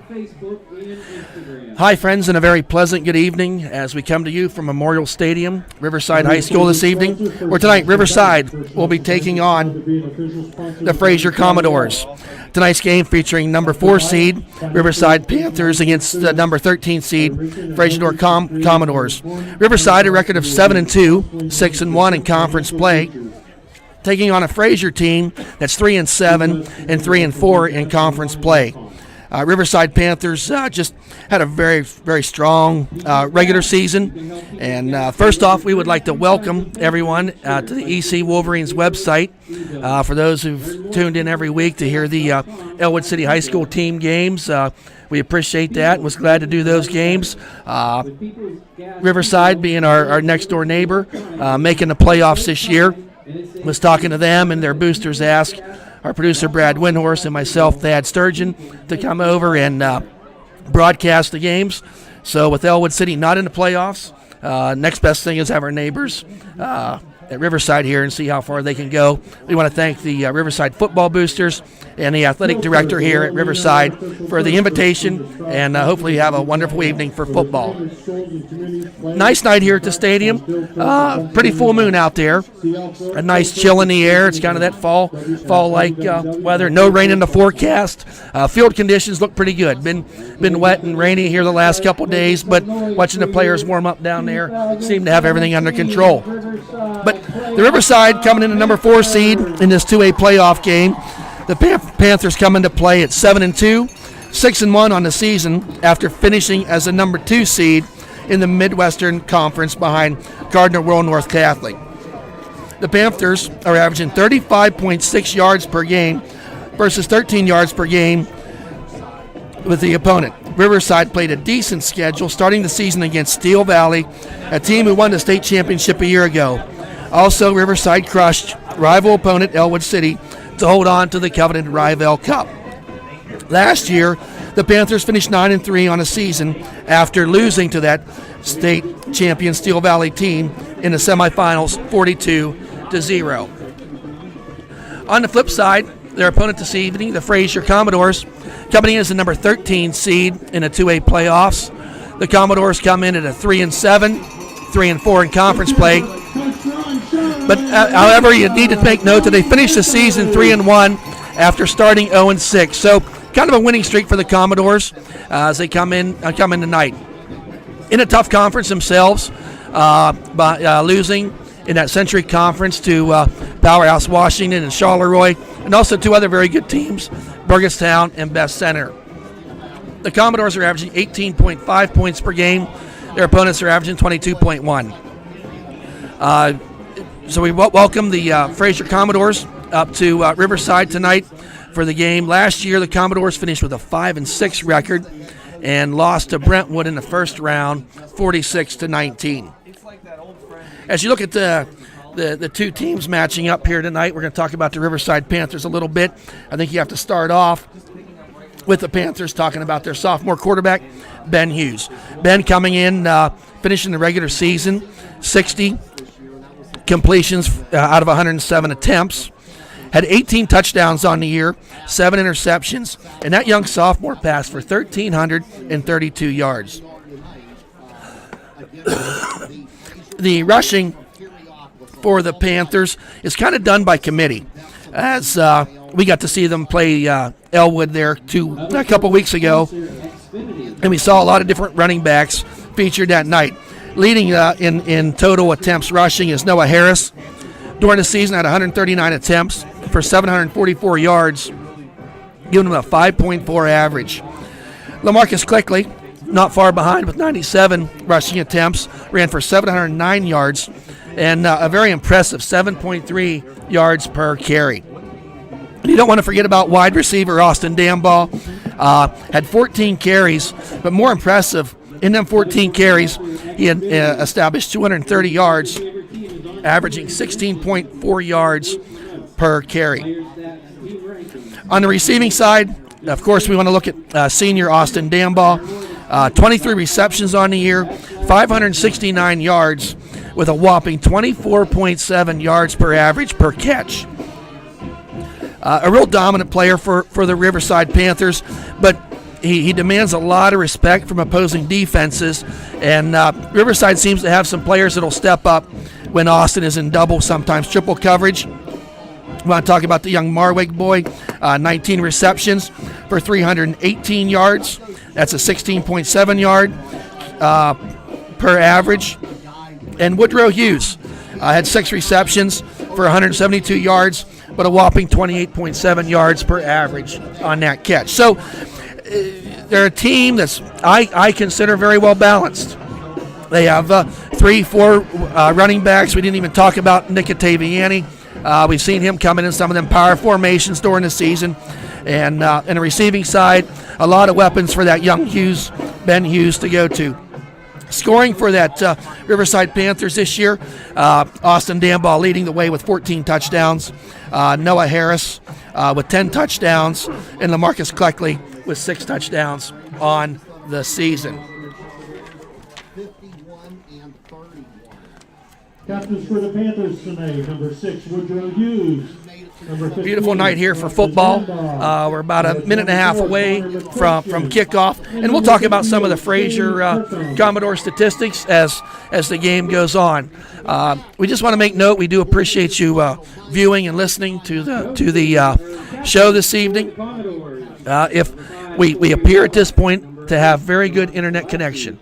Facebook and Instagram. Hi, friends, and a very pleasant good evening as we come to you from Memorial Stadium, Riverside High School this evening, where tonight Riverside will be taking on the Frazier Commodores. Tonight's game featuring number 4 seed Riverside Panthers against the number 13 seed Frazier Commodores. Riverside, a record of 7-2, 6-1 in conference play, taking on a Frazier team that's 3-7 and 3-4 in conference play. Riverside Panthers just had a very, very strong regular season. And first off, we would like to welcome everyone to the EC Wolverines website. For those who've tuned in every week to hear the Elwood City High School team games, we appreciate that and was glad to do those games. Riverside being our next door neighbor, making the playoffs this year. Was talking to them, and their boosters asked our producer Brad Windhorse and myself, Thad Sturgeon, to come over and broadcast the games. So with Elwood City not in the playoffs, next best thing is have our neighbors at Riverside here and see how far they can go. We want to thank the Riverside football boosters and the athletic director here at Riverside for the invitation, and hopefully you have a wonderful evening for football. Nice night here at the stadium. Pretty full moon out there. A nice chill in the air. It's kind of that fall-like weather. No rain in the forecast. Field conditions look pretty good. Been wet and rainy here the last couple days, but watching the players warm up down there seem to have everything under control. But the Riverside coming in the number 4 seed in this 2A playoff game. The Panthers come into play at 7-2, 6-1 on the season after finishing as a number 2 seed in the Midwestern Conference behind Gardner World North Catholic. The Panthers are averaging 35.6 yards per game versus 13 yards per game with the opponent. Riverside played a decent schedule starting the season against Steel Valley, a team who won the state championship a year ago. Also, Riverside crushed rival opponent Elwood City to hold on to the coveted Rival Cup. Last year, the Panthers finished 9-3 on a season after losing to that state champion Steel Valley team in the semifinals 42-0. On the flip side, their opponent this evening, the Frazier Commodores, coming in as the number 13 seed in the 2A playoffs. The Commodores come in at a 3-7, 3-4 in conference play. But however, you need to make note that they finished the season 3-1 after starting 0-6. So kind of a winning streak for the Commodores as they come in tonight. In a tough conference themselves, by losing in that Century Conference to Powerhouse Washington and Charleroi, and also 2 other very good teams, Burgettstown and Best Center. The Commodores are averaging 18.5 points per game. Their opponents are averaging 22.1. So we welcome the Frazier Commodores up to Riverside tonight for the game. Last year, the Commodores finished with a 5-6 record and lost to Brentwood in the first round, 46-19. As you look at the 2 teams matching up here tonight, we're going to talk about the Riverside Panthers a little bit. I think you have to start off with the Panthers talking about their sophomore quarterback, Ben Hughes. Ben coming in, finishing the regular season, 60 completions out of 107 attempts, had 18 touchdowns on the year, 7 interceptions, and that young sophomore passed for 1,332 yards. The rushing for the Panthers is kind of done by committee, as we got to see them play Elwood there a couple weeks ago, and we saw a lot of different running backs featured that night. Leading in total attempts rushing is Noah Harris. During the season, had 139 attempts for 744 yards, giving him a 5.4 average. LaMarcus Clickley, not far behind with 97 rushing attempts, ran for 709 yards and a very impressive 7.3 yards per carry. And you don't want to forget about wide receiver Austin Dambaugh. Had 14 carries, but more impressive, in them 14 carries, he had established 230 yards, averaging 16.4 yards per carry. On the receiving side, of course, we want to look at senior Austin Dambaugh. 23 receptions on the year, 569 yards, with a whopping 24.7 yards per average per catch. A real dominant player for the Riverside Panthers, but he demands a lot of respect from opposing defenses, and Riverside seems to have some players that'll step up when Austin is in double, sometimes triple coverage. I want to talk about the young Marwig boy, 19 receptions for 318 yards. That's a 16.7 yard per average. And Woodrow Hughes had 6 receptions for 172 yards, but a whopping 28.7 yards per average on that catch. So they're a team that's I consider very well balanced. They have 3-4 running backs. We didn't even talk about Nick Taviani. We've seen him coming in some of them power formations during the season. And in the receiving side, a lot of weapons for that young Ben Hughes, to go to. Scoring for that Riverside Panthers this year, Austin Danball leading the way with 14 touchdowns, Noah Harris with 10 touchdowns, and LaMarcus Cleckley with 6 touchdowns on the season. Captains for the Panthers tonight, number 6, Woodrow Hughes. Beautiful night here for football. We're about a minute and a half away from kickoff, and we'll talk about some of the Frazier Commodore statistics as the game goes on. We just want to make note, we do appreciate you viewing and listening to the show this evening. If we appear at this point to have very good internet connection.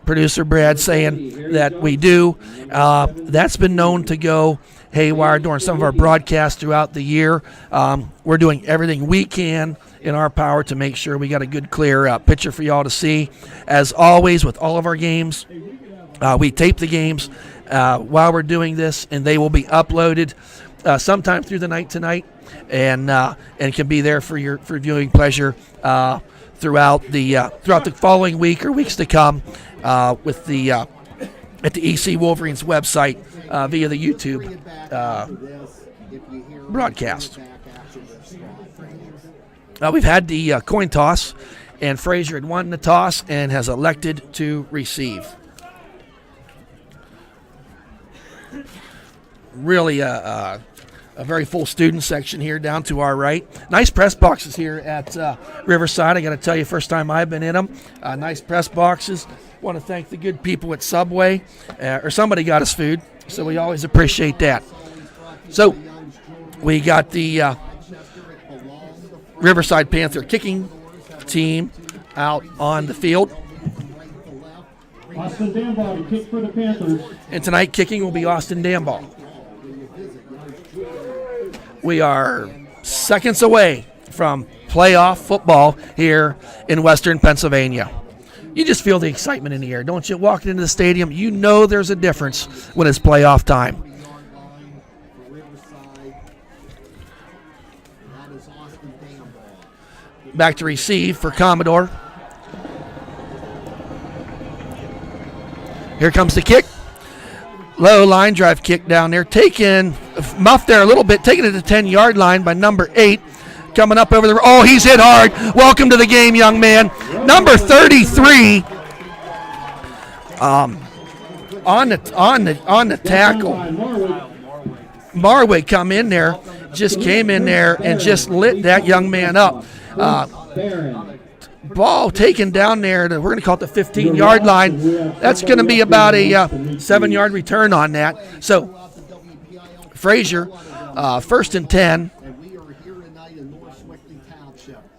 Producer Brad saying that we do. That's been known to go haywire during some of our broadcasts throughout the year. We're doing everything we can in our power to make sure we got a good, clear picture for y'all to see. As always, with all of our games, we tape the games while we're doing this, and they will be uploaded sometime through the night tonight, and can be there for your viewing pleasure throughout the following week or weeks to come with the at the EC Wolverines website via the YouTube broadcast. We've had the coin toss, and Frazier had won the toss and has elected to receive. Really a very full student section here down to our right. Nice press boxes here at Riverside. I got to tell you, first time I've been in them. Nice press boxes. Want to thank the good people at Subway, or somebody got us food, so we always appreciate that. So we got the Riverside Panther kicking team out on the field. Austin Danball to kick for the Panthers. And tonight kicking will be Austin Danball. We are seconds away from playoff football here in Western Pennsylvania. You just feel the excitement in the air, don't you? Walking into the stadium, you know there's a difference when it's playoff time. Back to receive for Commodore. Here comes the kick. Low line drive kick down there. Taken, muffed there a little bit, taken to the 10-yard line by number 8. Coming up over the, oh, he's hit hard. Welcome to the game, young man. Number 33 on the tackle. Marwig come in there, just came in there and just lit that young man up. Ball taken down there to, we're going to call it the 15-yard line. That's going to be about a 7-yard return on that. So Frazier, 1st and 10.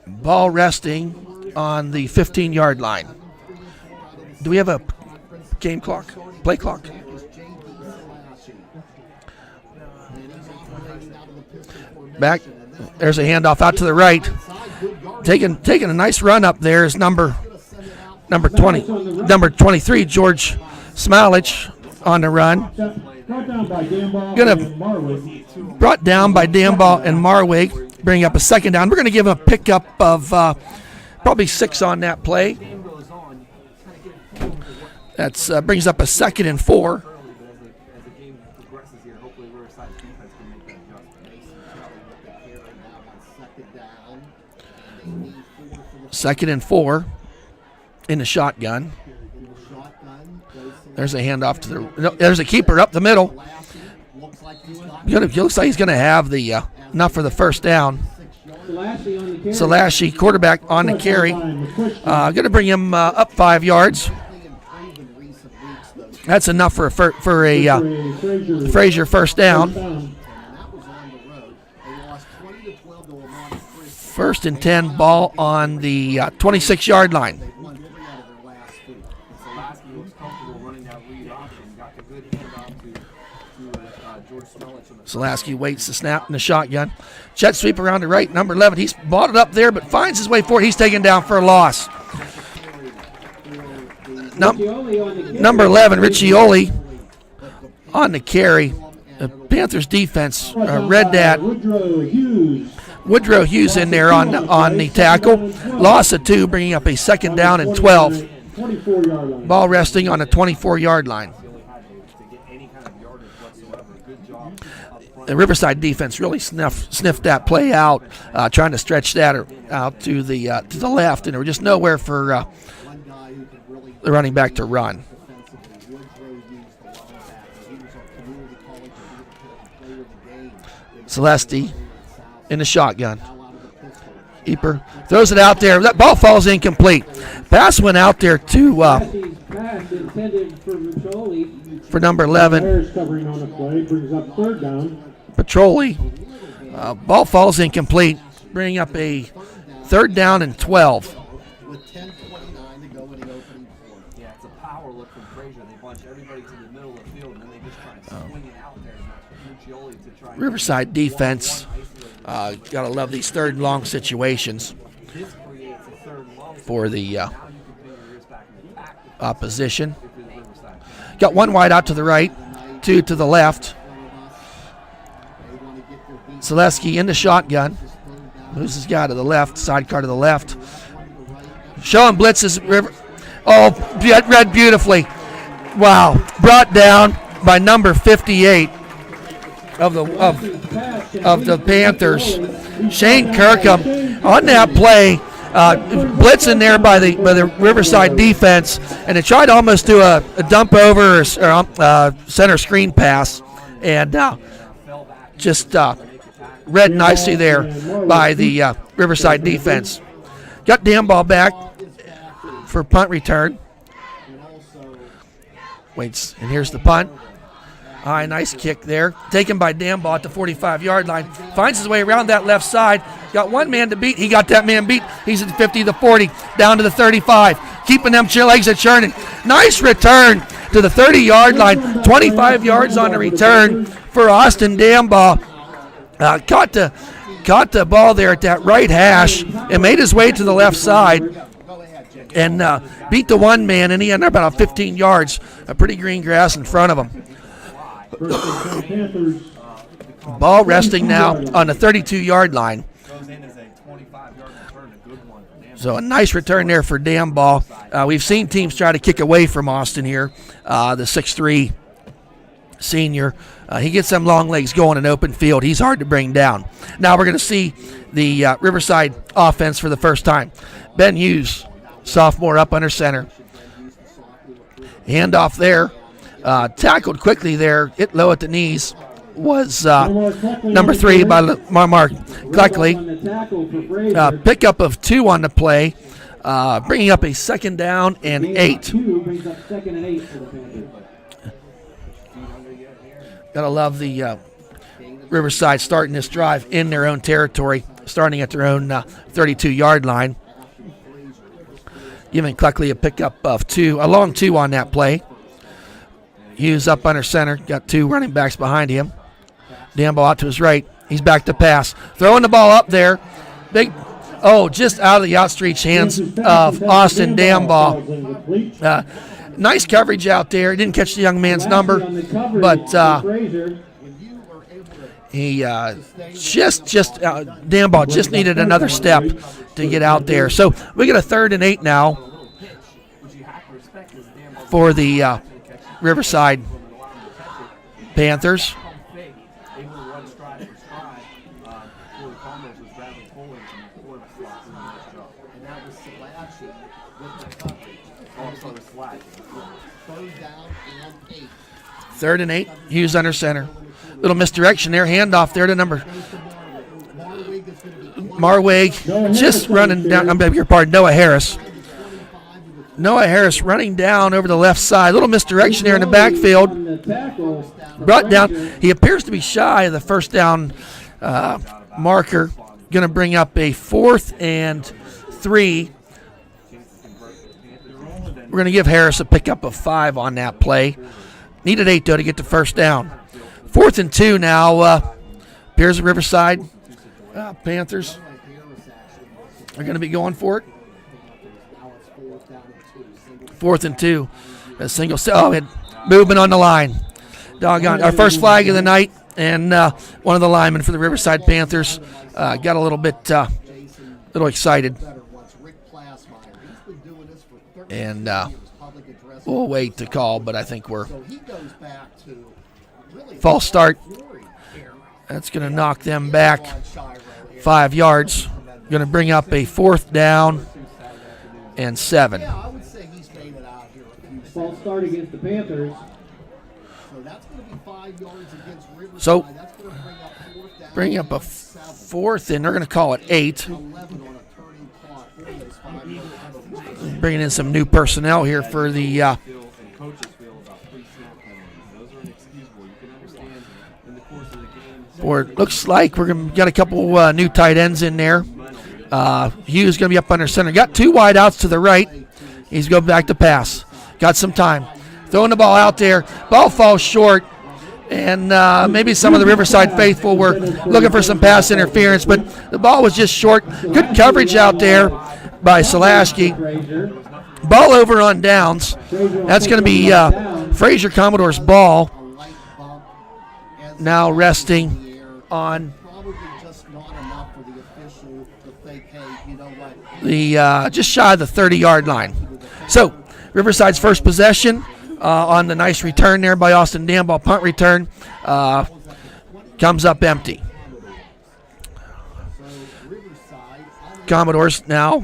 Ball resting on the 15-yard line. Do we have a game clock? Play clock? Back. There's a handoff out to the right. Taking a nice run up there is number 23, George Smalich on the run. Brought down by Danball and Marwig. Bring up a second down. We're going to give him a pickup of probably 6 on that play. That's brings up a 2nd and 4. Second and 4 in the shotgun. There's a handoff to the. No, there's a keeper up the middle. Looks like he's going to have the enough for the first down. Salashi, quarterback, on the carry. Going to bring him up 5 yards. That's enough for a Frazier first down. First and 10, ball on the 26-yard line. Salaski waits the snap in the shotgun. Jet sweep around the right, number 11. He's bought it up there, but finds his way forward. He's taken down for a loss. Number 11, Riccioli, on the carry. The Panthers defense read that. Woodrow Hughes in there on the tackle. Loss of 2, bringing up a second down and 12. Ball resting on the 24-yard line. The Riverside defense really sniffed that play out, trying to stretch that out to the left, and there was just nowhere for the running back to run. Celesti in the shotgun. Eper throws it out there. That ball falls incomplete. Pass went out there to for number 11. Petroli. Ball falls incomplete, bringing up a third down and 12. With 10:29 to go in the opening quarter. Yeah, it's a power look from Frazier. They bunch everybody to the middle of the field, and then they just try and swing it out there. To try Riverside defense. Gotta love these third and long situations for the opposition. Got 1 wide out to the right, 2 to the left. Zaleski in the shotgun. Moves his guy to the left, sidecar to the left. Showing blitzes. Read beautifully. Wow. Brought down by number 58 of the Panthers. Shane Kirkham on that play. Blitzing there by the Riverside defense, and they tried to almost do a dump over or center screen pass, and just read nicely there by the Riverside defense. Got damn ball back for punt return. Waits, and here's the punt. All right, nice kick there. Taken by Dambaugh at the 45-yard line. Finds his way around that left side. Got one man to beat. He got that man beat. He's at the 50, the 40, down to the 35. Keeping them legs a churning. Nice return to the 30-yard line. 25 yards on the return for Austin Dambaugh. Caught the ball there at that right hash and made his way to the left side and beat the one man, and he ended up about 15 yards. A pretty green grass in front of him. Ball resting now on the 32-yard line. So a nice return there for Dambaugh. We've seen teams try to kick away from Austin here. The 6'3" senior. He gets them long legs going in open field. He's hard to bring down. Now we're going to see the Riverside offense for the first time. Ben Hughes, sophomore, up under center. Handoff there. Tackled quickly there, hit low at the knees, was number 3 by Mark Gleckley. Pickup of 2 on the play, bringing up a second down and 8. Gotta love the Riverside starting this drive in their own territory, starting at their own 32-yard line. Giving Gleckley a pickup of 2, a long 2 on that play. Hughes up under center, got 2 running backs behind him. Dambaugh out to his right. He's back to pass. Throwing the ball up there. Just out of the outstretched hands of Austin Dambaugh. Nice coverage out there. Didn't catch the young man's number, but he Dambaugh just needed another step to get out there. So we get a 3rd and 8 now for the Riverside Panthers. Third and 8. Hughes under center. Little misdirection there. Handoff there to number Marwig just running down. I beg your pardon, Noah Harris. Noah Harris running down over the left side. Little misdirection there in the backfield. On the tackle, Brought down. He appears to be shy of the first down marker. Going to bring up a 4th and 3. We're going to give Harris a pickup of 5 on that play. Needed 8, though, to get the first down. 4th and 2 now. Appears the Riverside Panthers are going to be going for it. 4th and 2. A single. Movement on the line. Doggone. Our first flag of the night, and one of the linemen for the Riverside Panthers got a little bit excited. And we'll wait to call, but I think we're false start. That's going to knock them back 5 yards. Going to bring up a 4th down and 7. false start against the Panthers. So that's going to be 5 yards against Riverside. So That's going to bring up a 4th, and they're going to call it 8. 11 on a turning clock. For those 5 yards. Bringing in some new personnel here for the And coaches feel about 3 snap penalties. Those are inexcusable. You can understand in the course of the game. or it looks like we're going to got a couple new tight ends in there. Hughes going to be up under center. Got 2 wide outs to the right. He's going back to pass. Got some time. Throwing the ball out there. Ball falls short. And maybe some of the Riverside faithful were looking for some pass interference, but the ball was just short. Good coverage out there by Solaski. Frazier. Ball over on downs. That's going to be Frazier Commodores' ball. A light bump as Now resting in the air. on Probably just not enough for the official to think, hey, you know what? the just shy of the 30-yard line. So Riverside's first possession on the nice return there by Austin Danball, punt return, comes up empty. Commodores now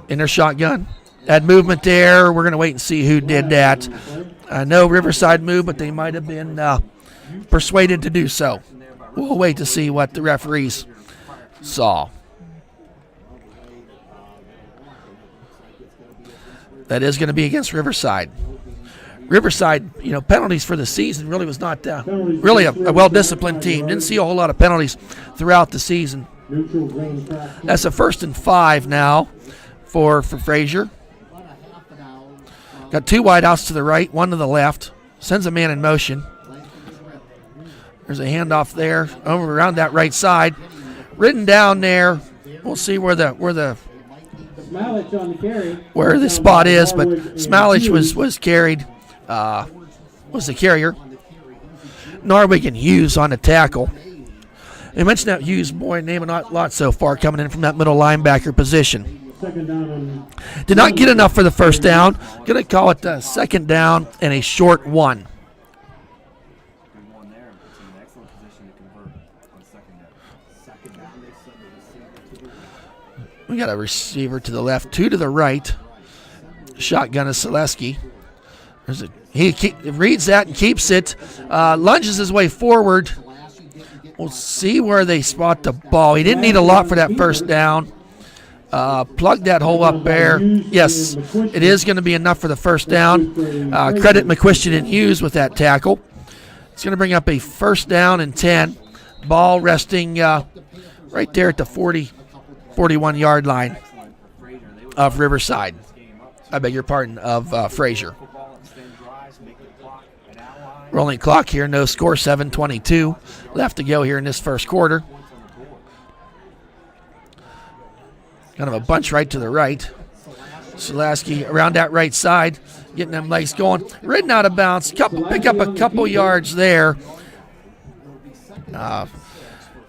in their shotgun. Had movement there. We're going to wait and see who did that. I know Riverside moved, but they might have been persuaded to do so. We'll wait to see what the referees saw. That is going to be against Riverside. Riverside, penalties for the season really was not really a well-disciplined team. Didn't see a whole lot of penalties throughout the season. Neutral zone practice. That's a 1st and 5 now for Frazier. About a half an hour. Got 2 wide outs to the right, 1 to the left. Sends a man in motion. There's a handoff there over around that right side. Written down there. We'll see where the Smalich on the carry. where the spot is, but Smalich was carried. Was the carrier. Norwig and Hughes on the tackle. They mentioned that Hughes, boy, name a lot so far coming in from that middle linebacker position. Second down on Did not get enough for the first down. Going to call it a second down and a short 1. Good one there. It's in an excellent position to convert on second down. Second down, they send the receiver to the right. We got a receiver to the left, 2 to the right. Shotgun is Selesky. He reads that and keeps it. Lunges his way forward. We'll see where they spot the ball. He didn't need a lot for that first down. Plug that hole up there. Yes, it is going to be enough for the first down. Credit McQuistion and Hughes with that tackle. It's going to bring up a 1st down and 10. Ball resting right there at the 41-yard line of Riverside. I beg your pardon, of Frazier. Rolling clock here, no score, 7:22 left to go here in this first quarter. Kind of a bunch right to the right. Solaski around that right side, getting them legs going. Ridden out of bounds, pick up a couple yards there.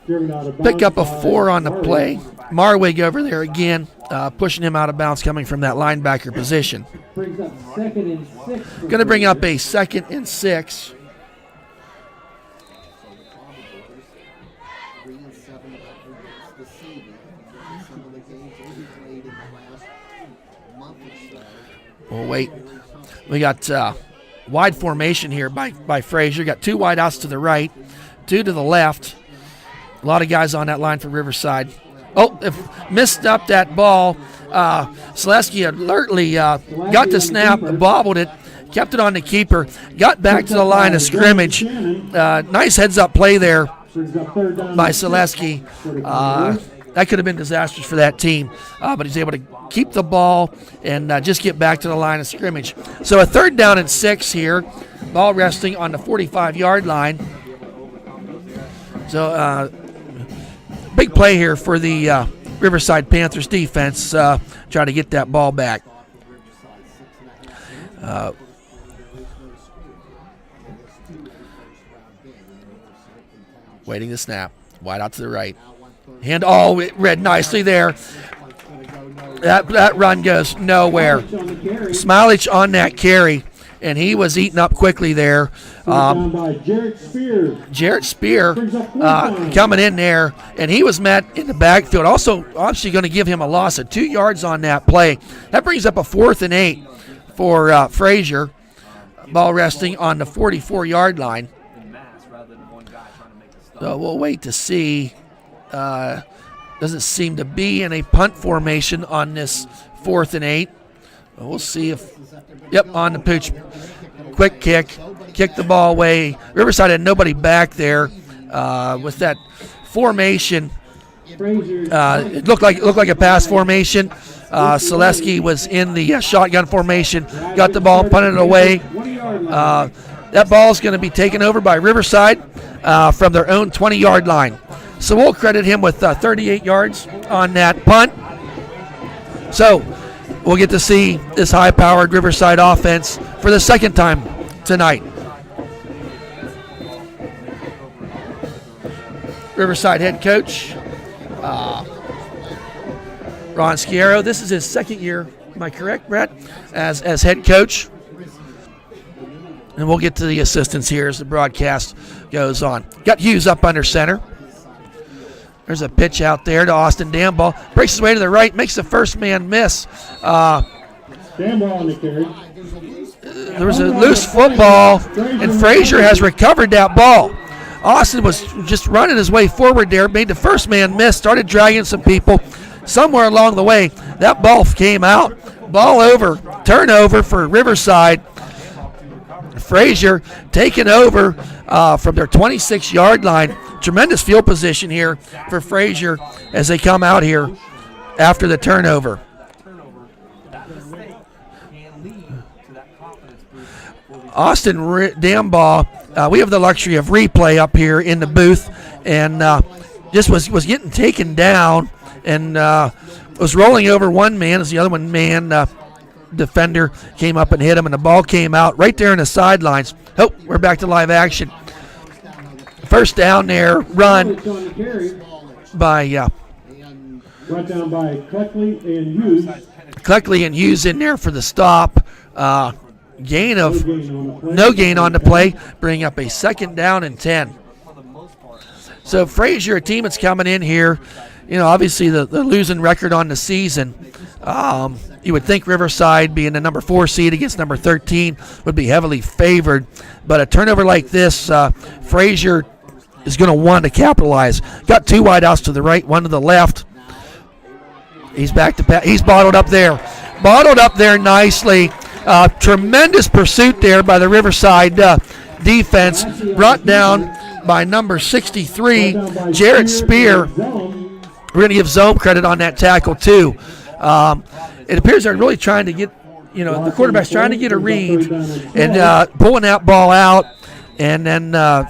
driven out of Pick up a bounds 4 by on the play. Marwig over there again, pushing him out of bounds coming from that linebacker position. Brings up 2nd and 6. for Going to bring up a Frazier. 2nd and 6. 3 and 7 against the Seaview. Some of the games they played in the last month or so. We'll wait. We got wide formation here by Frazier. Got 2 wide outs to the right, 2 to the left. A lot of guys on that line for Riverside. Missed up that ball. Selesky alertly got the snap, bobbled it, kept it on the keeper, got back to the line of scrimmage. Nice heads-up play there by Selesky. That could have been disastrous for that team, but he's able to keep the ball and just get back to the line of scrimmage. So a 3rd down and 6 here. Ball resting on the 45-yard line. So big play here for the Riverside Panthers defense, trying to get that ball back. Waiting the snap. Wide out to the right. And it read nicely there. That run goes nowhere. Smilich on that carry, and he was eaten up quickly there. Jarrett Spear coming in there, and he was met in the backfield. Also, obviously going to give him a loss of 2 yards on that play. That brings up a 4th and 8 for Frazier. Ball resting on the 44-yard line. So we'll wait to see. Doesn't seem to be in a punt formation on this 4th and 8. We'll see if, on the pooch. Quick kick the ball away. Riverside had nobody back there with that formation. It looked like a pass formation. Selesky was in the shotgun formation, got the ball, punted it away. That ball is going to be taken over by Riverside from their own 20-yard line. So we'll credit him with 38 yards on that punt. So we'll get to see this high-powered Riverside offense for the 2nd time tonight. Riverside head coach Ron Sciarro. This is his 2nd year, am I correct, Brett, as head coach? And we'll get to the assistants here as the broadcast goes on. Got Hughes up under center. There's a pitch out there to Austin Damball. Breaks his way to the right, makes the first man miss. Damball on the carry. There was a loose football, and Frazier has recovered that ball. Austin was just running his way forward there, made the first man miss, started dragging some people. Somewhere along the way, that ball came out. Ball over, turnover for Riverside. Frazier taking over from their 26-yard line. Tremendous field position here for Frazier as they come out here after the turnover. Austin Damball, we have the luxury of replay up here in the booth, and just was getting taken down and was rolling over one man as the other defender came up and hit him, and the ball came out right there in the sidelines. Oh, we're back to live action. First down there, run by Brought down by Cleckley and Hughes. Cleckley and Hughes in there for the stop. No gain on the play, bring up a 2nd down and 10. So Frazier, a team that's coming in here, obviously the losing record on the season. You would think Riverside, being the number 4 seed against number 13, would be heavily favored. But a turnover like this, Frazier is going to want to capitalize. Got 2 wideouts to the right, 1 to the left. He's back to pass. He's bottled up there nicely. Tremendous pursuit there by the Riverside defense, brought down by number 63, Jarrett Spear. We're going to give zone credit on that tackle too. It appears they're really trying to get, the quarterback's trying to get a read and pulling that ball out. And then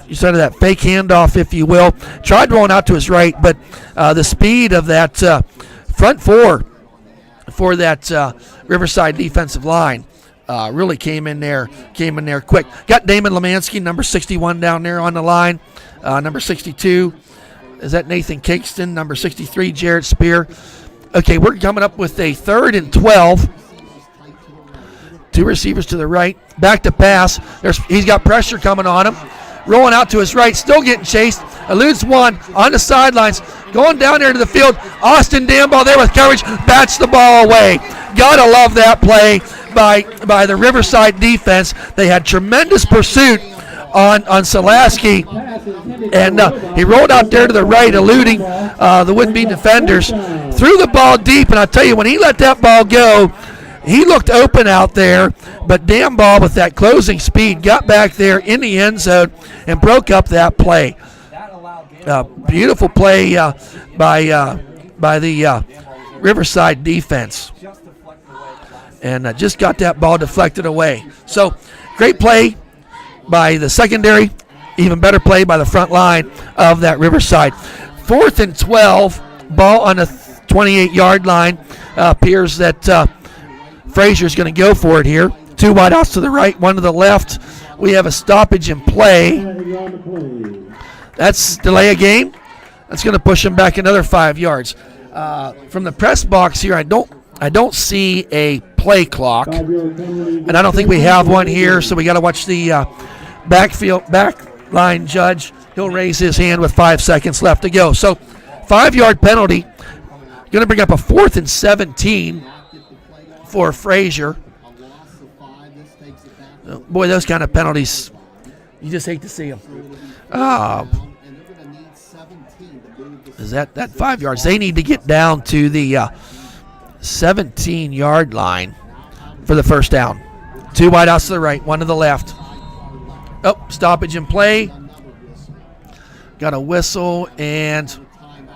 you started that fake handoff, if you will. Tried rolling out to his right, but the speed of that front four for that Riverside defensive line really came in there quick. Got Damon Lemansky, number 61, down there on the line. Number 62, is that Nathan Kingston? Number 63, Jarrett Spear. Okay, we're coming up with a 3rd and 12. 2 receivers to the right. Back to pass. He's got pressure coming on him. Rolling out to his right. Still getting chased. Eludes one on the sidelines. Going down there to the field. Austin Damball there with coverage. Bats the ball away. Gotta love that play by the Riverside defense. They had tremendous pursuit on Salaski, Pass intended for and Robach. he rolled out there to the right, eluding the would-be defenders. Threw the ball deep, and I'll tell you, when he let that ball go, he looked open out there, but damn ball with that closing speed got back there in the end zone and broke up that play. Beautiful play by the Riverside defense, and just got that ball deflected away. So great play by the secondary, even better play by the front line of that Riverside. 4th and 12, ball on the 28-yard line. Appears that Frazier's going to go for it here. 2 wideouts to the right, 1 to the left. We have a stoppage in play. Flag on the play. That's delay a game. That's going to push him back another 5 yards. From the press box here, I don't see a play clock, 5-yard penalty. and I don't think we have one here. So we got to watch the back line judge. He'll raise his hand with 5 seconds left to go. So 5-yard penalty. Going to bring up a 4th and 17 for Frazier. Boy, those kind of penalties, you just hate to see them. Is that 5 yards? They need to get down to the 17-yard line for the first down. 2 wideouts to the right, 1 to the left. Oh, stoppage in play. Got a whistle and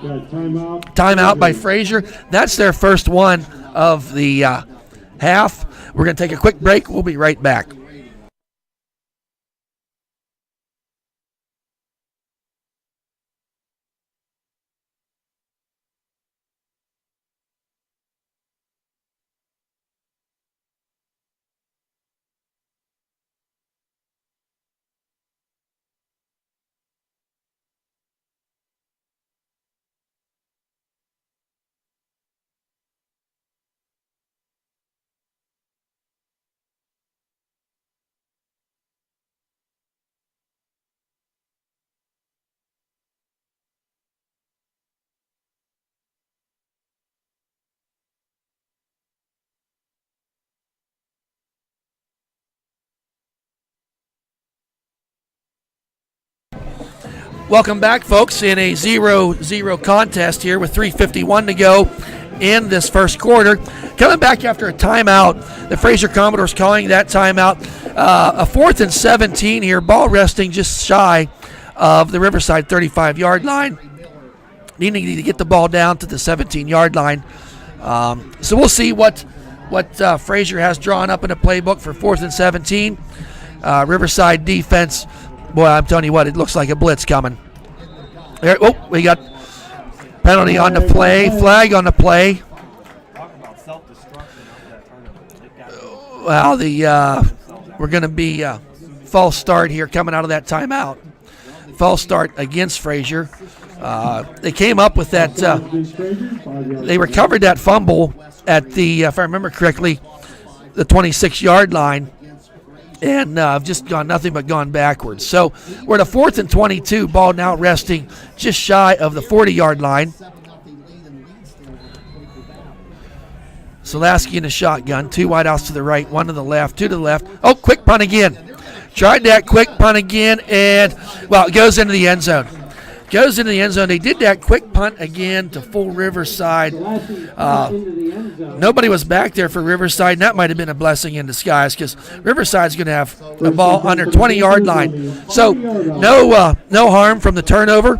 timeout by Frazier. That's their first one of the half. We're going to take a quick break. We'll be right back. Welcome back, folks, in a 0-0 contest here with 3:51 to go in this first quarter. Coming back after a timeout, the Frazier Commodores calling that timeout. A 4th and 17 here, ball resting just shy of the Riverside 35-yard line. Needing to get the ball down to the 17-yard line. So we'll see what Frazier has drawn up in the playbook for 4th and 17. Riverside defense. Boy, I'm telling you what, it looks like a blitz coming. There, we got penalty on the play, flag on the play. Well, we're going to be false start here coming out of that timeout. False start against Frazier. They came up with that. They recovered that fumble at the, if I remember correctly, the 26-yard line. And I've just gone nothing but gone backwards. So we're at a 4th and 22, ball now resting just shy of the 40-yard line. Salaski in a shotgun, 2 wideouts to the right, 1 to the left, 2 to the left. Oh, quick punt again. Tried that quick punt again, and, well, it goes into the end zone. Goes into the end zone. They did that quick punt again to full Riverside. Nobody was back there for Riverside, and that might have been a blessing in disguise because Riverside's going to have a ball on their 20-yard line. So no harm from the turnover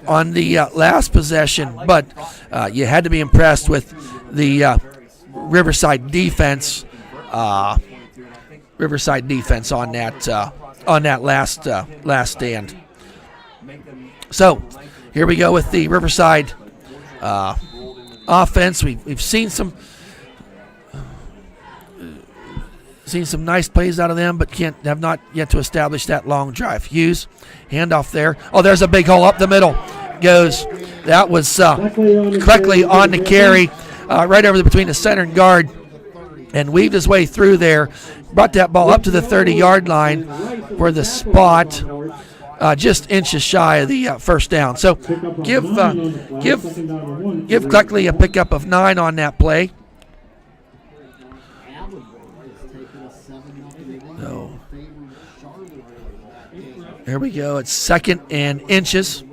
on the last possession, but you had to be impressed with the Riverside defense. Riverside defense on that last stand. So here we go with the Riverside offense. We've seen some nice plays out of them, but have not yet to establish that long drive. Hughes, handoff there. Oh, there's a big hole up the middle. Goes. That was Cleckley on the carry, right over between the center and guard, and weaved his way through there. Brought that ball up to the 30-yard line for the spot. Just inches shy of the first down. So give Cleckley a pickup of 9 on that play. So Here we go. It's 2nd and inches.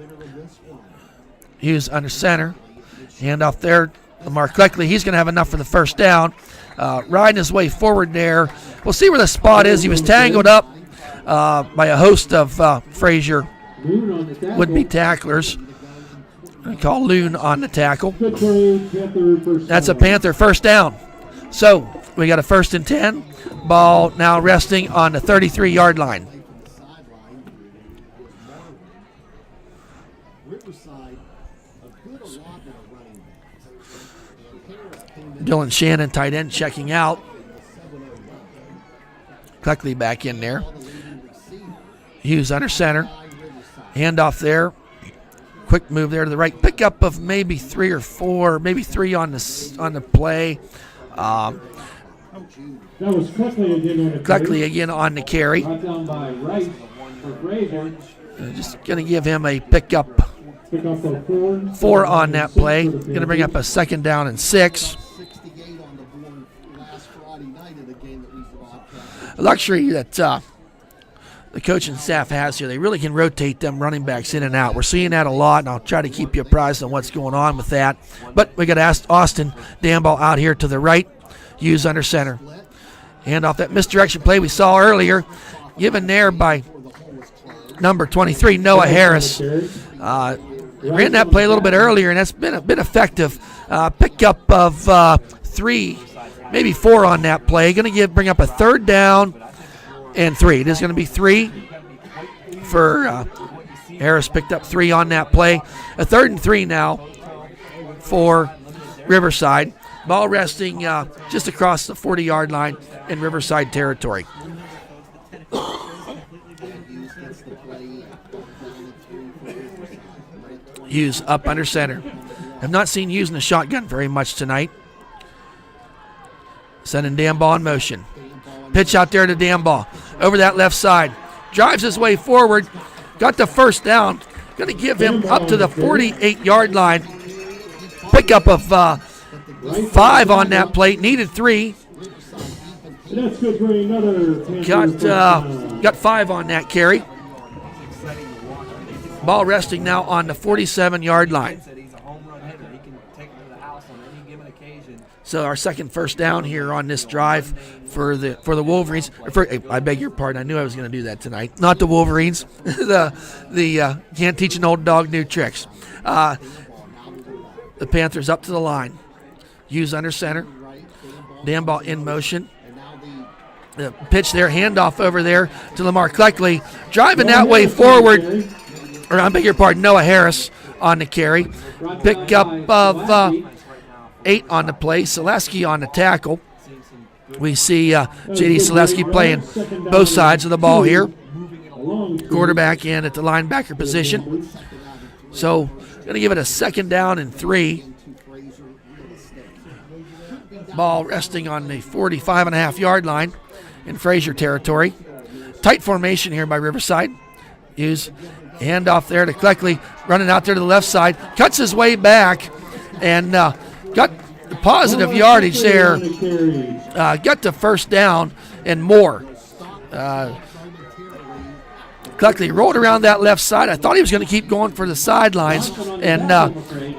Hughes under center. Hand off there. Lamar Cleckley. He's going to have enough for the first down. Riding his way forward there. We'll see where the spot is. He was tangled up by a host of Frazier would-be tacklers. I call Loon on the tackle. That's a Panther first down. So we got a 1st and 10. Ball now resting on the 33-yard line. Dylan Shannon, tight end, checking out. Cleckley back in there. Hughes under center. Handoff there. Quick move there to the right. Pickup of maybe 3 or 4, maybe 3 on the play. That was Cleckley again on the carry. Brought down by Rice for Frazier. Just going to give him a pickup Pick up a 4 on that play. Going to bring up a 2nd down and 6. 68 on the board last Friday night in a game that we broadcast. A luxury that the coaching staff has here. They really can rotate them running backs in and out. We're seeing that a lot, and I'll try to keep you apprised on what's going on with that. But we got Austin Danball out here to the right. Hughes under center. Hand off that misdirection play we saw earlier, given there by number 23, Noah Harris. Ran that play a little bit earlier, and that's been a bit effective. Pickup of 3, maybe 4 on that play. Going to bring up a 3rd down and 3. It is going to be 3 for Harris. Picked up 3 on that play. A 3rd and 3 now for Riverside. Ball resting just across the 40-yard line in Riverside territory. Hughes up under center. Have not seen Hughes in the shotgun very much tonight. Sending Danball in motion. Pitch out there to Danball. Over that left side. Drives his way forward. Got the first down. Going to give him up to the 48-yard line. Pickup of 5 on that play. Needed 3. That's good for another. Got 5 on that carry. Ball resting now on the 47-yard line. So our second first down here on this drive for the Wolverines. I beg your pardon. I knew I was going to do that tonight. Not the Wolverines. the can't teach an old dog new tricks. The Panthers up to the line. Hughes under center. Danball in motion. The pitch there, handoff over there to Lamar Cleckley. Driving that way forward. Or I beg your pardon, Noah Harris on the carry. Pick up of 8 on the play. Selesky on the tackle. We see J.D. Selesky playing both sides of the ball here. Quarterback in at the linebacker position. So going to give it a 2nd down and 3. Ball resting on the 45.5-yard line in Frazier territory. Tight formation here by Riverside. Hughes handoff there to Cleckley, running out there to the left side. Cuts his way back and got positive yardage there. Got the first down and more. Cleckley rolled around that left side. I thought he was going to keep going for the sidelines and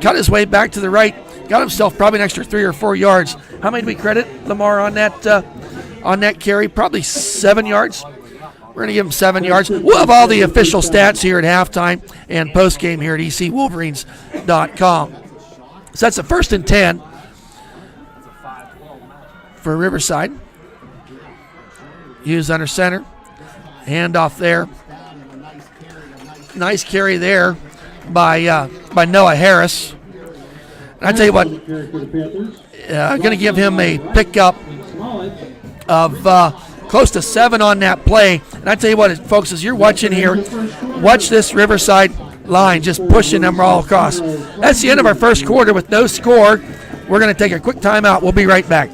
cut his way back to the right. Got himself probably an extra 3 or 4 yards. How many do we credit Lamar on that carry? Probably 7 yards. We're going to give him 7 yards. We'll have all the official stats here at halftime and postgame here at ecwolverines.com. So that's a 1st and 10 for Riverside. Hughes under center. Handoff there. Nice carry there by Noah Harris. And I tell you what, going to give him a pickup of close to 7 on that play. And I tell you what, folks, as you're watching here, watch this Riverside line just pushing them all across. That's the end of our first quarter with no score. We're going to take a quick timeout. We'll be right back.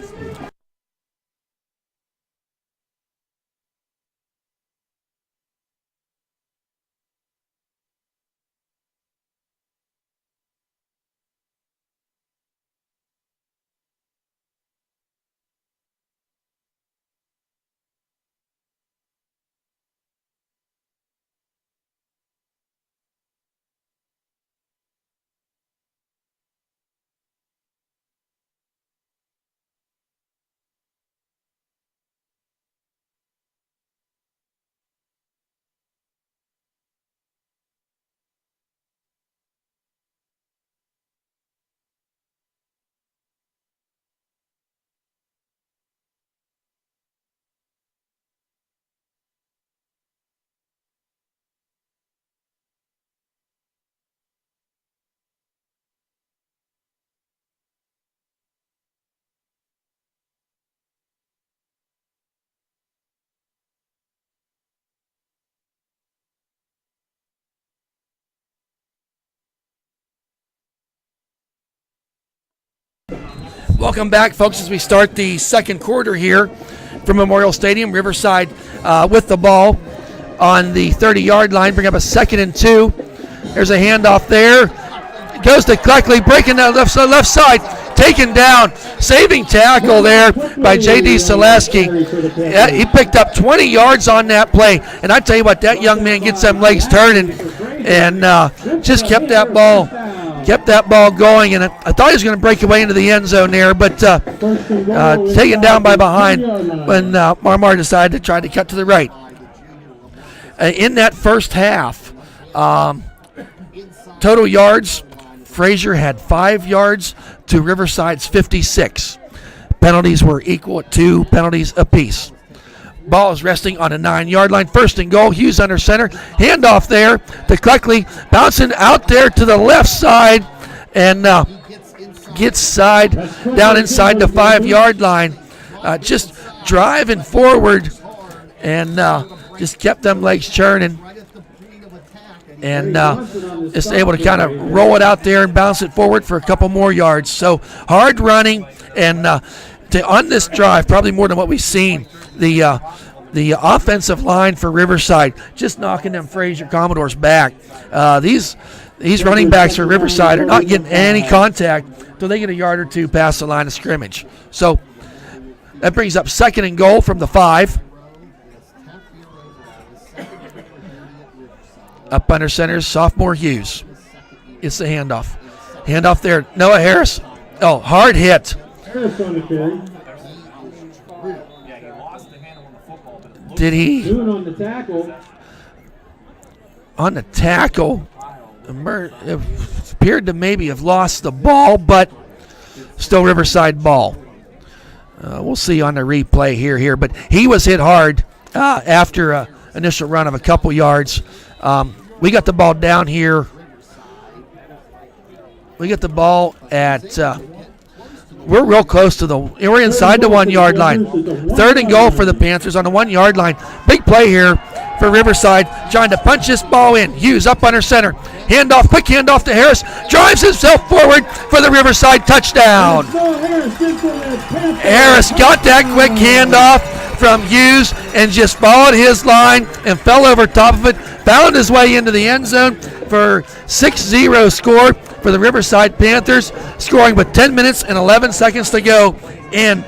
Welcome back, folks, as we start the second quarter here from Memorial Stadium. Riverside with the ball on the 30-yard line. Bring up a 2nd and 2. There's a handoff there. Goes to Cleckley, breaking that left side. Taken down. Saving tackle there by J.D. Selesky. Yeah, he picked up 20 yards on that play. And I tell you what, that young man gets them legs turning and just kept that ball going. And I thought he was going to break away into the end zone there, but taken down by behind when Marmar decided to try to cut to the right. In that first half, total yards, Frazier had 5 yards to Riverside's 56. Penalties were equal at 2 penalties apiece. Ball is resting on a 9-yard line. 1st and goal. Hughes under center. Handoff there to Cleckley. Bouncing out there to the left side and gets down inside the 5-yard line. Just driving forward and just kept them legs churning. And just able to kind of roll it out there and bounce it forward for a couple more yards. So hard running, and on this drive, probably more than what we've seen, the offensive line for Riverside just knocking them Frazier Commodores back. These running backs for Riverside are not getting any contact until they get a yard or two past the line of scrimmage. So that brings up 2nd and goal from the 5. Up under center, sophomore Hughes. It's the handoff. Handoff there. Noah Harris. Oh, hard hit. Harris on the carry. Did he? Doing on the tackle. On the tackle. It appeared to maybe have lost the ball, but still Riverside ball. We'll see on the replay here. But he was hit hard after an initial run of a couple yards. We got the ball down here. We get the ball at, we're real close to we're inside the 1-yard line. 3rd and goal for the Panthers on the 1-yard line. Big play here for Riverside, trying to punch this ball in. Hughes up under center. Quick handoff to Harris. Drives himself forward for the Riverside touchdown. Harris got that quick handoff from Hughes and just followed his line and fell over top of it. Found his way into the end zone for 6-0 score for the Riverside Panthers, scoring with 10 minutes and 11 seconds to go in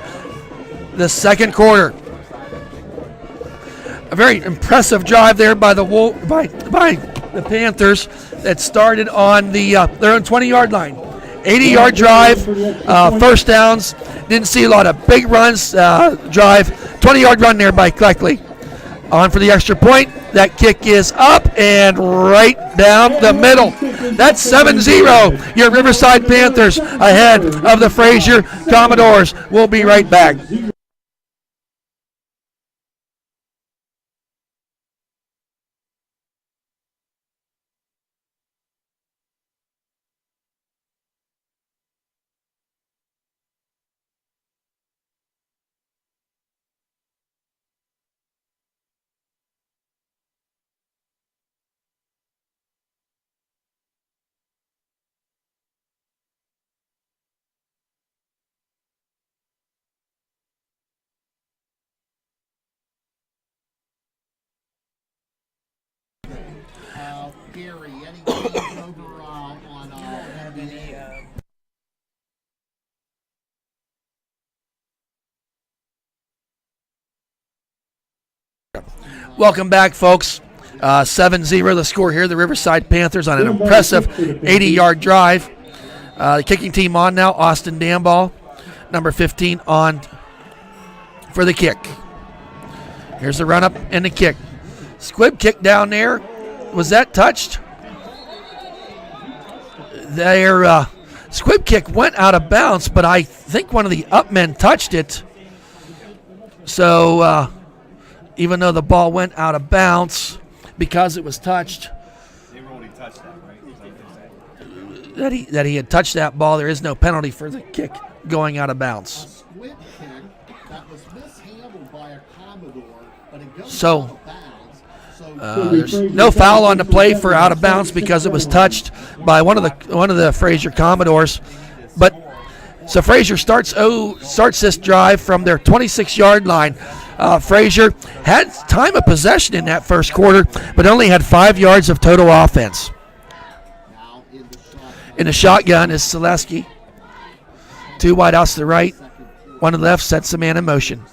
the second quarter. A very impressive drive there by the Panthers that started on their own 20-yard line. 80-yard drive, first downs. Didn't see a lot of big runs. Drive, 20-yard run there by Cleckley. On for the extra point. That kick is up and right down the middle. That's 7-0. Your Riverside Panthers ahead of the Frazier Commodores. We'll be right back. Gary, any change over on NBA? Welcome back, folks. 7-0 the score here. The Riverside Panthers on an impressive 80-yard drive. The kicking team on now, Austin Danball, number 15 on for the kick. Here's the run up and the kick. Squib kick down there. Was that touched? Their squib kick went out of bounds, but I think one of the up men touched it. So even though the ball went out of bounds because it was touched, that he had touched that ball, there is no penalty for the kick going out of bounds. Squib kick that was mishandled by a Commodore, but it goes So out of bounds. there's no foul on the play for out of bounds because it was touched by one of the Frazier Commodores. But So Frazier starts this drive from their 26-yard line. Frazier had time of possession in that first quarter, but only had 5 yards of total offense. Now In the shotgun is Selesky. 2 wide outs to the right, 1 to the left, sets the man in motion.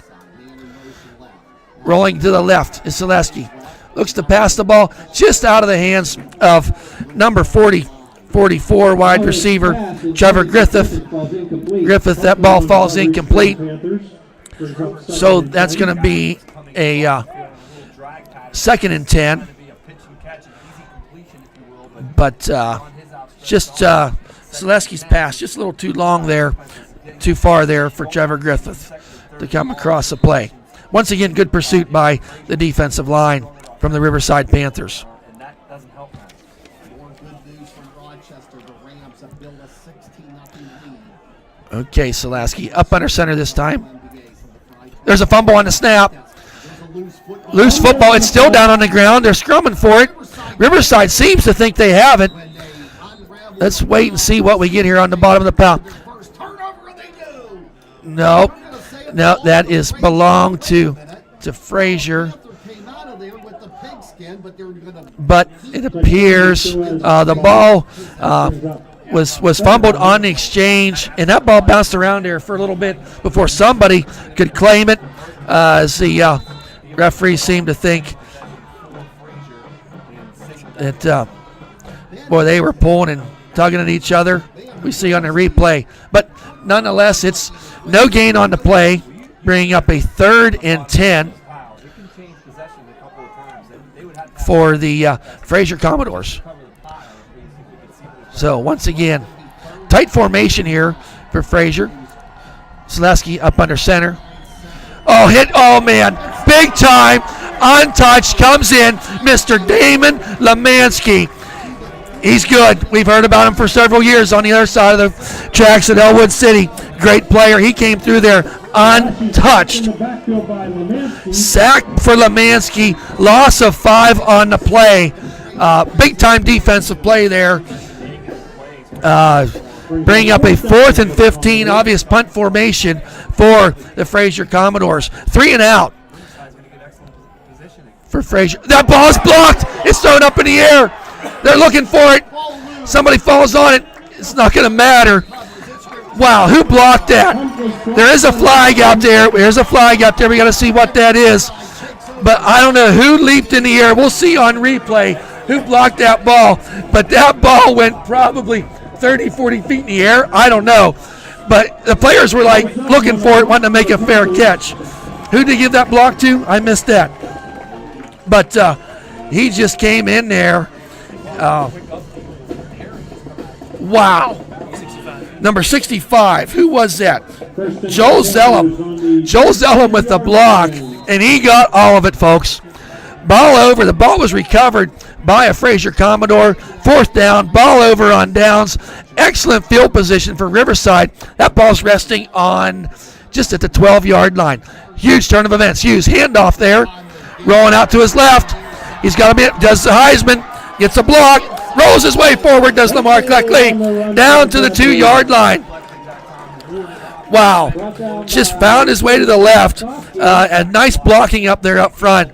Rolling to the left is Selesky. Looks to pass the ball just out of the hands of number 44 wide receiver Trevor Griffith. That ball falls incomplete. So that's going to be a 2nd and 10. But just Selesky's pass, just a little too long there, too far there for Trevor Griffith to come across the play. Once again, good pursuit by the defensive line from the Riverside Panthers. And that doesn't help them. More good news from Rochester. The Rams have built a 16-0 lead. Okay, Selesky up under center this time. There's a fumble on the snap. Loose football. It's still down on the ground. They're scrumming for it. Riverside seems to think they have it. Let's wait and see what we get here on the bottom of the pile. No, that is belonged to Frazier. But it appears the ball was fumbled on the exchange, and that ball bounced around there for a little bit before somebody could claim it, as the referee seemed to think that, boy, they were pulling and tugging at each other. We see on the replay. But nonetheless, it's no gain on the play, bringing up a 3rd and 10 for the Frazier Commodores. So once again, tight formation here for Frazier. Selesky up under center. Oh, hit. Oh, man. Big time. Untouched. Comes in. Mr. Damon Lemansky. He's good. We've heard about him for several years on the other side of the tracks at Elwood City. Great player. He came through there untouched. Sack for Lemansky. Loss of 5 on the play. Big time defensive play there. Bringing up a 4th and 15, obvious punt formation for the Frazier Commodores. 3 and out for Frazier. That ball's blocked. It's thrown up in the air. They're looking for it. Somebody falls on it. It's not going to matter. Wow, who blocked that? There is a flag out there. There's a flag out there. We got to see what that is. But I don't know who leaped in the air. We'll see on replay who blocked that ball. But that ball went probably 30, 40 feet in the air. I don't know. But the players were like looking for it, wanting to make a fair catch. Who did he give that block to? I missed that. But he just came in there. Wow. Number 65. Who was that? Joel Zellum. Joel Zellum with the block, and he got all of it, folks. Ball over. The ball was recovered by a Frazier Commodore. 4th down. Ball over on downs. Excellent field position for Riverside. That ball's resting on just at the 12-yard line. Huge turn of events. Hughes handoff there. Rolling out to his left. He's got a minute. Does the Heisman. Gets a block. Rolls his way forward. Does Lamar Cleckley. Down to the 2-yard line. Wow. Just found his way to the left. And nice blocking up there up front.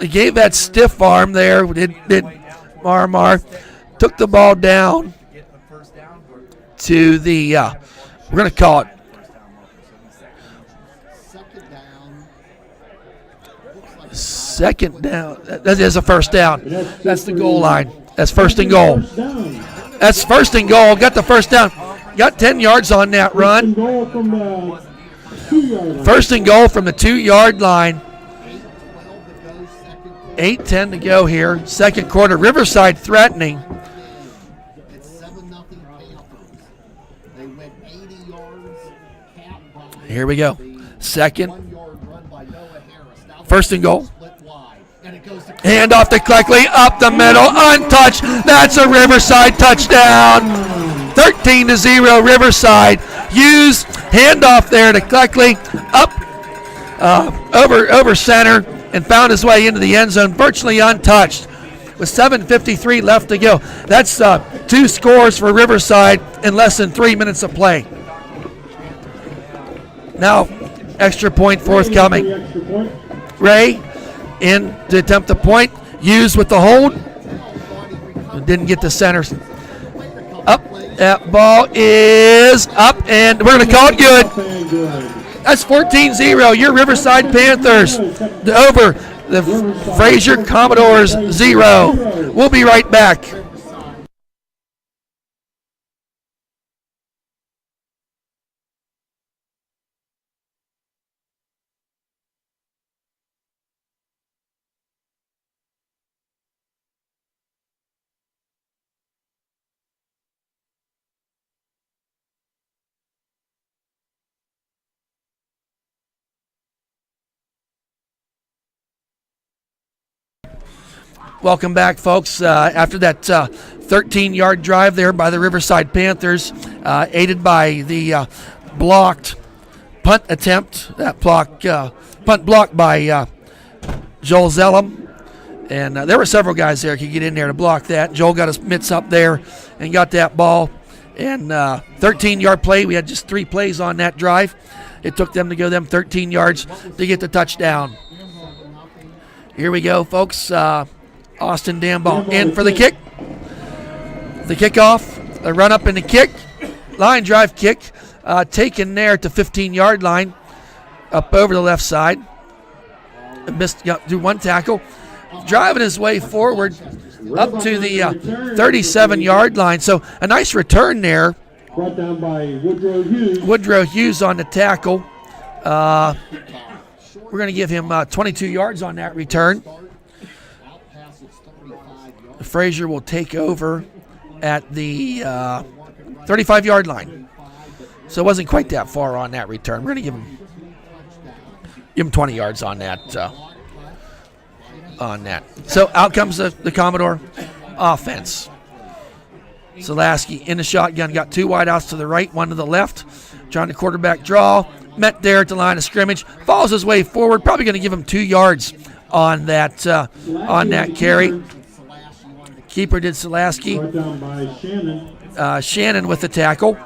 He gave that stiff arm there. Did Marmar. Took the ball down to the, we're going to call it. Second down. That is a first down. That's the goal line. That's 1st and goal. That's 1st and goal. Got the first down. Got 10 yards on that run. 1st and goal from the 2-yard line. 8:10 to go here. 2nd quarter. Riverside threatening. Here we go. 2nd. 1st and goal. Hand off to Cleckley, up the middle, untouched. That's a Riverside touchdown. 13-0 Riverside. Hughes, handoff there to Cleckley, up over center, and found his way into the end zone, virtually untouched. With 7:53 left to go. That's 2 scores for Riverside in less than 3 minutes of play. Now, extra point forthcoming. Extra point. Ray in to attempt the point. Hughes with the hold. Didn't get the center. Up. That ball is up, and we're going to call it good. And good. That's 14-0. Your Riverside Panthers over the Frazier Commodores 0. We'll be right back. Welcome back, folks. After that 13-yard drive there by the Riverside Panthers, aided by the blocked punt attempt, that punt blocked by Joel Zellum. And there were several guys there who could get in there to block that. Joel got his mitts up there and got that ball. And 13-yard play. We had just 3 plays on that drive. It took them to go them 13 yards to get the touchdown. Here we go, folks. Austin Danball in for the kick. The kickoff, the run up and the kick. Line drive kick taken there to 15-yard line up over the left side. Missed through one tackle. Driving his way forward up to the 37-yard line. So a nice return there. Brought down by Woodrow Hughes. Woodrow Hughes on the tackle. We're going to give him 22 yards on that return. Frazier will take over at the 35-yard line. So it wasn't quite that far on that return. We're going to give him 20 yards on that. So out comes the Commodore offense. Zalaski in the shotgun, got 2 wideouts to the right, 1 to the left. Trying to quarterback draw. Met there at the line of scrimmage. Follows his way forward. Probably going to give him 2 yards on that carry. Keeper did Zalaski. Brought down by Shannon. Shannon with the tackle.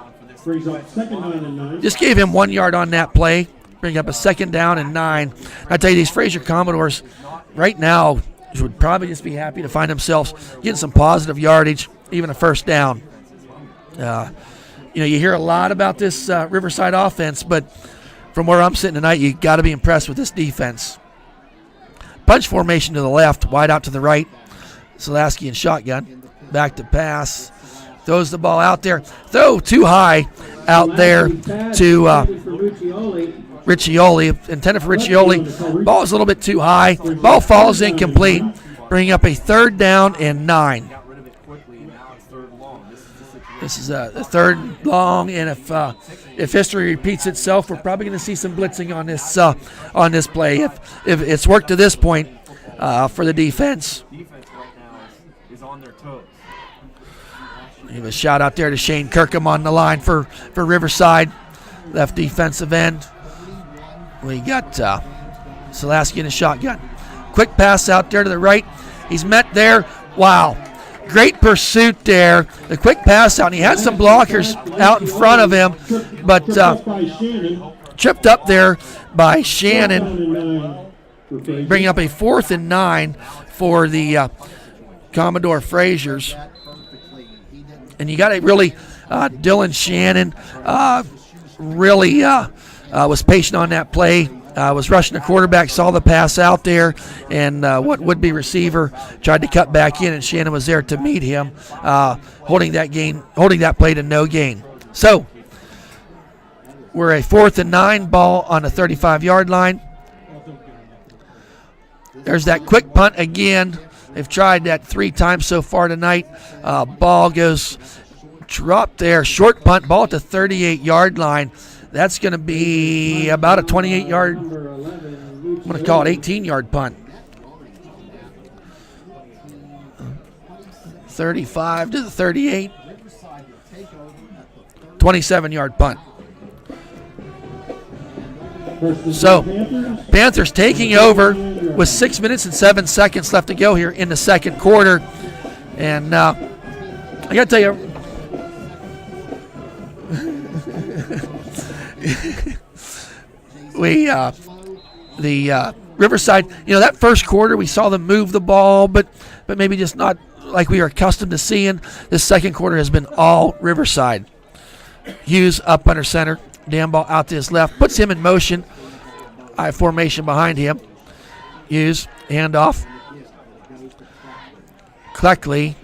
Brings up 2nd down and 9. Just gave him 1 yard on that play. Bring up a 2nd down and 9. I tell you, these Frazier Commodores right now would probably just be happy to find themselves getting some positive yardage, even a 1st down. You hear a lot about this Riverside offense, but from where I'm sitting tonight, you got to be impressed with this defense. Bunch formation to the left, wide out to the right. Zalaski in shotgun. Back to pass. Throws the ball out there. Throw too high out there to Riccioli. Intended for Riccioli. Ball is a little bit too high. Ball falls incomplete. Bringing up a 3rd down and 9. This is a 3rd long, and if history repeats itself, we're probably going to see some blitzing on this play. If it's worked to this point for the defense. Give a shout out there to Shane Kirkham on the line for Riverside, left defensive end. We got Zalaski in a shotgun. Quick pass out there to the right. He's met there. Wow. Great pursuit there. The quick pass out. And he had some blockers out in front of him, but tripped up there by Shannon. Bringing up a 4th and 9 for the Commodore Fraziers. And you got a really, Dylan Shannon really was patient on that play. Was rushing the quarterback, saw the pass out there, and what would-be receiver tried to cut back in, and Shannon was there to meet him, holding that play to no gain. So we're a 4th and 9, ball on the 35-yard line. There's that quick punt again. They've tried that 3 times so far tonight. Ball goes dropped there. Short punt, ball at the 38-yard line. That's going to be about a 28-yard, I'm going to call it 18-yard punt. 35 to the 38. 27-yard punt. So, Panthers taking over with 6 minutes and 7 seconds left to go here in the 2nd quarter. And I got to tell you, the Riverside, that first quarter we saw them move the ball, but maybe just not like we are accustomed to seeing. This second quarter has been all Riverside. Hughes up under center. Damn ball out to his left. Puts him in motion. I formation behind him. Hughes, handoff. Cleckley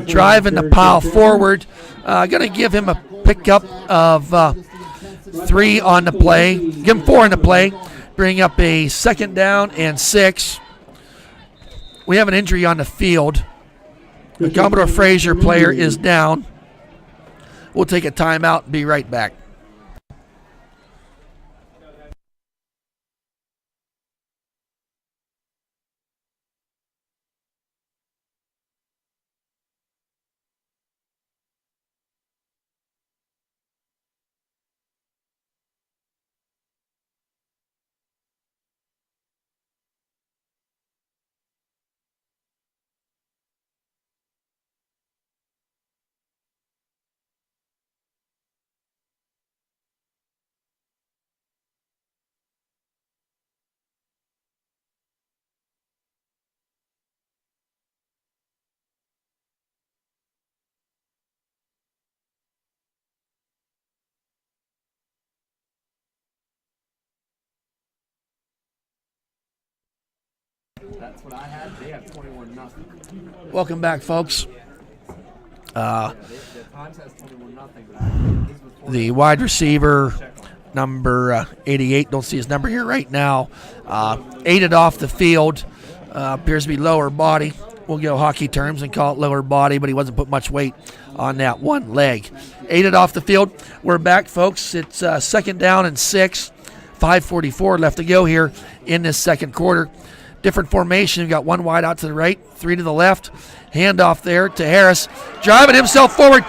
driving the pile forward. Going to give him a pickup of 3 on the play. Give him 4 on the play. Bring up a 2nd down and 6. We have an injury on the field. The Commodore Frazier player is down. We'll take a timeout and be right back. That's what I had. They have 21-0. Welcome back, folks. The Times has 21-0. The wide receiver, number 88, don't see his number here right now, aided off the field. Appears to be lower body. We'll go hockey terms and call it lower body, but he wasn't put much weight on that one leg. Aided off the field. We're back, folks. It's 2nd down and 6. 5:44 left to go here in this second quarter. Different formation. We've got 1 wide out to the right, 3 to the left. Handoff there to Harris. Driving himself forward.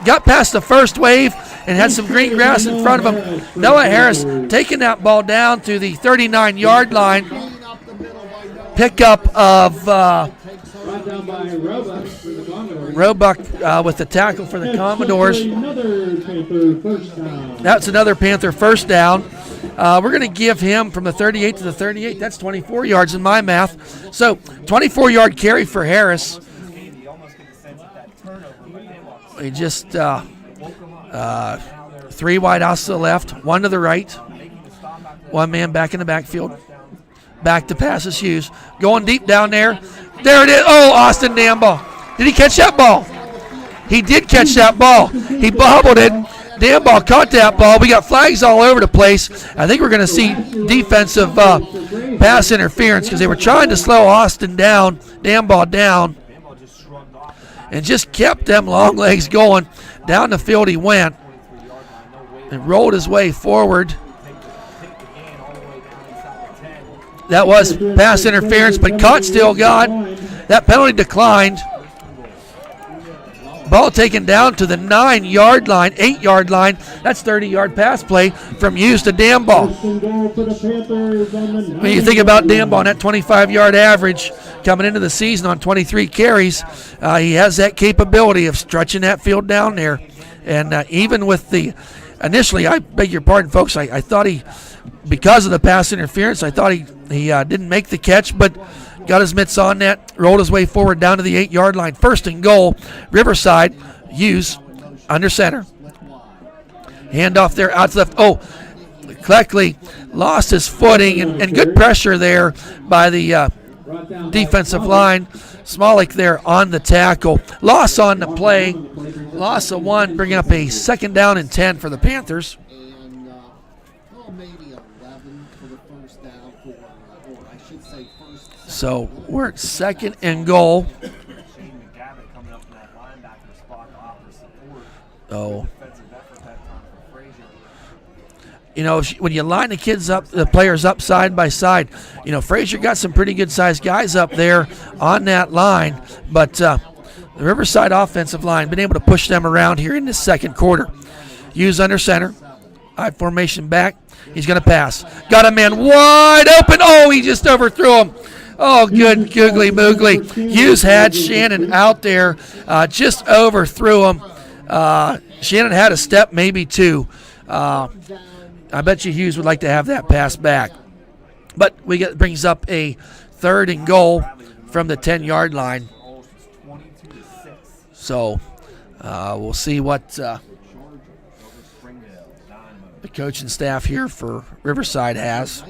Got past the first wave and had some green grass in front of him. Noah Harris taking that ball down to the 39-yard line. Pickup of Brought down by Roebuck for the Commodores. Roebuck with the tackle for the Commodores. Another Panther first down. That's another Panther first down. We're going to give him from the 38 to the 38. That's 24 yards in my math. So 24-yard carry for Harris. We just 3 wide outs to the left, 1 to the right. 1 man back in the backfield. Back to pass is Hughes. Going deep down there. There it is. Oh, Austin Damball. Did he catch that ball? He did catch that ball. He bobbled it. Damball caught that ball. We got flags all over the place. I think we're going to see defensive pass interference because they were trying to slow Austin down, Damball down, and just kept them long legs going. Down the field he went and rolled his way forward. That was pass interference, but caught still got. That penalty declined. Ball taken down to the 9-yard line, 8-yard line. That's 30-yard pass play from Hughes to Damball. When you think about Damball on that 25-yard average coming into the season on 23 carries, he has that capability of stretching that field down there. And even with the initially, I beg your pardon, folks, I thought he, because of the pass interference, I thought he didn't make the catch, but got his mitts on that, rolled his way forward down to the 8-yard line. 1st and goal, Riverside. Hughes under center. Handoff there out to left. Oh, Cleckley lost his footing and good pressure there by the defensive line. Smolik there on the tackle. Loss on the play. Loss of 1, bringing up a 2nd down and 10 for the Panthers. And maybe 11 for the first down or I should say first. So we're at 2nd and goal. Oh. You know, when you line the kids up, the players up side by side, you know, Frazier got some pretty good-sized guys up there on that line, but the Riverside offensive line been able to push them around here in this second quarter. Hughes under center. I formation back. He's going to pass. Got a man wide open. Oh, he just overthrew him. Oh, good googly moogly. Hughes had Shannon out there, just overthrew him. Shannon had a step, maybe 2. I bet you Hughes would like to have that pass back. But brings up a 3rd and goal from the 10-yard line. So we'll see what the coaching staff here for Riverside has.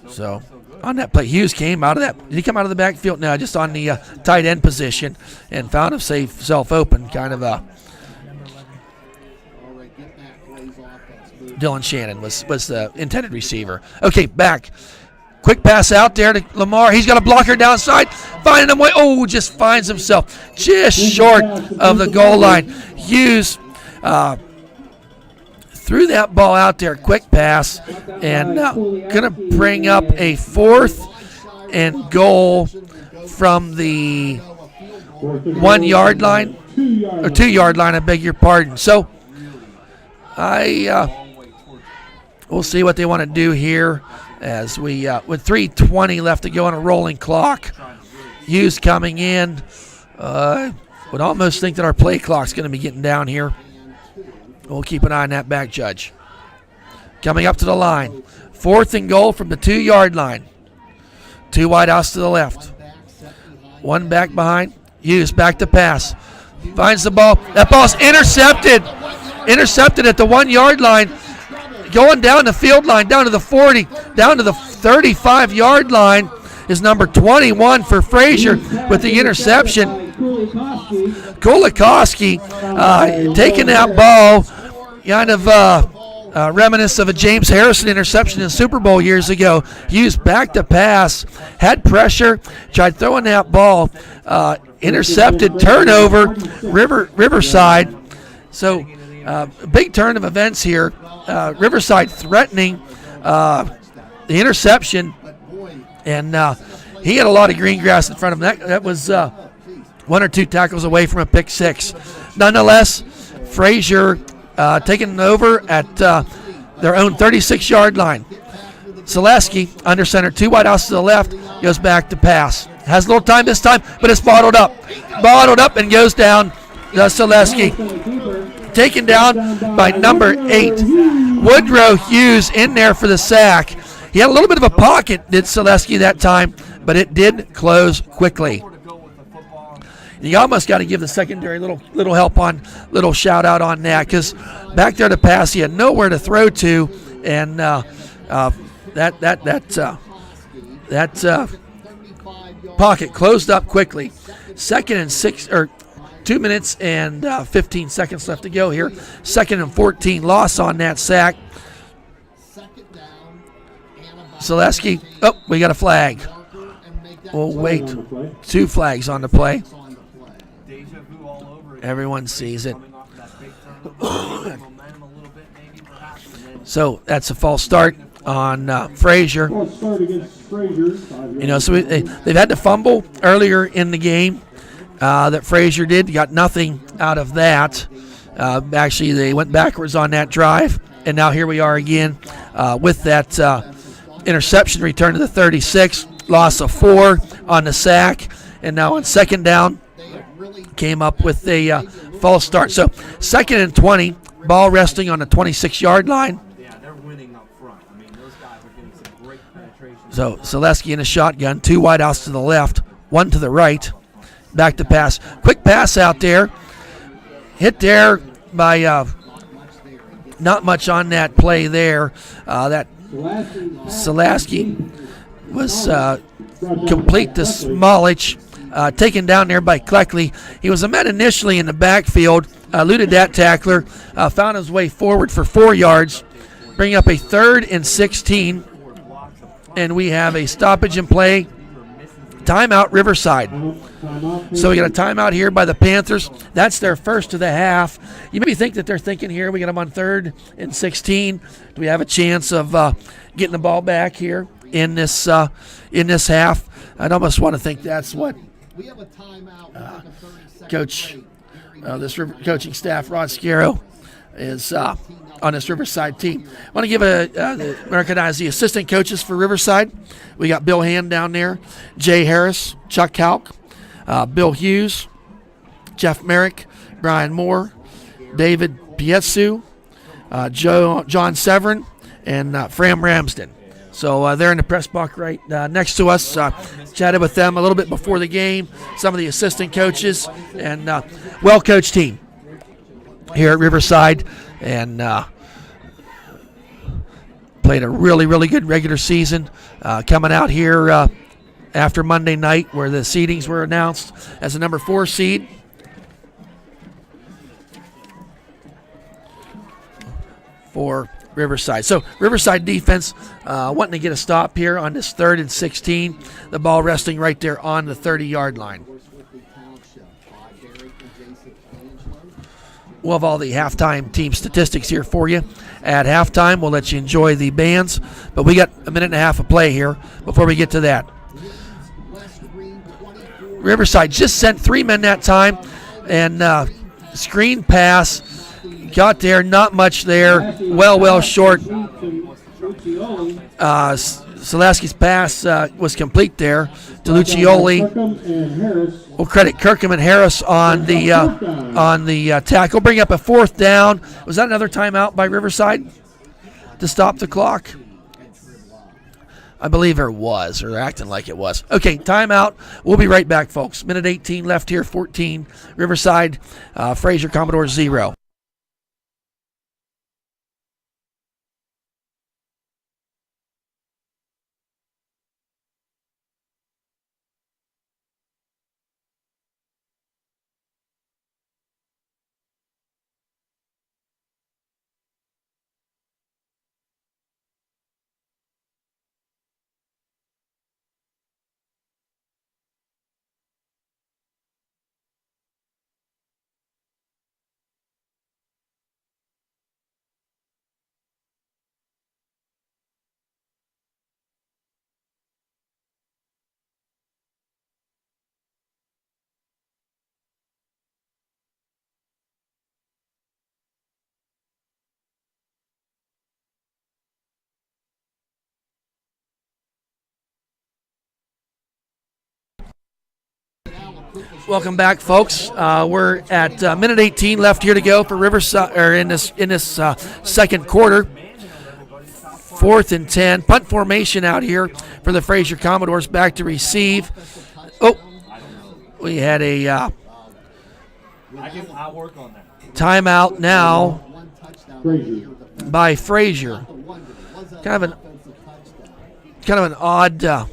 So on that play, Hughes came out of that. Did he come out of the backfield? No, just on the tight end position and found himself open. Kind of a Dylan Shannon was the intended receiver. Okay, back. Quick pass out there to Lamar. He's got a blocker downside. Finding him way. Oh, just finds himself just short of the goal line. Hughes threw that ball out there. Quick pass. And going to bring up a 4th and goal from the 1-yard line. Or 2-yard line, I beg your pardon. So we'll see what they want to do here as we, with 3:20 left to go on a rolling clock. Hughes coming in. Would almost think that our play clock's going to be getting down here. We'll keep an eye on that back, Judge. Coming up to the line. 4th and goal from the 2-yard line. 2 wide outs to the left. 1 back behind. Hughes back to pass. Finds the ball. That ball's intercepted. Intercepted at the 1-yard line. Going down the field line, down to the 40, down to the 35-yard line is number 21 for Frazier with the interception. Kulikowski taking that ball, kind of reminiscent of a James Harrison interception in Super Bowl years ago. Hughes back to pass, had pressure, tried throwing that ball, intercepted, turnover, Riverside. So big turn of events here. Riverside threatening the interception, and he had a lot of green grass in front of him. That was 1 or 2 tackles away from a pick 6. Nonetheless, Frazier taking over at their own 36-yard line. Selesky under center, 2 wide outs to the left, goes back to pass. Has a little time this time, but it's bottled up. Bottled up and goes down. Selesky taken down by number 8. Woodrow Hughes in there for the sack. He had a little bit of a pocket, did Selesky that time, but it did close quickly. You almost got to give the secondary little help on, little shout out on that, because back there to pass, he had nowhere to throw to, and that pocket closed up quickly. 2nd and 6 or 2 minutes and 15 seconds left to go here. 2nd and 14, loss on that sack. Selesky, we got a flag. We'll wait. 2 flags on the play. Everyone sees it. So that's a false start on Frazier. You know, so they've had to fumble earlier in the game. That Frazier did. Got nothing out of that. Actually, they went backwards on that drive, and now here we are again with that interception return to the 36, loss of 4 on the sack, and now on 2nd down, came up with a false start. So 2nd and 20, ball resting on the 26-yard line. Yeah, they're winning up front. I mean, those guys are getting some great penetration. So Selesky in a shotgun, 2 wide outs to the left, 1 to the right. Back to pass. Quick pass out there. Hit there by not much on that play there. That Selesky was complete to Smolich. Taken down there by Cleckley. He was met initially in the backfield, eluded that tackler, found his way forward for 4 yards, bringing up a 3rd and 16. And we have a stoppage in play. Timeout, Riverside. So we got a timeout here by the Panthers. That's their first of the half. You maybe think that they're thinking here, we got them on 3rd and 16. Do we have a chance of getting the ball back here in this half? I'd almost want to think that's what Coach, this coaching staff, Rod Scarrow, is on this Riverside team. I want to give recognize the assistant coaches for Riverside. We got Bill Hand down there, Jay Harris, Chuck Halk, Bill Hughes, Jeff Merrick, Brian Moore, David Pietsu, John Severin, and Fram Ramsden. So they're in the press box right next to us. Chatted with them a little bit before the game, some of the assistant coaches, and well-coached team here at Riverside, and played a really, really good regular season. Coming out here after Monday night where the seedings were announced as a number 4 seed. For Riverside. So Riverside defense wanting to get a stop here on this 3rd and 16. The ball resting right there on the 30-yard line. We'll have all the halftime team statistics here for you. At halftime, we'll let you enjoy the bands, but we got a minute and a half of play here before we get to that. Riverside just sent 3 men that time, and screen pass. Got there, not much there. Well short. Selesky's pass was complete there to Lucioli. We'll credit Kirkham and Harris on the tackle. Bring up a 4th down. Was that another timeout by Riverside to stop the clock? I believe there was, or acting like it was. Okay, timeout. We'll be right back, folks. Minute 18 left here, 14. Riverside, Frazier Commodores 0. Welcome back, folks. We're at minute 18 left here to go for Riverside, or in this second quarter. 4th and 10. Punt formation out here for the Frazier Commodores. Back to receive. Oh, we had a timeout now by Frazier. Kind of an odd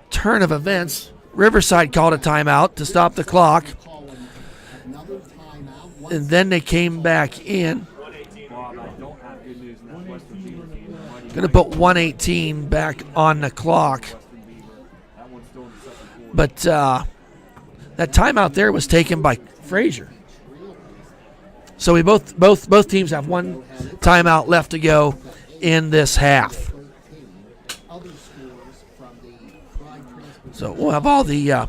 turn of events. Riverside called a timeout to stop the clock, and then they came back in. Going to put 1:18 back on the clock, but that timeout there was taken by Frazier. So we both teams have one timeout left to go in this half. So we'll have all the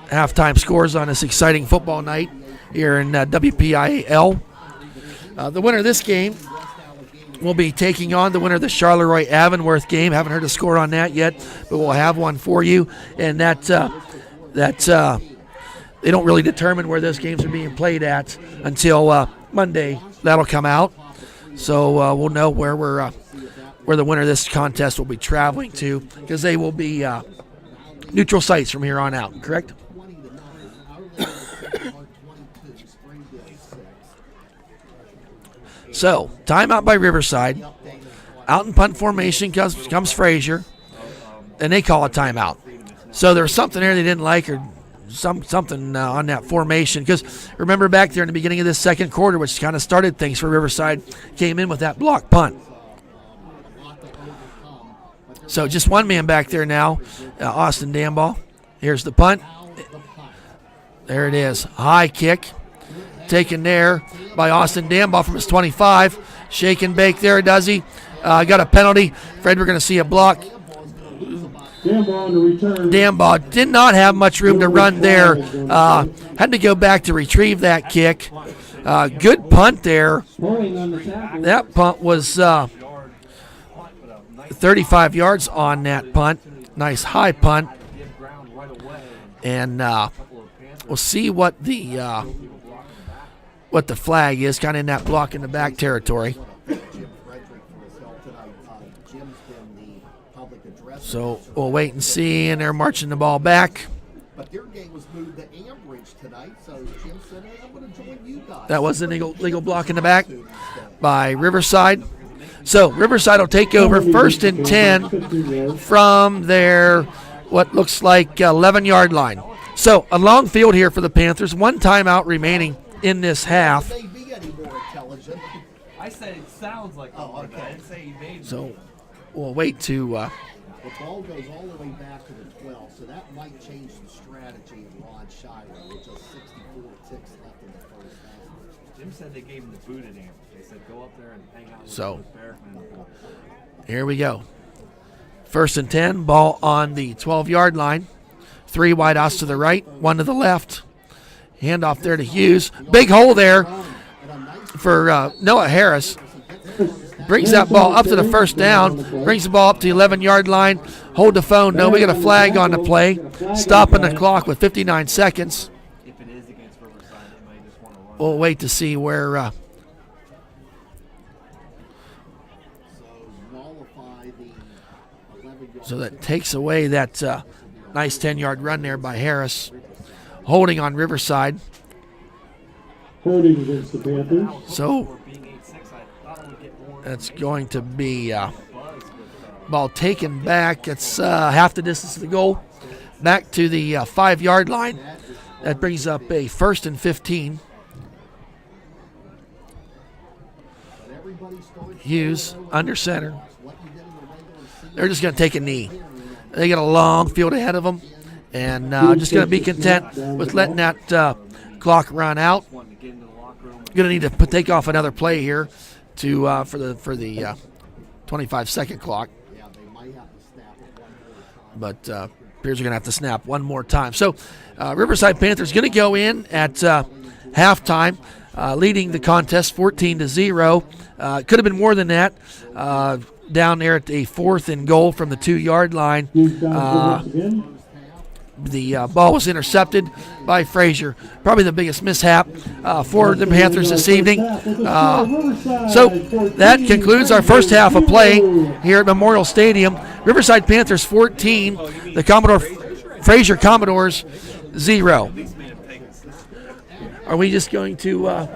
halftime scores on this exciting football night here in WPIAL. The winner of this game will be taking on the winner of the Charleroi-Avonworth game. Haven't heard a score on that yet, but we'll have one for you. And that they don't really determine where those games are being played at until Monday. That'll come out. So we'll know where the winner of this contest will be traveling to, because they will be neutral sites from here on out, correct? So, timeout by Riverside. Out in punt formation comes Frazier, and they call a timeout. So there's something there they didn't like, or something on that formation. Because remember back there in the beginning of this second quarter, which kind of started things for Riverside, came in with that block punt. So just one man back there now, Austin Dambaugh. Here's the punt. There it is. High kick. Taken there by Austin Dambaugh from his 25. Shake and bake there, does he? Got a penalty. Fred, we're going to see a block. Dambaugh did not have much room to run there. Had to go back to retrieve that kick. Good punt there. That punt was 35 yards on that punt. Nice high punt. And we'll see what the what the flag is, kind of in that block in the back territory. Jim Frederick for his help tonight. Jim's been the public address. So we'll wait and see, and they're marching the ball back. But their game was moved to Ambridge tonight, so Jim said, hey, I'm going to join you guys. That was an legal block in the back by Riverside. So Riverside will take over 1st and 10 from their what looks like 11-yard line. So a long field here for the Panthers. 1 timeout remaining in this half. They be any more intelligent. I said it sounds like Oh, okay. I didn't say he made So we'll wait to The ball goes all the way back to the 12, so that might change the strategy of Ron Shiloh with just 64 ticks left in the first half. Jim said they gave him the boot in Amber. They said go up there and hang out So- with Bergman. here we go. 1st and 10, ball on the 12-yard line. 3 wide outs to the right, 1 to the left. Handoff there to Hughes. Big hole there for Noah Harris. Brings that ball up to the 1st down. Brings the ball up to the 11-yard line. Hold the phone. No, we got a flag on the play. Stopping the clock with 59 seconds. If it is against Riverside, they might just want to run. We'll wait to see where. So nullify the 11-yard. So that takes away that nice 10-yard run there by Harris. Holding on Riverside. Holding against the Panthers. So For being 8-6, I thought it would get more. that's going to be buzz with, ball taken back. It's half the distance to the goal. Back to the 5-yard line. That brings up a 1st and 15. Hughes under center. They're just going to take a knee. They got a long field ahead of them, and just going to be content with letting that clock run out. wanting to get into the locker room. Going to need to take off another play here to for the 25-second clock. Yeah, they might have to snap it one more time. But appears they're going to have to snap one more time. So Riverside Panthers going to go in at halftime, leading the contest 14-0. Could have been more than that. Down there at the 4th and goal from the 2-yard line. Hughes down once again. The ball was intercepted by Frazier. Probably the biggest mishap for the Panthers this evening. So that concludes our first half of play here at Memorial Stadium. Riverside Panthers 14, the Frazier Commodores 0. Are we just going to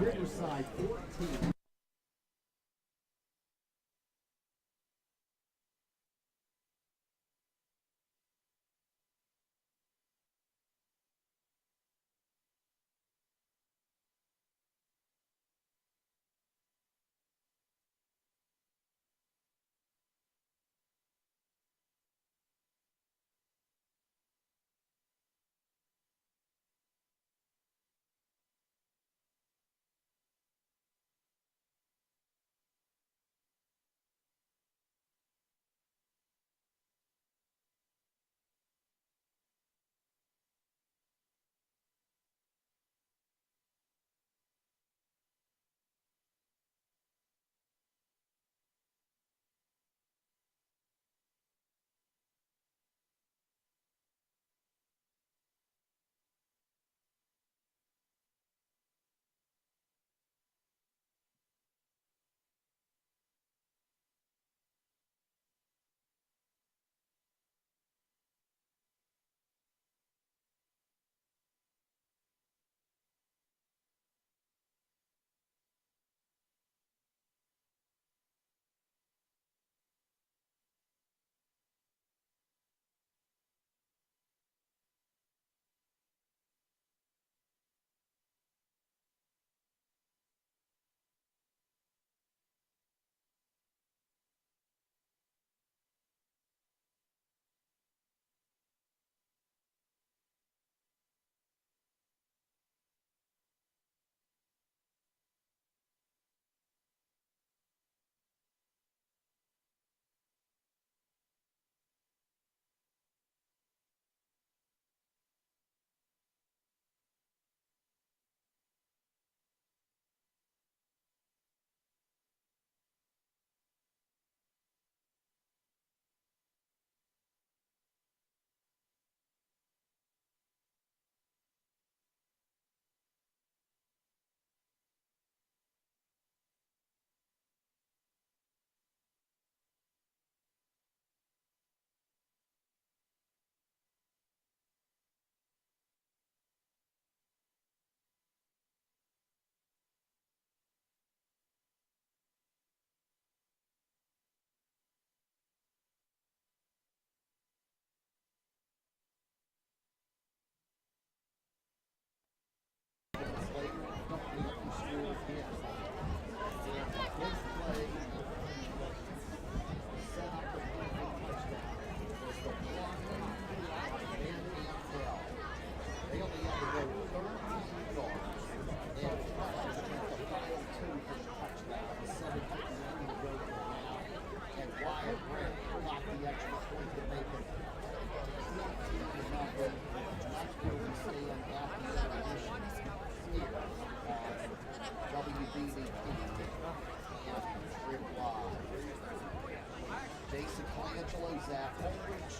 Angelo, Zach Holbridge,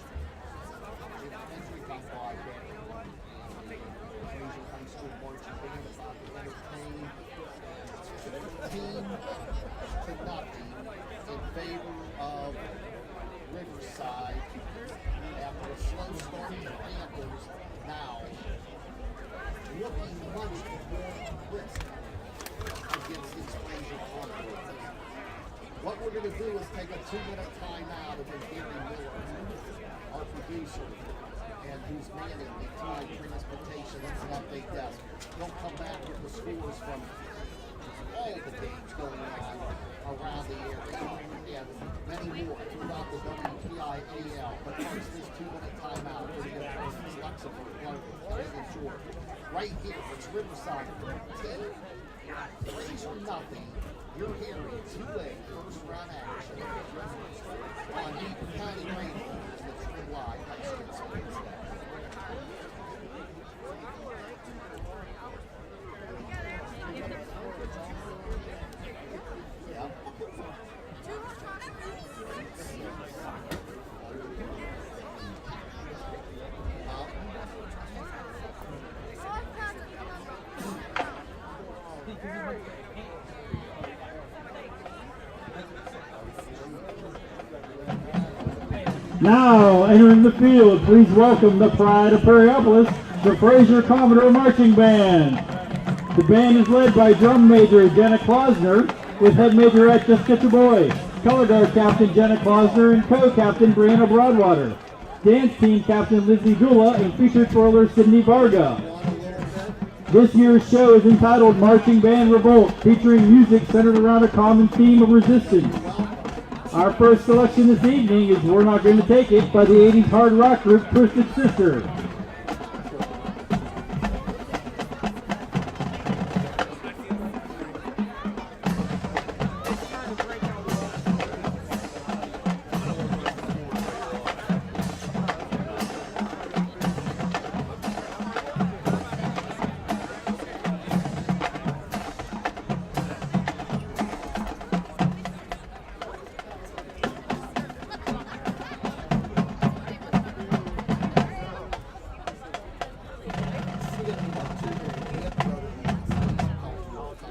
Henry come by there. Frazier High School marching band about to entertain 15-0 in favor of Riverside after a slow start to Panthers. Now looking much more brisk against these Frazier Commodores. What we're going to do is take a 2-minute timeout, and then Gary Miller, our producer, and who's manning the TI transportation, that's an update desk. He'll come back with the scores from all the games going on around the area and many more throughout the WPIAL. But first, this 2-minute timeout is going to be Luxembourg, London, Georgia. Right here, it's Riverside 10, Frazier nothing. You're hearing 2A first round action on Eaton County Radio, the Trend Live High School Sports Day. Now, entering the field, please welcome the pride of Perryopolis, the Frazier Commodore Marching Band. The band is led by drum major Jenna Klausner, with head majorette Jessica Chaboy, color guard captain Jenna Klausner, and co-captain Brianna Broadwater. Dance team captain Lizzie Gula and featured twirler Sydney Varga. This year's show is entitled Marching Band Revolt, featuring music centered around a common theme of resistance. Our first selection this evening is We're Not Going to Take It by the 80s hard rock group Twisted Sister.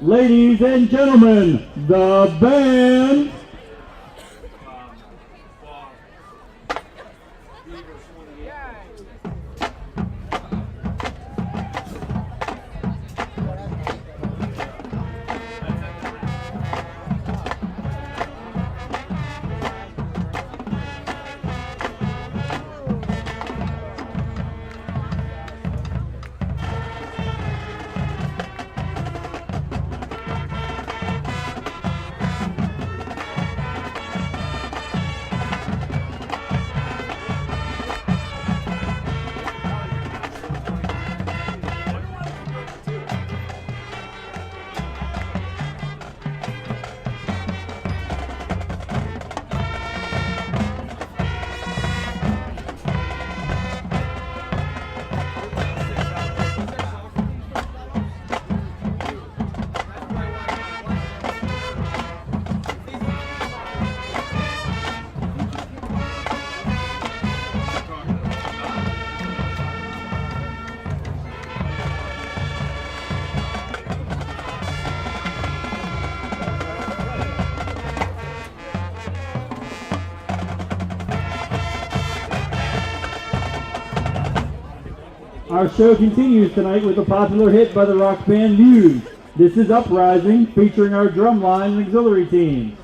Ladies and gentlemen, the band. Our show continues tonight with a popular hit by the rock band Muse. This is Uprising, featuring our drumline and auxiliary teams.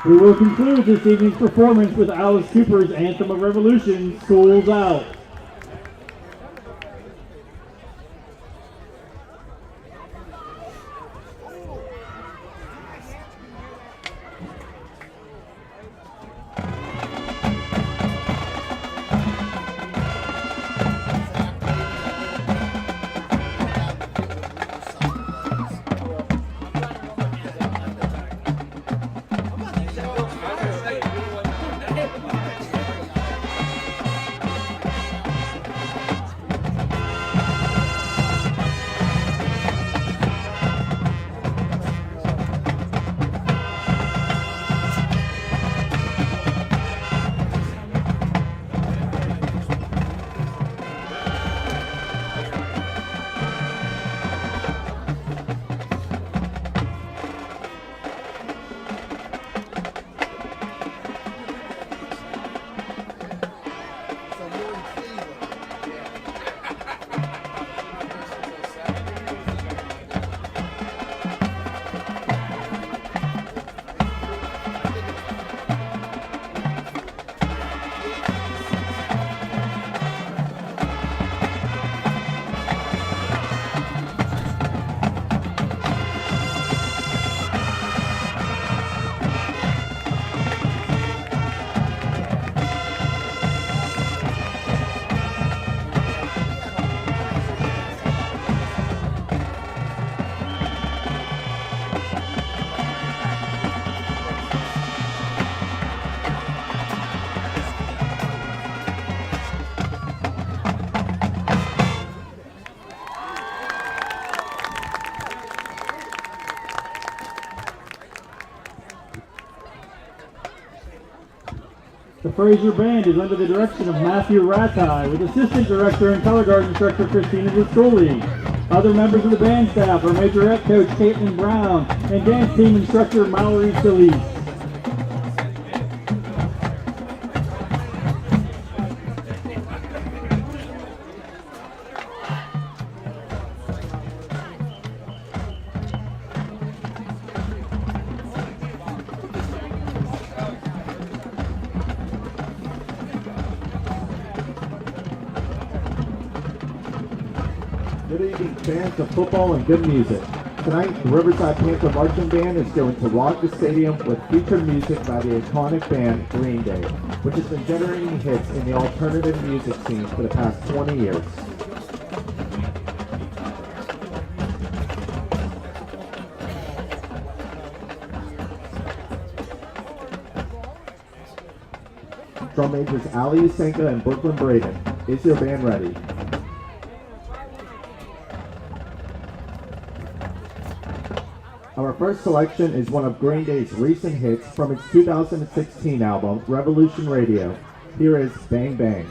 We will conclude this evening's performance with Alice Cooper's Anthem of Revolution, School's Out. The Frazier Band is under the direction of Matthew Ratai, with Assistant Director and Color Guard Instructor Christina Viscoli. Other members of the band staff are Majorette Coach Caitlin Brown and Dance Team Instructor Mallory Solis. Good evening, fans of football and good music. Tonight, the Riverside Panther Marching Band is going to rock the stadium with featured music by the iconic band Green Day, which has been generating hits in the alternative music scene for the past 20 years. Drum majors Ali Usenka and Brooklyn Braden. Is your band ready? Our first selection is one of Green Day's recent hits from its 2016 album, Revolution Radio. Here is Bang Bang.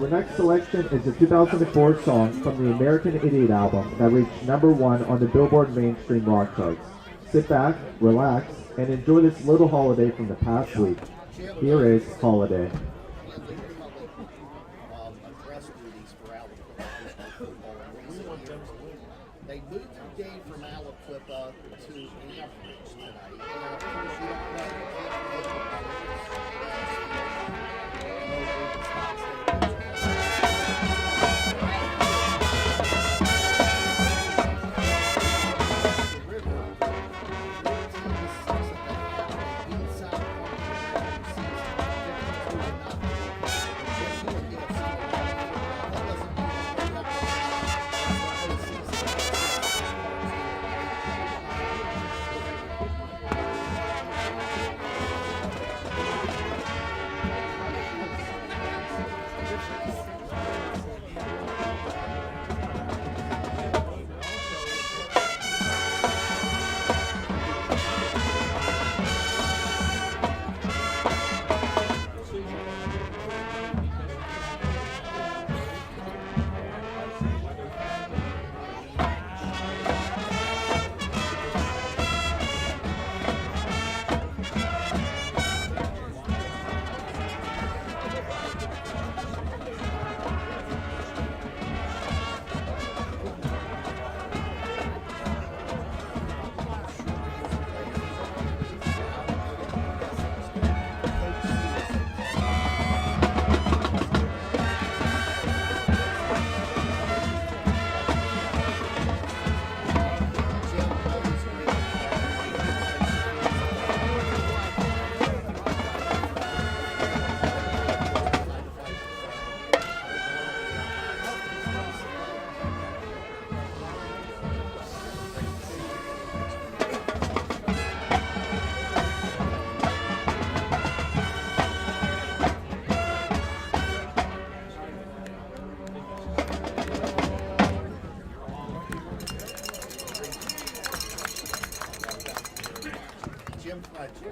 Our next selection is a 2004 song from the American Idiot album that reached #1 on the Billboard mainstream rock charts. Sit back, relax, and enjoy this little holiday from the past week. Here is Holiday. Address duties for Aliquippa football. They moved the game from Aliquippa to Anchorage tonight. And of course, you don't know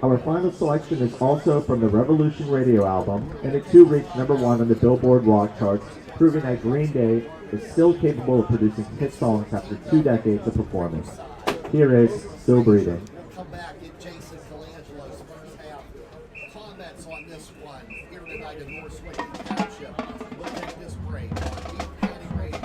Our final selection is also from the Revolution Radio album, and it too reached #1 on the Billboard rock charts, proving that Green Day is still capable of producing hit songs after 2 decades of performance. Here is Still Breathing. we'll come back at Jason Colangelo's first half comments on this one here tonight in North Swain Township. We'll take this break. Eat County Radio.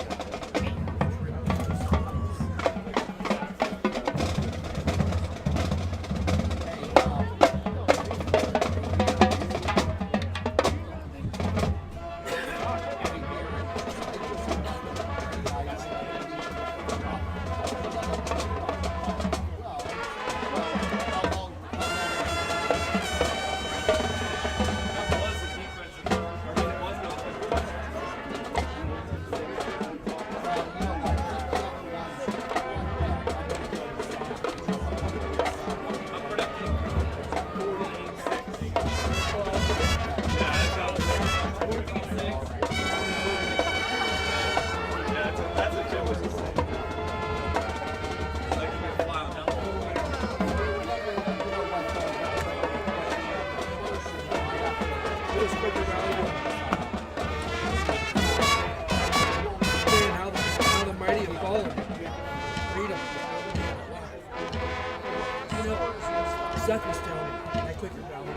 Seth was telling me that quicker rally.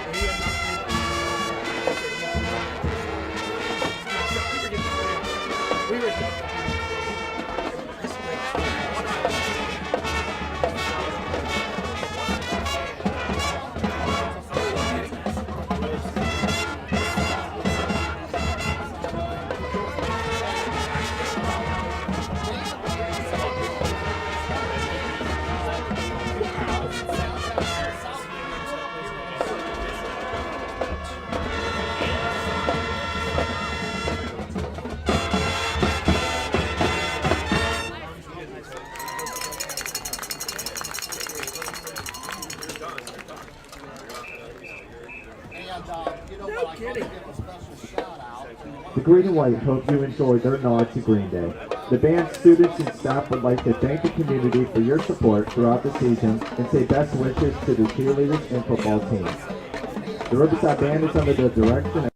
And he had not played. We were The Green and White hope you enjoyed their nod to Green Day. The band's students and staff would like to thank the community for your support throughout the season and say best wishes to the cheerleaders and football teams. The Riverside Band is under the direction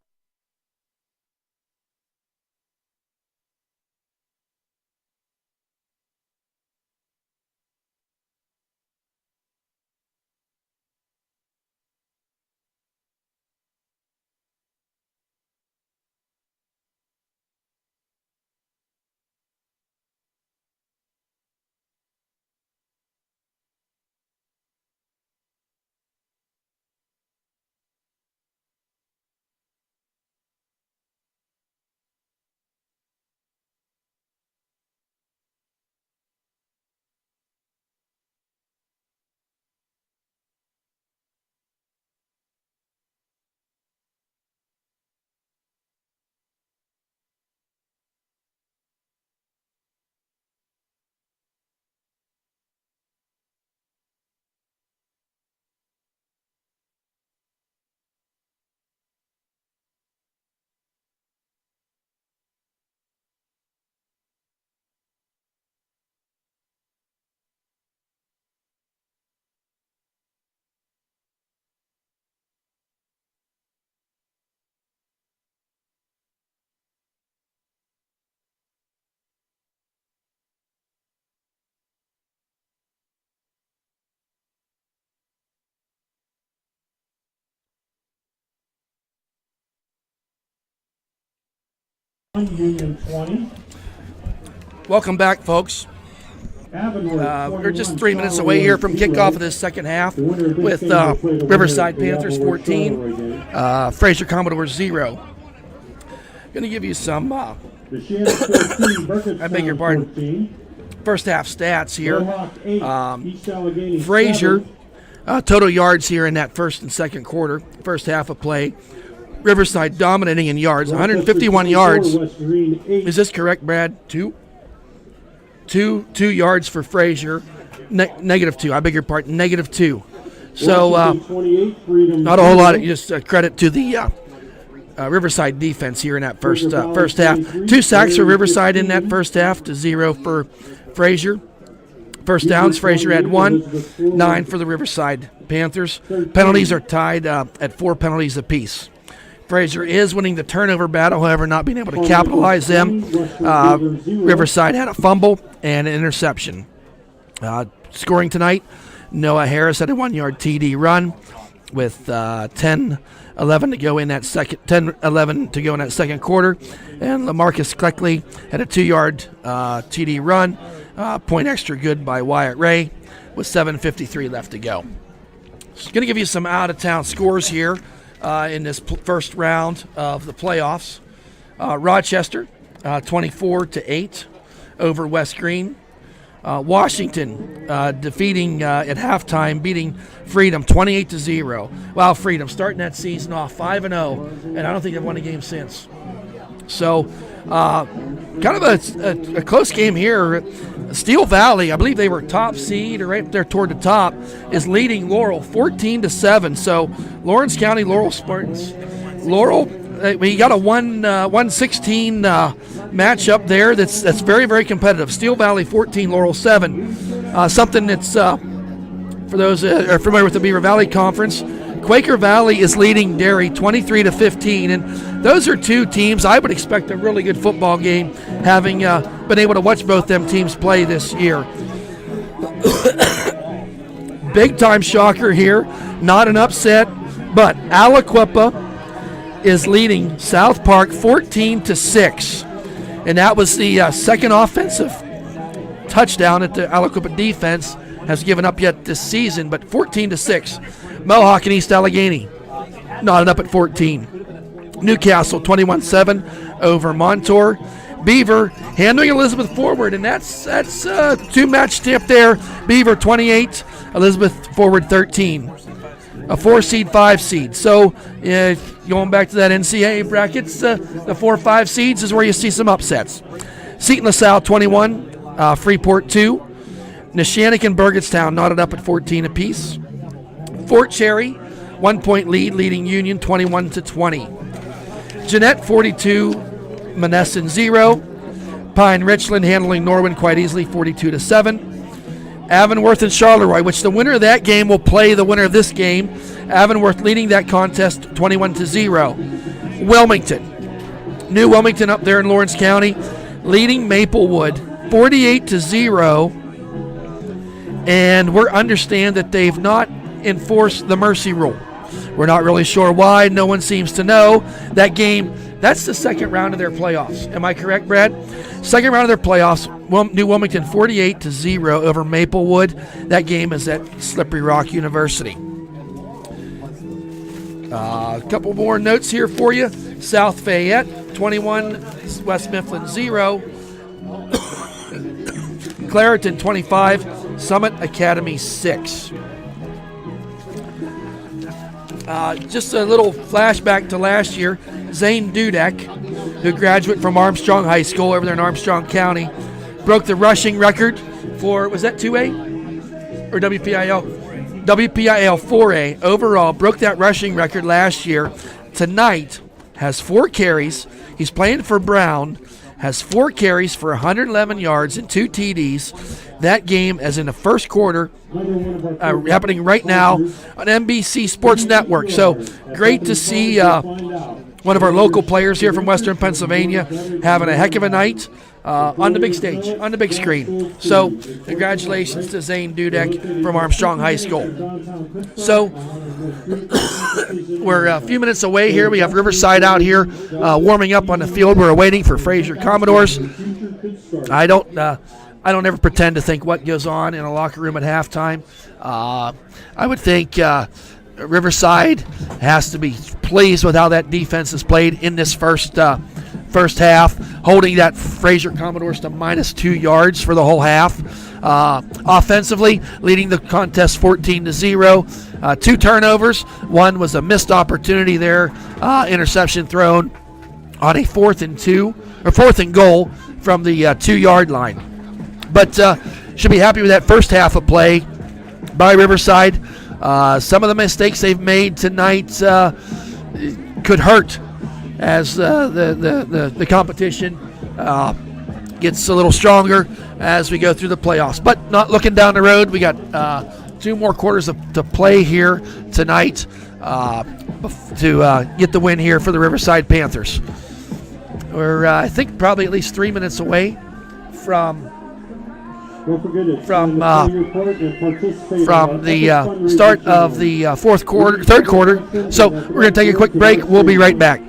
Union 20. Welcome back, folks. We're just 3 minutes away here from kickoff of this second half with Riverside Panthers 14, Frazier Commodores 0. Going to give you some, I beg your pardon, first half stats here. Frazier, total yards here in that first and second quarter, first half of play. Riverside dominating in yards, 151 yards. Is this correct, Brad? Two yards for Frazier, -2. I beg your pardon, -2. So not a whole lot of just credit to the Riverside defense here in that first half. 2 sacks for Riverside in that first half to 0 for Frazier. First downs, Frazier had 1, 9 for the Riverside Panthers. Penalties are tied at 4 penalties apiece. Frazier is winning the turnover battle, however, not being able to capitalize them. Riverside had a fumble and an interception. Scoring tonight, Noah Harris had a 1-yard TD run with 10-11 to go in that second quarter, and LaMarcus Cleckley had a 2-yard TD run. Point extra good by Wyatt Ray with 7:53 left to go. Just going to give you some out-of-town scores here. In this first round of the playoffs. Rochester, 24-8 over West Green. Washington defeating at halftime, beating Freedom 28-0. Wow, Freedom starting that season off 5-0, and I don't think they've won a game since. So, kind of a close game here. Steel Valley, I believe they were top seed or right up there toward the top, is leading Laurel 14-7. So Lawrence County Laurel Spartans. Laurel, we got a 116 matchup there that's very, very competitive. Steel Valley 14, Laurel 7. Something that's, for those that are familiar with the Beaver Valley Conference, Quaker Valley is leading Derry 23-15, and those are two teams I would expect a really good football game, having been able to watch both them teams play this year. Big time shocker here, not an upset, but Aliquippa is leading South Park 14-6, and that was the second offensive touchdown that the Aliquippa defense has given up yet this season, but 14-6. Mohawk and East Allegheny knotted up at 14. Newcastle 21-7 over Montour. Beaver handling Elizabeth forward, and that's two-match stamp there. Beaver 28, Elizabeth forward 13. A 4-seed, 5-seed. So going back to that NCAA brackets, the 4-5 seeds is where you see some upsets. Seton LaSalle 21, Freeport 2. Neshannock and Burgettstown knotted up at 14 apiece. Fort Cherry, 1-point lead, leading Union 21-20. Jeanette 42, Monessen 0. Pine Richland handling Norwin quite easily, 42-7. Avonworth and Charleroi, which the winner of that game will play the winner of this game. Avonworth leading that contest 21-0. Wilmington, New Wilmington up there in Lawrence County, leading Maplewood 48-0. And we understand that they've not enforce the mercy rule. We're not really sure why. No one seems to know. That game, that's the second round of their playoffs. Am I correct, Brad? Second round of their playoffs, New Wilmington 48-0 over Maplewood. That game is at Slippery Rock University. A couple more notes here for you. South Fayette 21, West Mifflin 0. Clareton 25, Summit Academy 6. Just a little flashback to last year. Zane Dudek, who graduated from Armstrong High School over there in Armstrong County, broke the rushing record for, was that 2A or WPIAL? WPIAL 4A overall, broke that rushing record last year. Tonight has 4 carries. He's playing for Brown, has 4 carries for 111 yards and 2 TDs. That game is in the first quarter, happening right now on NBC Sports Network. So great to see one of our local players here from Western Pennsylvania, having a heck of a night on the big stage, on the big screen. So congratulations to Zane Dudek from Armstrong High School. So we're a few minutes away here. We have Riverside out here warming up on the field. We're waiting for Frazier Commodores. I don't ever pretend to think what goes on in a locker room at halftime. I would think Riverside has to be pleased with how that defense has played in this first half, holding that Frazier Commodores to -2 yards for the whole half. Offensively, leading the contest 14-0. 2 turnovers. One was a missed opportunity there, interception thrown on a 4th and goal from the 2-yard line. But should be happy with that first half of play by Riverside. Some of the mistakes they've made tonight could hurt as the competition gets a little stronger as we go through the playoffs. But not looking down the road, we got 2 more quarters to play here tonight to get the win here for the Riverside Panthers. We're, I think, probably at least 3 minutes away from the start of the third quarter. So we're going to take a quick break. We'll be right back.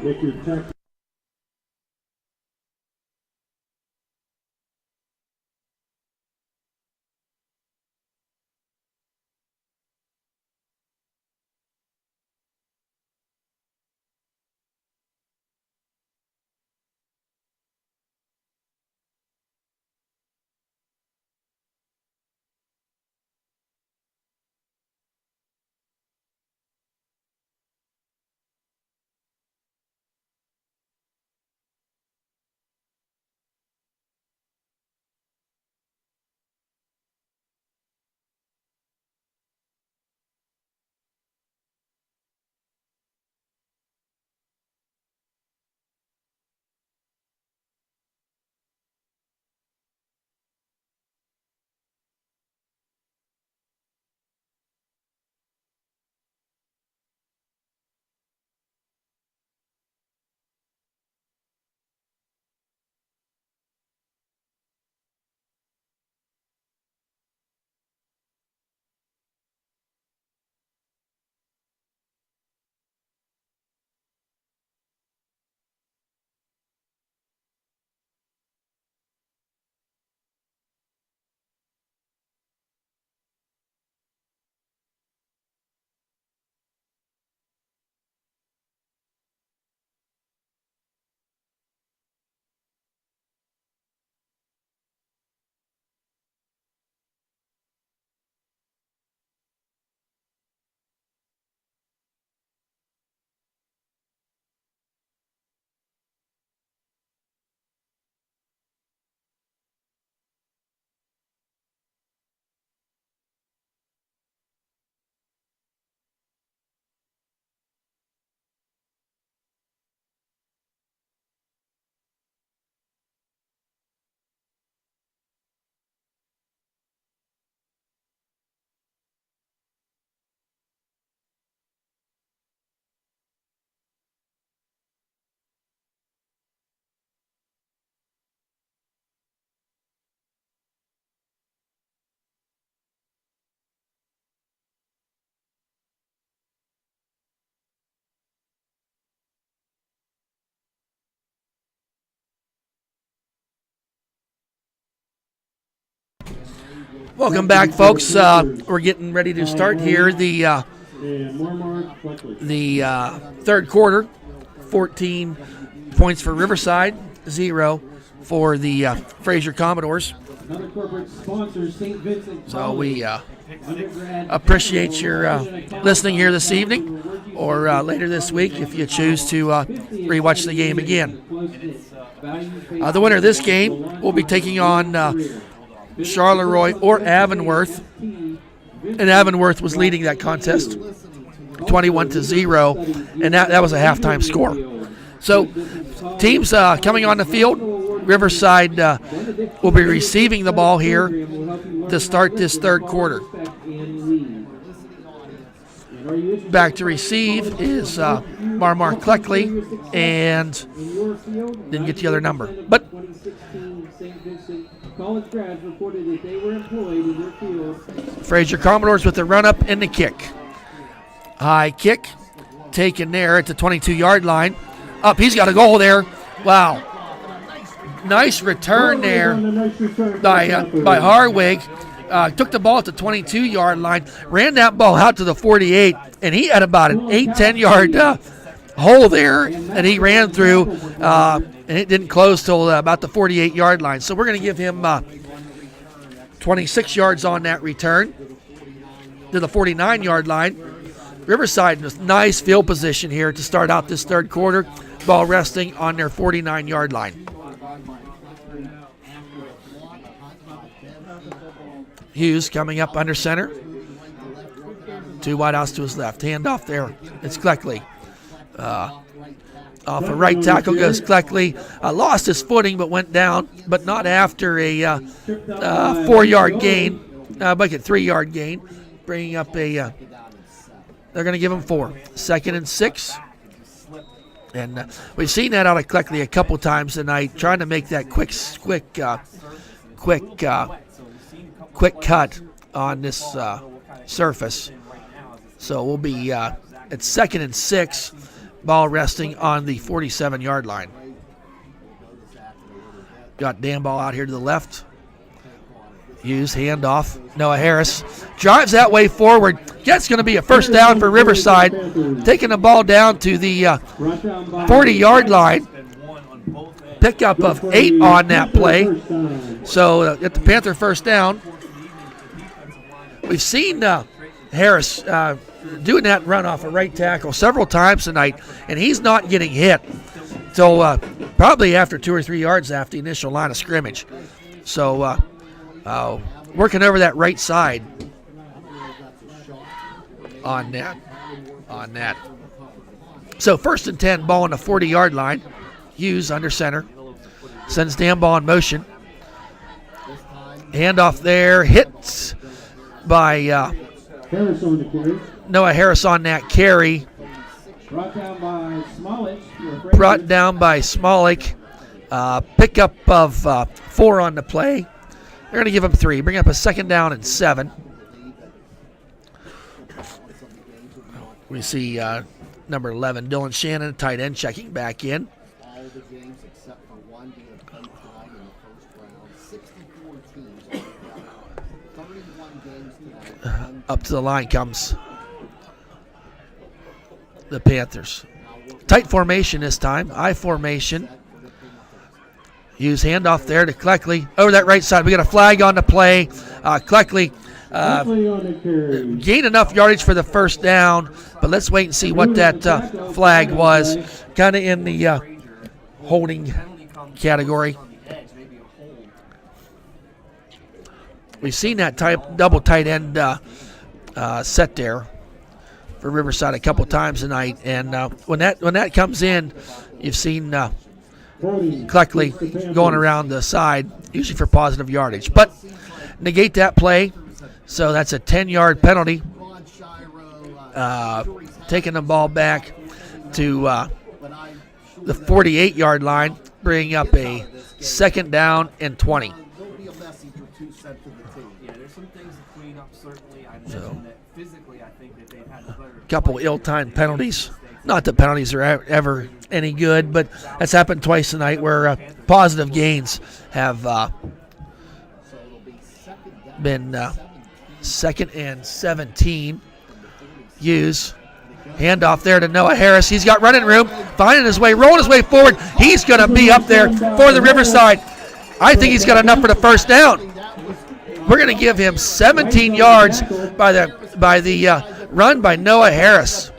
Welcome back, folks. We're getting ready to start here the third quarter. 14 points for Riverside, 0 for the Frazier Commodores. So we appreciate your listening here this evening or later this week if you choose to rewatch the game again. The winner of this game will be taking on Charleroi or Avonworth, and Avonworth was leading that contest 21-0, and that was a halftime score. So teams coming on the field. Riverside will be receiving the ball here to start this third quarter. Back to receive is Marmar Cleckley, and didn't get the other number. But College grads reported that they were employed in their field. Frazier Commodores with the run up and the kick. High kick taken there at the 22-yard line. Up, he's got a goal there. Wow. Nice return there by Harwig. Took the ball at the 22-yard line, ran that ball out to the 48, and he had about an 8-10 yard hole there that he ran through, and it didn't close till about the 48-yard line. So we're going to give him 26 yards on that return to the 49-yard line. Riverside with nice field position here to start out this third quarter. Ball resting on their 49-yard line. Hughes coming up under center. Two wideouts to his left. Handoff there. It's Cleckley. Off a right tackle goes Cleckley. Lost his footing but went down, but not after a 4-yard gain. But a 3-yard gain. Bringing up a... they're going to give him 4. 2nd and 6. And we've seen that out of Cleckley a couple times tonight, trying to make that quick cut on this surface. So we'll be at 2nd and 6, ball resting on the 47-yard line. Got Dan ball out here to the left. Hughes, handoff. Noah Harris drives that way forward. That's going to be a first down for Riverside. Taking the ball down to the 40-yard line. Pickup of 8 on that play. So at the Panther first down. We've seen Harris doing that run off a right tackle several times tonight, and he's not getting hit until probably after 2 or 3 yards after the initial line of scrimmage. So working over that right side on that. So 1st and 10, ball on the 40-yard line. Hughes under center. Sends Dan ball in motion. Handoff there. Hits by Noah Harris on that carry. Brought down by Smolik. Pickup of 4 on the play. They're going to give him 3. Bring up a 2nd down and 7. We see number 11, Dylan Shannon, tight end, checking back in. All the games except for one being played tonight in the first round. 64 teams. 31 games tonight. Up to the line comes the Panthers. Tight formation this time. I formation. Hughes handoff there to Cleckley. Over that right side. We got a flag on the play. Cleckley gained enough yardage for the first down, but let's wait and see what that flag was. Kind of in the holding category. We've seen that double tight end set there for Riverside a couple times tonight, and when that comes in, you've seen Cleckley going around the side, usually for positive yardage. But negate that play, so that's a 10-yard penalty. Taking the ball back to the 48-yard line, bringing up a 2nd down and 20. So, a couple ill-timed penalties. Not that penalties are ever any good, but that's happened twice tonight where positive gains have been 2nd and 17. Hughes. Handoff there to Noah Harris. He's got running room, finding his way, rolling his way forward. He's going to be up there for the Riverside. I think he's got enough for the first down. We're going to give him 17 yards by the run by Noah Harris.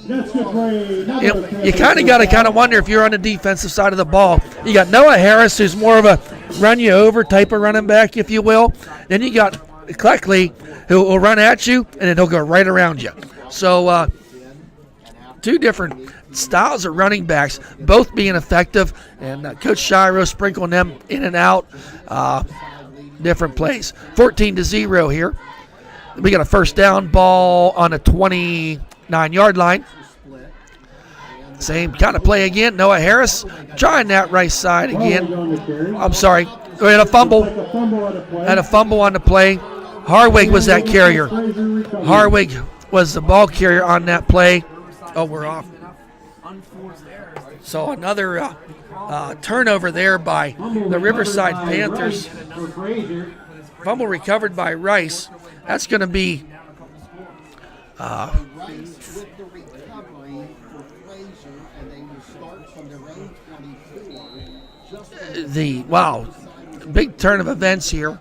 You kind of got to wonder if you're on the defensive side of the ball. You got Noah Harris, who's more of a run you over type of running back, if you will. Then you got Cleckley, who will run at you, and then he'll go right around you. So 2 different styles of running backs, both being effective, and Coach Shiro sprinkling them in and out, different plays. 14-0 here. We got a first down, ball on the 29-yard line. Same kind of play again. Noah Harris trying that right side again. I'm sorry. We had a fumble. Had a fumble on the play. Harwig was that carrier. Harwig was the ball carrier on that play. Oh, we're off. So another turnover there by the Riverside Panthers. Fumble recovered by Rice. That's going to be big turn of events here.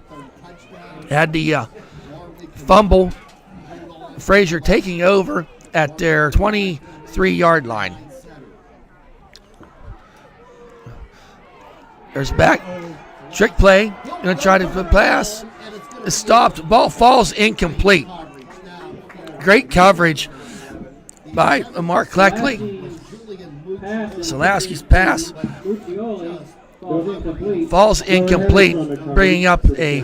Had the fumble. Frazier taking over at their 23-yard line. There's back. Trick play. Going to try to pass. It's stopped. Ball falls incomplete. Great coverage by Mark Cleckley. Salaski's pass falls incomplete, bringing up a.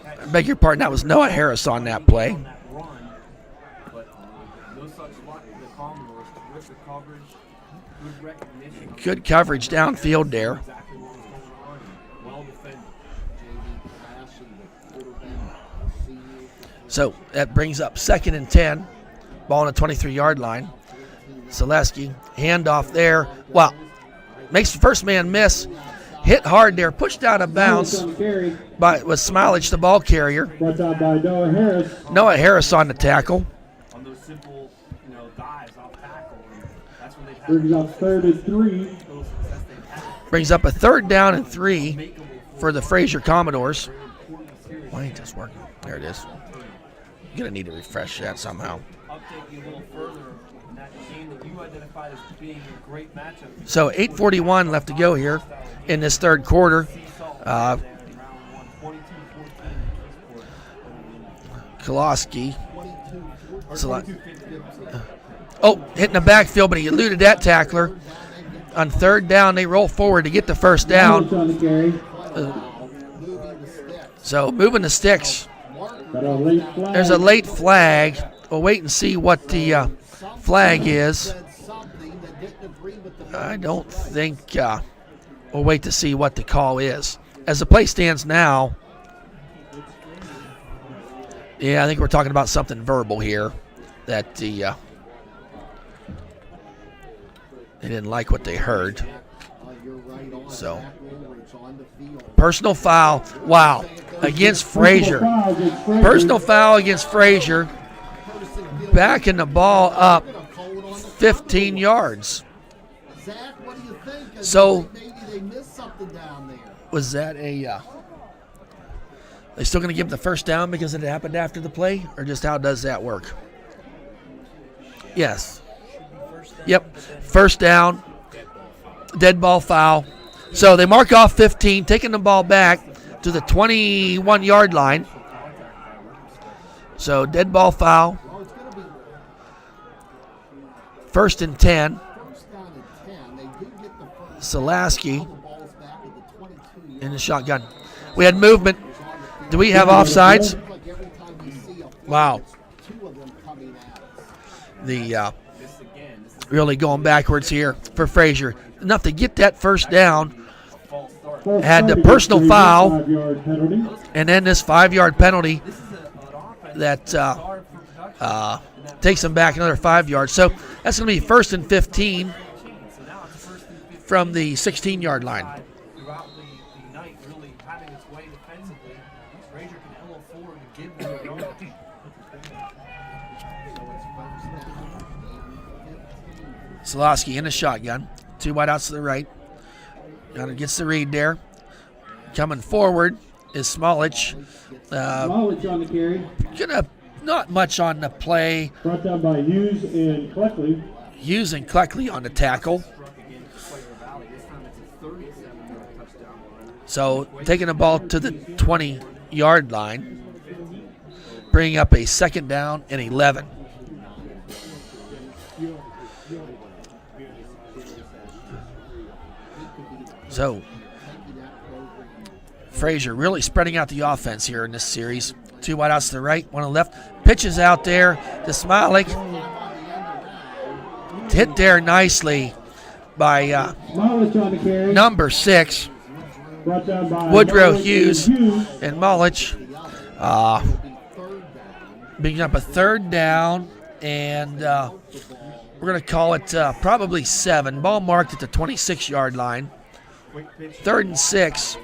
I beg your pardon, that was Noah Harris on that play. Good coverage downfield there. So that brings up 2nd and 10. Ball on the 23-yard line. Zaleski, handoff there. Wow. Makes the first man miss. Hit hard there. Pushed out of bounds by was Smilich, the ball carrier. Brought down by Noah Harris. Noah Harris on the tackle. On those simple, dives off tackle. That's when they've Brings up 3rd and 3. Brings up a 3rd down and 3 for the Frazier Commodores. Why ain't this working? There it is. You're going to need to refresh that somehow. update you a little further in that game that you identified as being a great matchup. So 8:41 left to go here in this third quarter. Koloski. Hitting the backfield, but he eluded that tackler. On 3rd down, they roll forward to get the first down. So moving the sticks. There's a late flag. We'll wait and see what the flag is. I don't think we'll wait to see what the call is. As the play stands now, I think we're talking about something verbal here, that they didn't like what they heard. So, personal foul, wow, against Frazier. Personal foul against Frazier. Backing the ball up 15 yards. So, was that a... they still going to give the first down because it happened after the play? Or just how does that work? Yes. Yep. First down. Dead ball foul. So they mark off 15, taking the ball back to the 21-yard line. So dead ball foul. 1st and 10. Salaski in the shotgun. We had movement. Do we have offsides? Wow. The really going backwards here for Frazier. Enough to get that first down. Had the personal foul. And then this 5-yard penalty that takes them back another 5 yards. So that's going to be 1st and 15 from the 16-yard line. Throughout the night, really having its way defensively, Frazier can elbow forward to give them the yardage. Saloski in the shotgun. 2 wideouts to the right. Kind of gets the read there. Coming forward is Smolich. Smolich on the carry. Not much on the play. Brought down by Hughes and Cleckley. Hughes and Cleckley on the tackle. So taking the ball to the 20-yard line. Bringing up a 2nd down and 11. So Frazier really spreading out the offense here in this series. 2 wideouts to the right, 1 on the left. Pitches out there to Smilik. Hit there nicely by Mileage on the carry. number 6, Brought down by Woodrow Mileage Hughes. and And Mulich being up a 3rd down, and we're going to call it probably 7. Ball marked at the 26-yard line. 3rd and 6.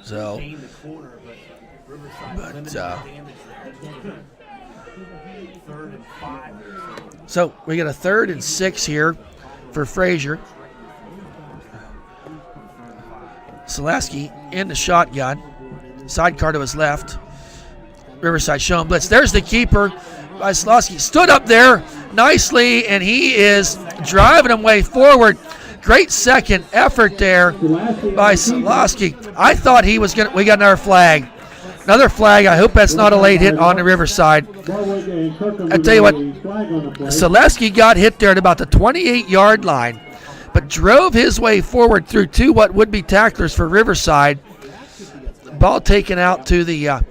So, so we get a 3rd and 6 here for Frazier. Selesky in the shotgun. Sidecar to his left. Riverside showing blitz. There's the keeper by Selesky. Stood up there nicely, and he is driving him way forward. Great second effort there by Selesky. I thought he was we got another flag. Another flag. I hope that's not a late hit on the Riverside. I tell you what, Selesky got hit there at about the 28-yard line, but drove his way forward through 2 what would be tacklers for Riverside. Ball taken out to the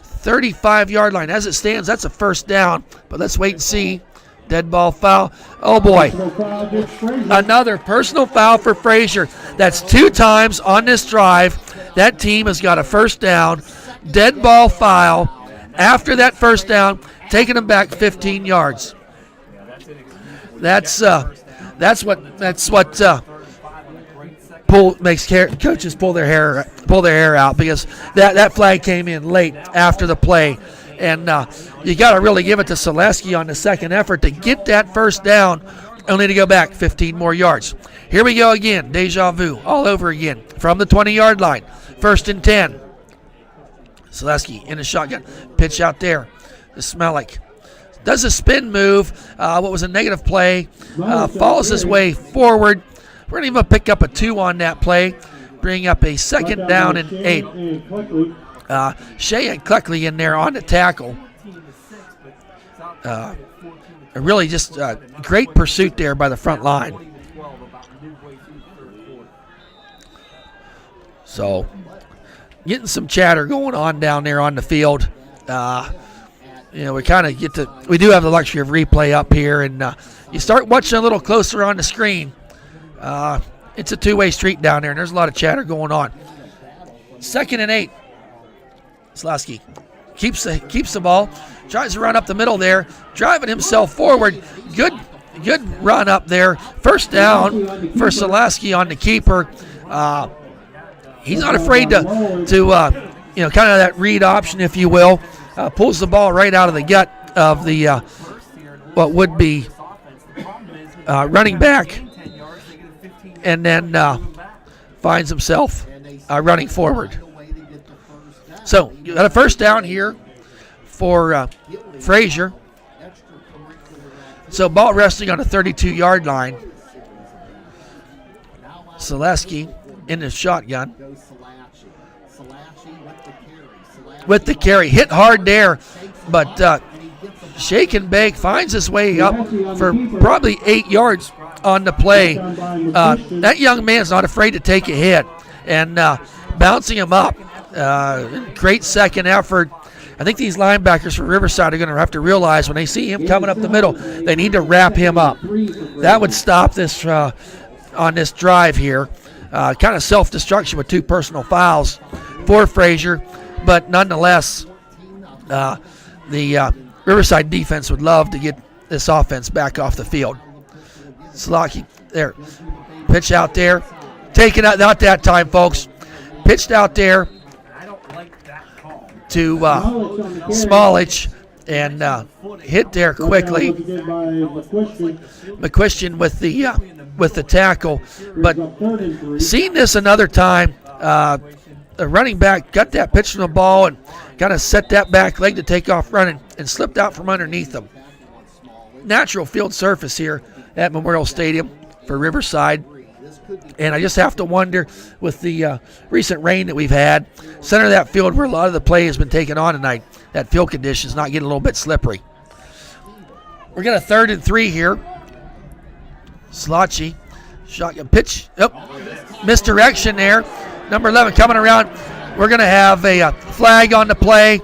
35-yard line. As it stands, that's a 1st down, but let's wait and see. Dead ball foul. Oh, boy. Another personal foul for Frazier. That's 2 times on this drive. That team has got a 1st down. Dead ball foul. After that 1st down, taking them back 15 yards. That's what makes coaches pull their hair out, because that flag came in late after the play, and you got to really give it to Selesky on the second effort to get that 1st down, only to go back 15 more yards. Here we go again, deja vu all over again from the 20-yard line. 1st and 10. Selesky in the shotgun, pitch out there to Smilik. Does a spin move. What was a negative play? Follows his way forward. We're going to even pick up a 2 on that play, bring up a 2nd down and 8. Shea and Cluckley in there on the tackle. Really just great pursuit there by the front line. So, getting some chatter going on down there on the field. We kind of we do have the luxury of replay up here, and you start watching a little closer on the screen. It's a 2-way street down there, and there's a lot of chatter going on. 2nd and 8. Selesky keeps the ball, tries to run up the middle there, driving himself forward. Good run up there. 1st down for Selesky on the keeper. He's not afraid to kind of that read option, if you will. Pulls the ball right out of the gut of the what would be running back, and then finds himself running forward. So you got a 1st down here for Frazier. So ball resting on the 32-yard line. Selesky in the shotgun. With the carry. Hit hard there, but shake and bake, finds his way up for probably 8 yards on the play. That young man's not afraid to take a hit, and bouncing him up. Great second effort. I think these linebackers for Riverside are going to have to realize when they see him coming up the middle, they need to wrap him up. That would stop this on this drive here. Kind of self-destruction with 2 personal fouls for Frazier, but nonetheless, the Riverside defense would love to get this offense back off the field. Selesky there, pitch out there, taken out, not that time, folks. Pitched out there to Smolich, and hit there quickly. McQuistion with the tackle, but seen this another time. The running back got that pitch from the ball and kind of set that back leg to take off running and slipped out from underneath him. Natural field surface here at Memorial Stadium for Riverside. And I just have to wonder, with the recent rain that we've had, center of that field where a lot of the play has been taken on tonight, that field condition is not getting a little bit slippery. We're going to 3rd and 3 here. Selesky, shotgun pitch. Oh, misdirection there. Number 11 coming around. We're going to have a flag on the play.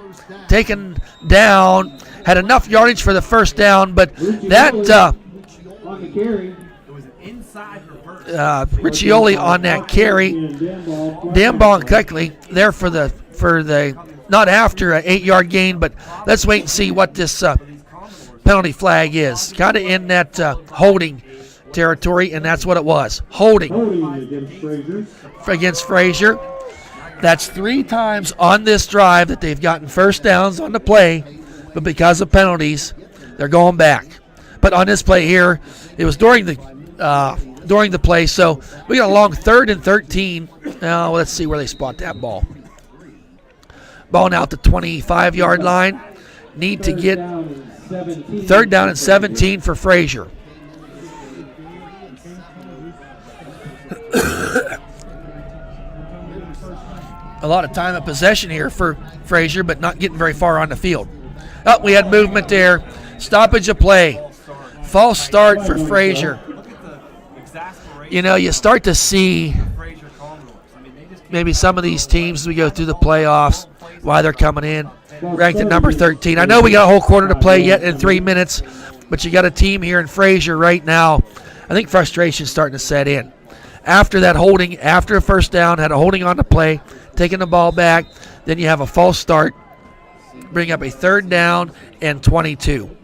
Taken down. Had enough yardage for the first down, but that On the carry. Riccioli on that carry. Damn ball and Keckley there for the not after an 8-yard gain, but let's wait and see what this penalty flag is. Kind of in that holding territory, and that's what it was. Holding against Frazier. That's 3 times on this drive that they've gotten first downs on the play, but because of penalties, they're going back. But on this play here, it was during the play, so we got a long 3rd and 13. Now let's see where they spot that ball. Ball now at the 25-yard line. Need to get 3rd down and 17 for Frazier. A lot of time of possession here for Frazier, but not getting very far on the field. Oh, we had movement there. Stoppage of play. False start for Frazier. You know, you start to see maybe some of these teams as we go through the playoffs, why they're coming in. Ranked at number 13. I know we got a whole quarter to play yet in 3 minutes, but you got a team here in Frazier right now. I think frustration's starting to set in. After that holding, after a first down, had a holding on the play, taking the ball back, then you have a false start, bring up a 3rd down and 22.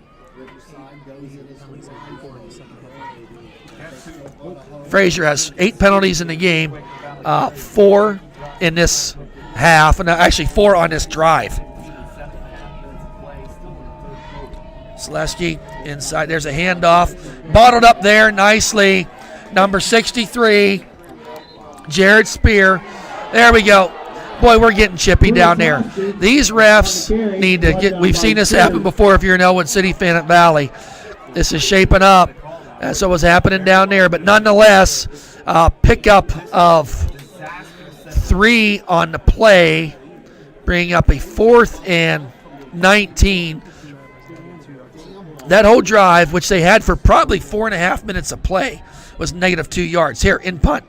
Frazier has 8 penalties in the game, 4 in this half, and actually 4 on this drive. Selesky inside. There's a handoff. Bottled up there nicely. Number 63, Jared Spear. There we go. Boy, we're getting chippy down there. These refs need to get, we've seen this happen before if you're an Elwood City fan at Valley. This is shaping up. That's what was happening down there. But nonetheless, pickup of 3 on the play, bringing up a 4th and 19. That whole drive, which they had for probably 4.5 minutes of play, was negative 2 yards. Here, in punt.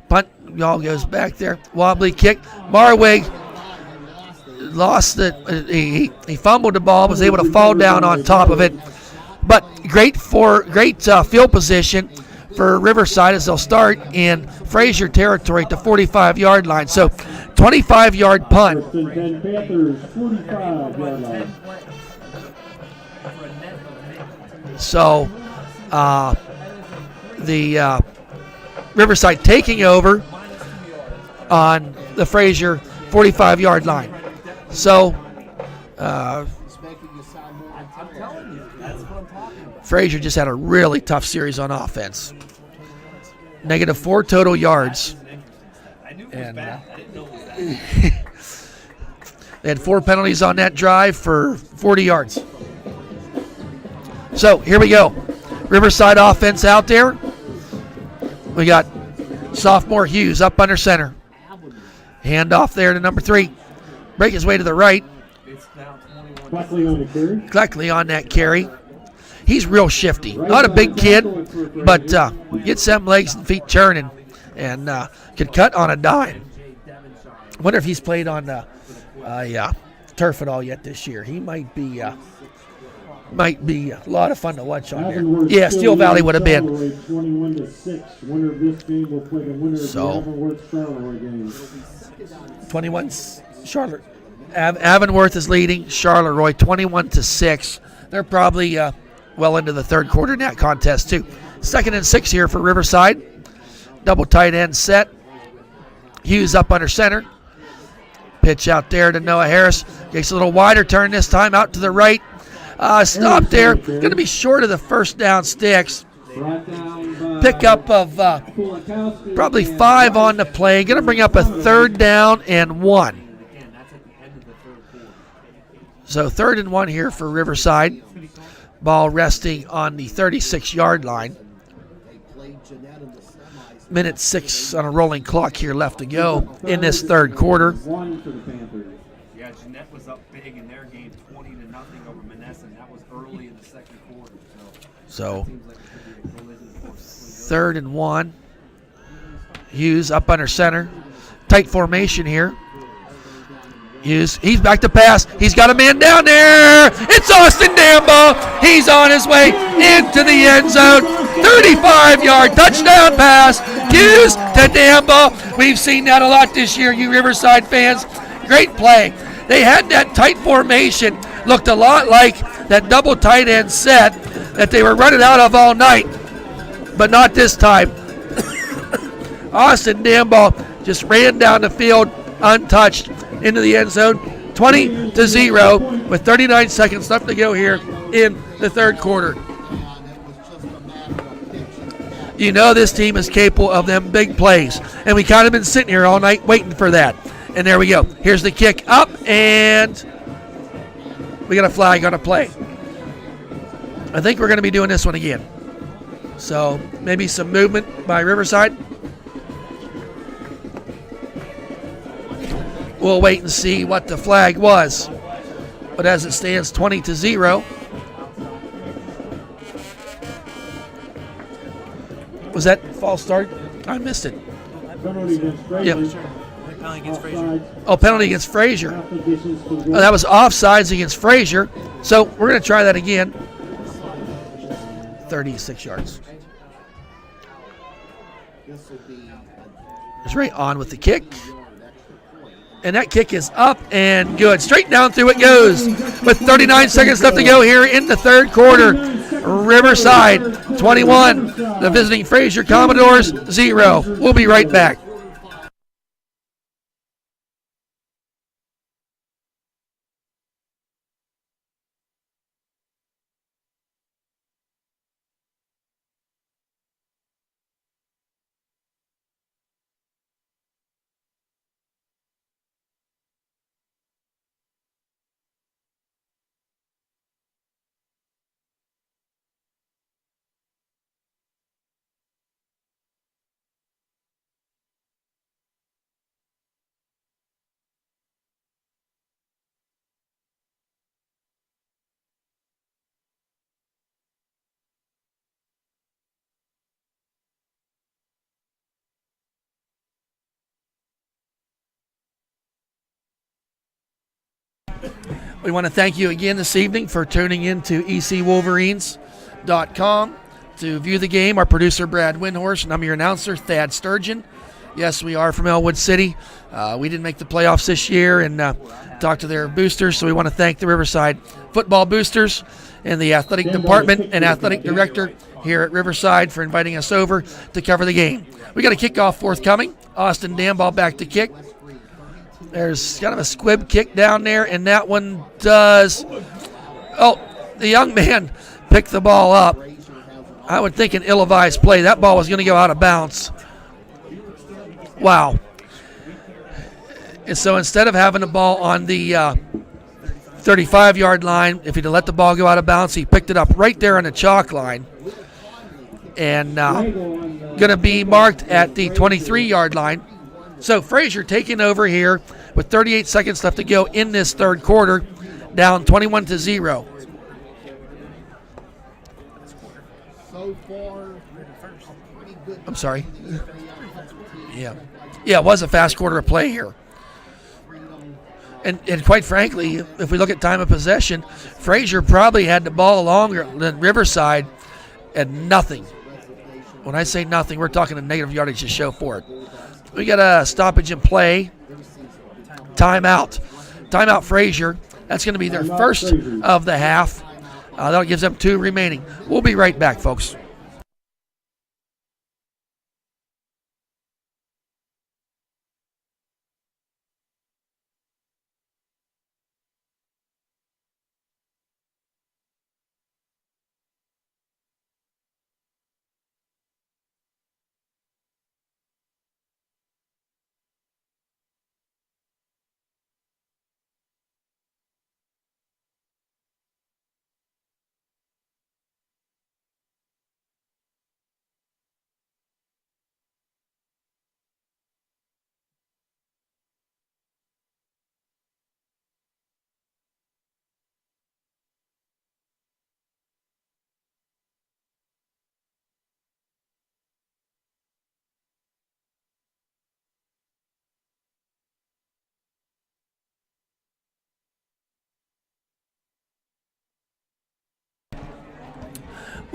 Punt, y'all goes back there. Wobbly kick. Marwig lost it. He fumbled the ball, was able to fall down on top of it. But great field position for Riverside as they'll start in Frazier territory at the 45-yard line. So 25-yard punt. Panthers, 45-yard line. So the Riverside taking over on the Frazier 45-yard line. So Frazier just had a really tough series on offense. Negative 4 total yards. And they had 4 penalties on that drive for 40 yards. So here we go. Riverside offense out there. We got sophomore Hughes up under center. Hand off there to number 3. Break his way to the right. Cleckley on that carry. He's real shifty. Not a big kid, but gets them legs and feet churning and could cut on a dime. Wonder if he's played on turf at all yet this year. He might be a lot of fun to watch on there. Yeah, Steel Valley would have been. 21-6. Winner of this game will play the winner of the Avonworth-Charleroi game. 21 Charlotte. Avonworth is leading Charleroi 21-6. They're probably well into the 3rd quarter in that contest too. 2nd and 6 here for Riverside. Double tight end set. Hughes up under center. Pitch out there to Noah Harris. Takes a little wider turn this time out to the right. Stop there. Going to be short of the first down sticks. Pickup of probably 5 on the play. Going to bring up a 3rd down and 1. So 3rd and 1 here for Riverside. Ball resting on the 36-yard line. Minute 6 on a rolling clock here left to go in this 3rd quarter. Yeah, Jeanette was up big in their game, 20-0 over Manessa, and that was early in the 2nd quarter. So 3rd and 1. Hughes up under center. tight formation here. He's back to pass. He's got a man down there. It's Austin Dambaugh. He's on his way into the end zone. 35-yard touchdown pass. Hughes to Dambaugh. We've seen that a lot this year, you Riverside fans. Great play. They had that tight formation. Looked a lot like that double tight end set that they were running out of all night, but not this time. Austin Dambaugh just ran down the field untouched into the end zone, 20-0 with 39 seconds left to go here in the third quarter. You know this team is capable of them big plays, and we kind of been sitting here all night waiting for that. And there we go. Here's the kick up, and we got a flag on a play. I think we're going to be doing this one again. So maybe some movement by Riverside. We'll wait and see what the flag was. But as it stands, 20-0. Was that false start? I missed it. Yep. Oh, penalty against Frazier. Oh, that was offsides against Frazier. So we're going to try that again. 36 yards. It's right on with the kick. And that kick is up and good. Straight down through it goes with 39 seconds left to go here in the third quarter. Riverside 21, the visiting Frazier Commodores 0. We'll be right back. We want to thank you again this evening for tuning in to ecwolverines.com to view the game. Our producer, Brad Windhorse, and I'm your announcer, Thad Sturgeon. Yes, we are from Elwood City. We didn't make the playoffs this year and talked to their boosters, so we want to thank the Riverside football boosters and the athletic department and athletic director here at Riverside for inviting us over to cover the game. We got a kickoff forthcoming. Austin Dambaugh back to kick. There's kind of a squib kick down there, and that one does. Oh, the young man picked the ball up. I would think an ill-advised play. That ball was going to go out of bounds. Wow. And so instead of having the ball on the 35-yard line, if he'd have let the ball go out of bounds, he picked it up right there on the chalk line. And going to be marked at the 23-yard line. So Frazier taking over here with 38 seconds left to go in this third quarter, down 21-0. I'm sorry. Yeah, it was a fast quarter of play here. And quite frankly, if we look at time of possession, Frazier probably had the ball longer than Riverside and nothing. When I say nothing, we're talking a negative yardage to show for it. We got a stoppage in play. Timeout Frazier. That's going to be their first of the half. That gives them 2 remaining. We'll be right back, folks.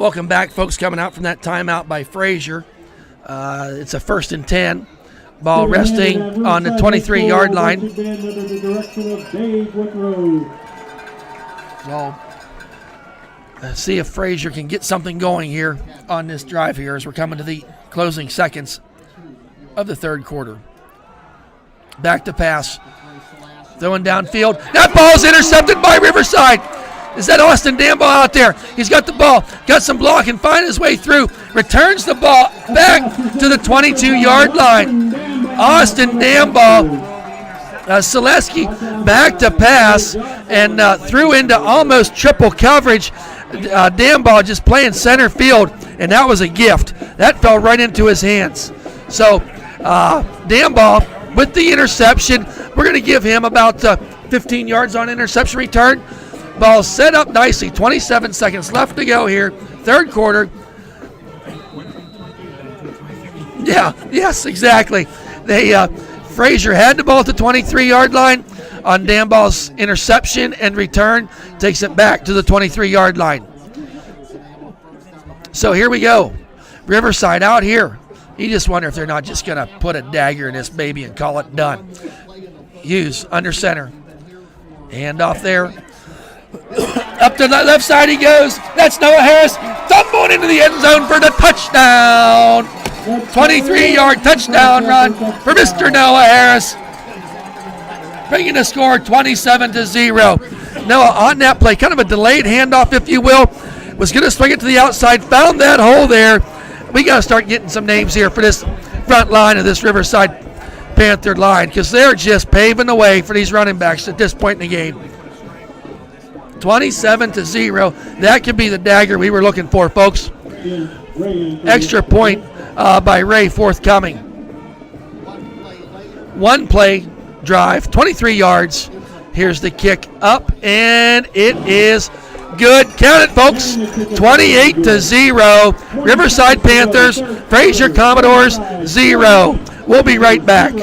Welcome back, folks, coming out from that timeout by Frazier. It's a 1st and 10. Ball resting on the 23-yard line. So let's see if Frazier can get something going here on this drive here as we're coming to the closing seconds of the third quarter. Back to pass. Throwing downfield. That ball's intercepted by Riverside. Is that Austin Dambaugh out there? He's got the ball. Got some block and find his way through. Returns the ball back to the 22-yard line. Austin Dambaugh. Selesky back to pass and threw into almost triple coverage. Dambaugh just playing center field, and that was a gift. That fell right into his hands. So Dambaugh with the interception. We're going to give him about 15 yards on interception return. Ball set up nicely. 27 seconds left to go here. Third quarter. Yeah, yes, exactly. Frazier had the ball at the 23-yard line on Dambaugh's interception and return. Takes it back to the 23-yard line. So here we go. Riverside out here. You just wonder if they're not just going to put a dagger in this baby and call it done. Hughes under center. Hand off there. Up to the left side he goes. That's Noah Harris. Tumbling into the end zone for the touchdown. 23-yard touchdown run for Mr. Noah Harris. Bringing the score 27-0. Noah on that play, kind of a delayed handoff, if you will. Was going to swing it to the outside. Found that hole there. We got to start getting some names here for this front line of this Riverside Panther line because they're just paving the way for these running backs at this point in the game. 27-0. That could be the dagger we were looking for, folks. Extra point by Ray forthcoming. One play drive, 23 yards. Here's the kick up, and it is good. Count it, folks. 28-0. Riverside Panthers, Frazier Commodores 0. We'll be right back.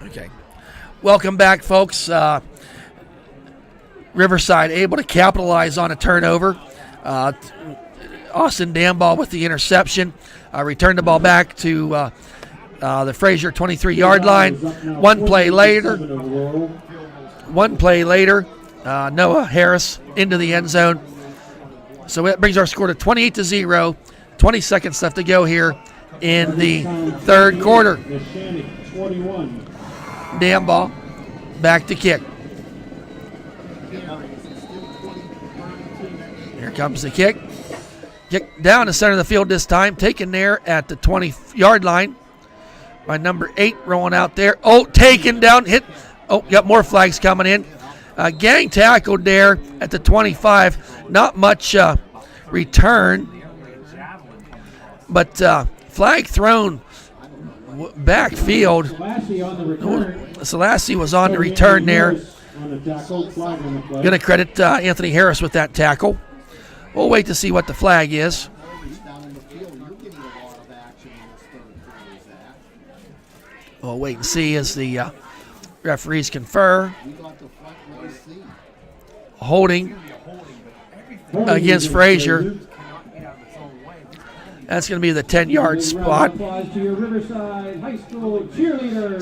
Okay. Welcome back, folks. Riverside able to capitalize on a turnover. Austin Dambaugh with the interception. Returned the ball back to the Frazier 23-yard line. One play later, Noah Harris into the end zone. So it brings our score to 28-0. 20 seconds left to go here in the third quarter. Dambaugh back to kick. Here comes the kick. Kick down the center of the field this time. Taken there at the 20-yard line by number 8 rolling out there. Oh, taken down. Hit. Oh, got more flags coming in. Gang tackled there at the 25. Not much return. But flag thrown backfield. Selassie was on the return there. Going to credit Anthony Harris with that tackle. We'll wait to see what the flag is. We'll wait and see as the referees confer. Holding against Frazier. That's going to be the 10-yard spot.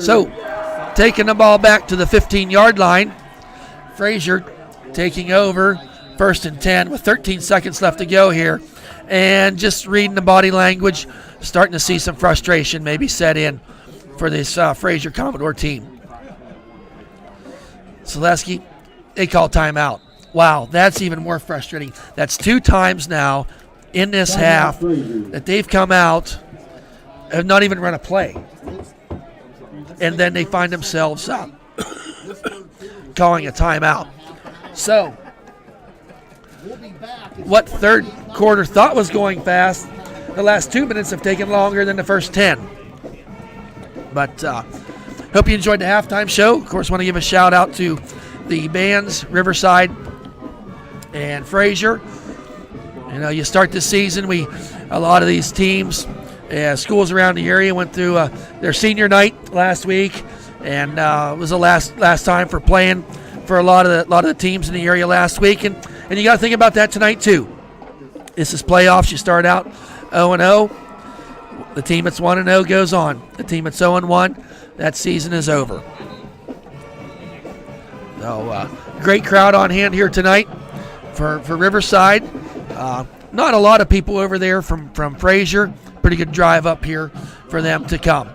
So, taking the ball back to the 15-yard line. Frazier taking over, 1st and 10 with 13 seconds left to go here. And just reading the body language, starting to see some frustration maybe set in for this Frazier Commodore team. Selesky, they call timeout. Wow, that's even more frustrating. That's 2 times now in this half that they've come out and not even run a play. And then they find themselves calling a timeout. So what third quarter thought was going fast, the last 2 minutes have taken longer than the first 10. But hope you enjoyed the halftime show. Of course, want to give a shout out to the bands, Riverside and Frazier. You know, you start this season, a lot of these teams, schools around the area went through their senior night last week, and it was the last time for playing for a lot of the teams in the area last week, and you got to think about that tonight too. This is playoffs. You start out 0-0. The team that's 1-0 goes on. The team that's 0-1, that season is over. So great crowd on hand here tonight for Riverside. Not a lot of people over there from Frazier. Pretty good drive up here for them to come.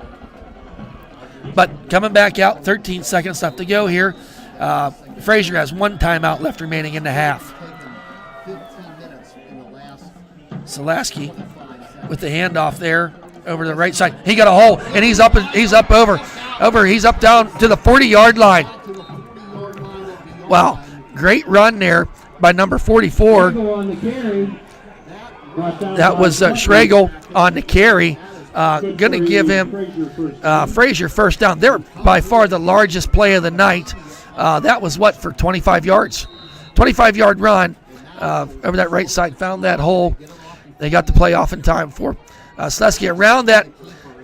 But coming back out, 13 seconds left to go here. Frazier has 1 timeout left remaining in the half. Selaski with the handoff there over the right side. He got a hole, and he's up over. He's up down to the 40-yard line. Wow, great run there by number 44. That was Schregel on the carry. Going to give him Frazier first down. They're by far the largest play of the night. That was for 25 yards. 25-yard run over that right side. Found that hole. They got the play off in time for Sleski around that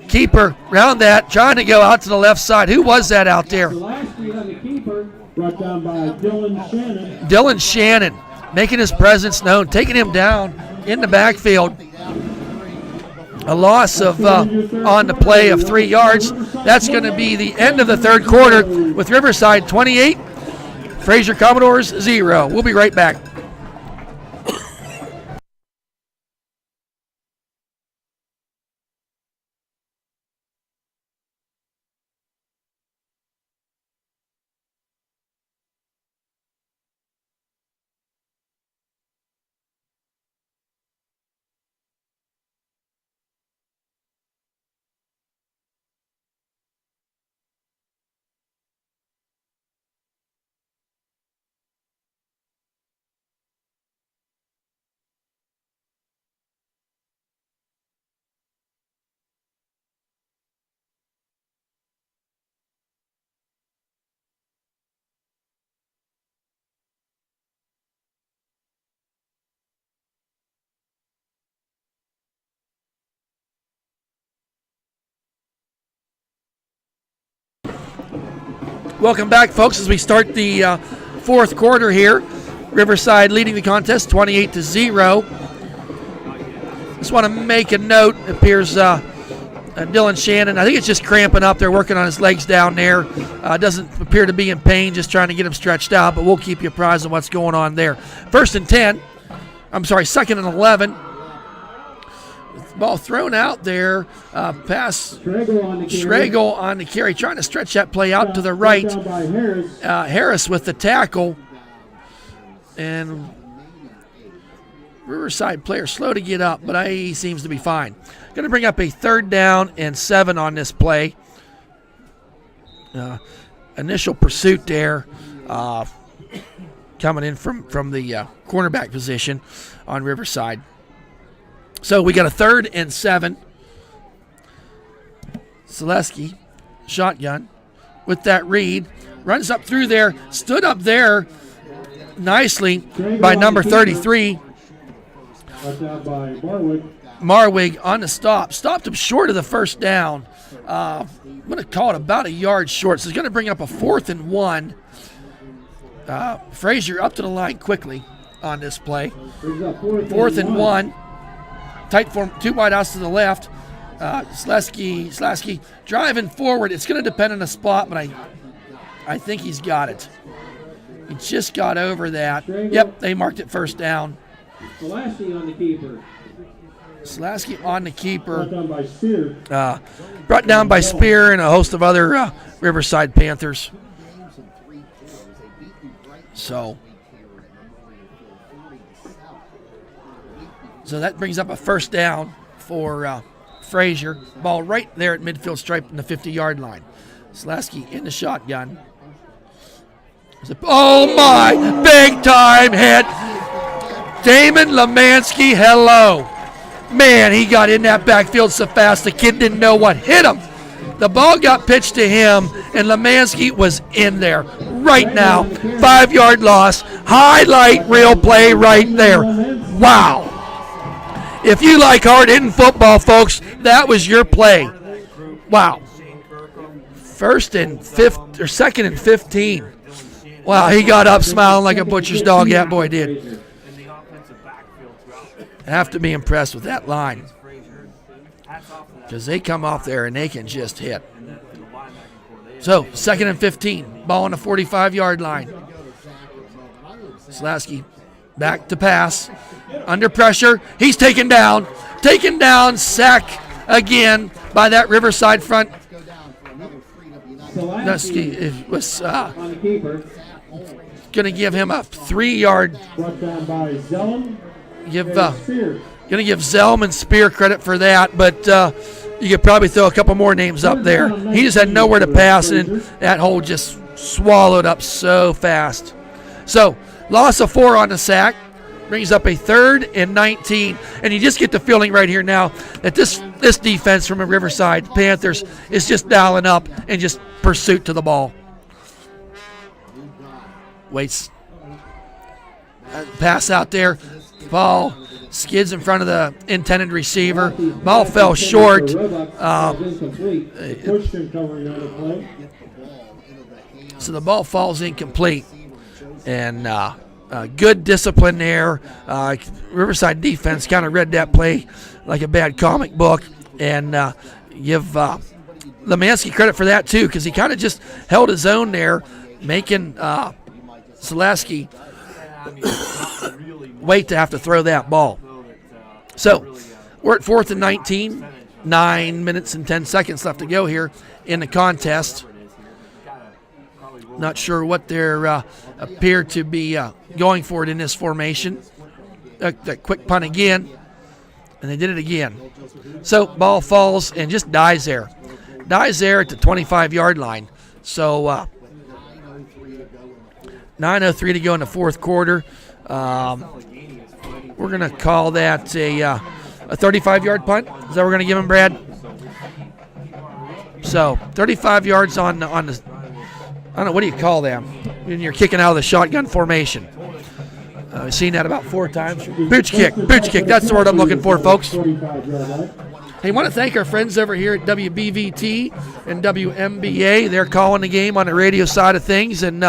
keeper, trying to go out to the left side. Who was that out there? Brought down by Dylan Shannon making his presence known, taking him down in the backfield. A loss of on the play of 3 yards. That's going to be the end of the third quarter with Riverside 28, Frazier Commodores 0. We'll be right back. Welcome back, folks, as we start the fourth quarter here. Riverside leading the contest 28-0. Just want to make a note. It appears Dylan Shannon, I think it's just cramping up. They're working on his legs down there. Doesn't appear to be in pain, just trying to get him stretched out, but we'll keep you apprised of what's going on there. Second and 11. Ball thrown out there, pass Schregel on the carry, trying to stretch that play out to the right. Harris with the tackle. And Riverside player slow to get up, but he seems to be fine. Going to bring up a 3rd down and 7 on this play. Initial pursuit there coming in from the cornerback position on Riverside. So we got a 3rd and 7. Seleski, shotgun with that read. Runs up through there, stood up there nicely by number 33. Marwig on the stop. Stopped him short of the first down. I'm going to call it about a yard short. So it's going to bring up a 4th and 1. Frazier up to the line quickly on this play. 4th and 1. Tight form, 2 wide outs to the left. Slasky driving forward. It's going to depend on the spot, but I think he's got it. He just got over that. Yep, they marked it first down. Slasky on the keeper. Slasky on the keeper. Brought down by Spear and a host of other Riverside Panthers. So that brings up a first down for Frazier. Ball right there at midfield stripe in the 50-yard line. Slasky in the shotgun. Oh my, big time hit. Damon Lemansky, hello. Man, he got in that backfield so fast the kid didn't know what hit him. The ball got pitched to him, and Lemansky was in there right now. 5-yard loss. Highlight reel play right there. Wow. If you like hard-hitting football, folks, that was your play. Wow. Second and 15. Wow, he got up smiling like a butcher's dog. That boy did. I have to be impressed with that line, because they come off there and they can just hit. So, 2nd and 15. Ball on the 45-yard line. Slasky back to pass. Under pressure. He's taken down. Taken down. Sack again by that Riverside front. It was going to give him a 3-yard. Going to give Zelm and Spear credit for that, but you could probably throw a couple more names up there. He just had nowhere to pass, and that hole just swallowed up so fast. So, loss of 4 on the sack. Brings up a 3rd and 19. And you just get the feeling right here now that this defense from the Riverside Panthers is just dialing up and just pursuit to the ball. Waits. Pass out there. Ball skids in front of the intended receiver. Ball fell short. So the ball falls incomplete. And good discipline there. Riverside defense kind of read that play like a bad comic book. And give Lemansky credit for that, too, because he kind of just held his own there, making Selaski wait to have to throw that ball. So we're at 4th and 19. 9 minutes and 10 seconds left to go here in the contest. Not sure what they're appear to be going for it in this formation. That quick punt again, and they did it again. So ball falls and just dies there. Dies there at the 25-yard line. So 9:03 to go in the 4th quarter. We're going to call that a 35-yard punt. Is that what we're going to give him, Brad? So 35 yards on the, I don't know, what do you call them when you're kicking out of the shotgun formation? I've seen that about 4 times. Booch kick, that's the word I'm looking for, folks. Hey, I want to thank our friends over here at WBVT and WMBA. They're calling the game on the radio side of things, and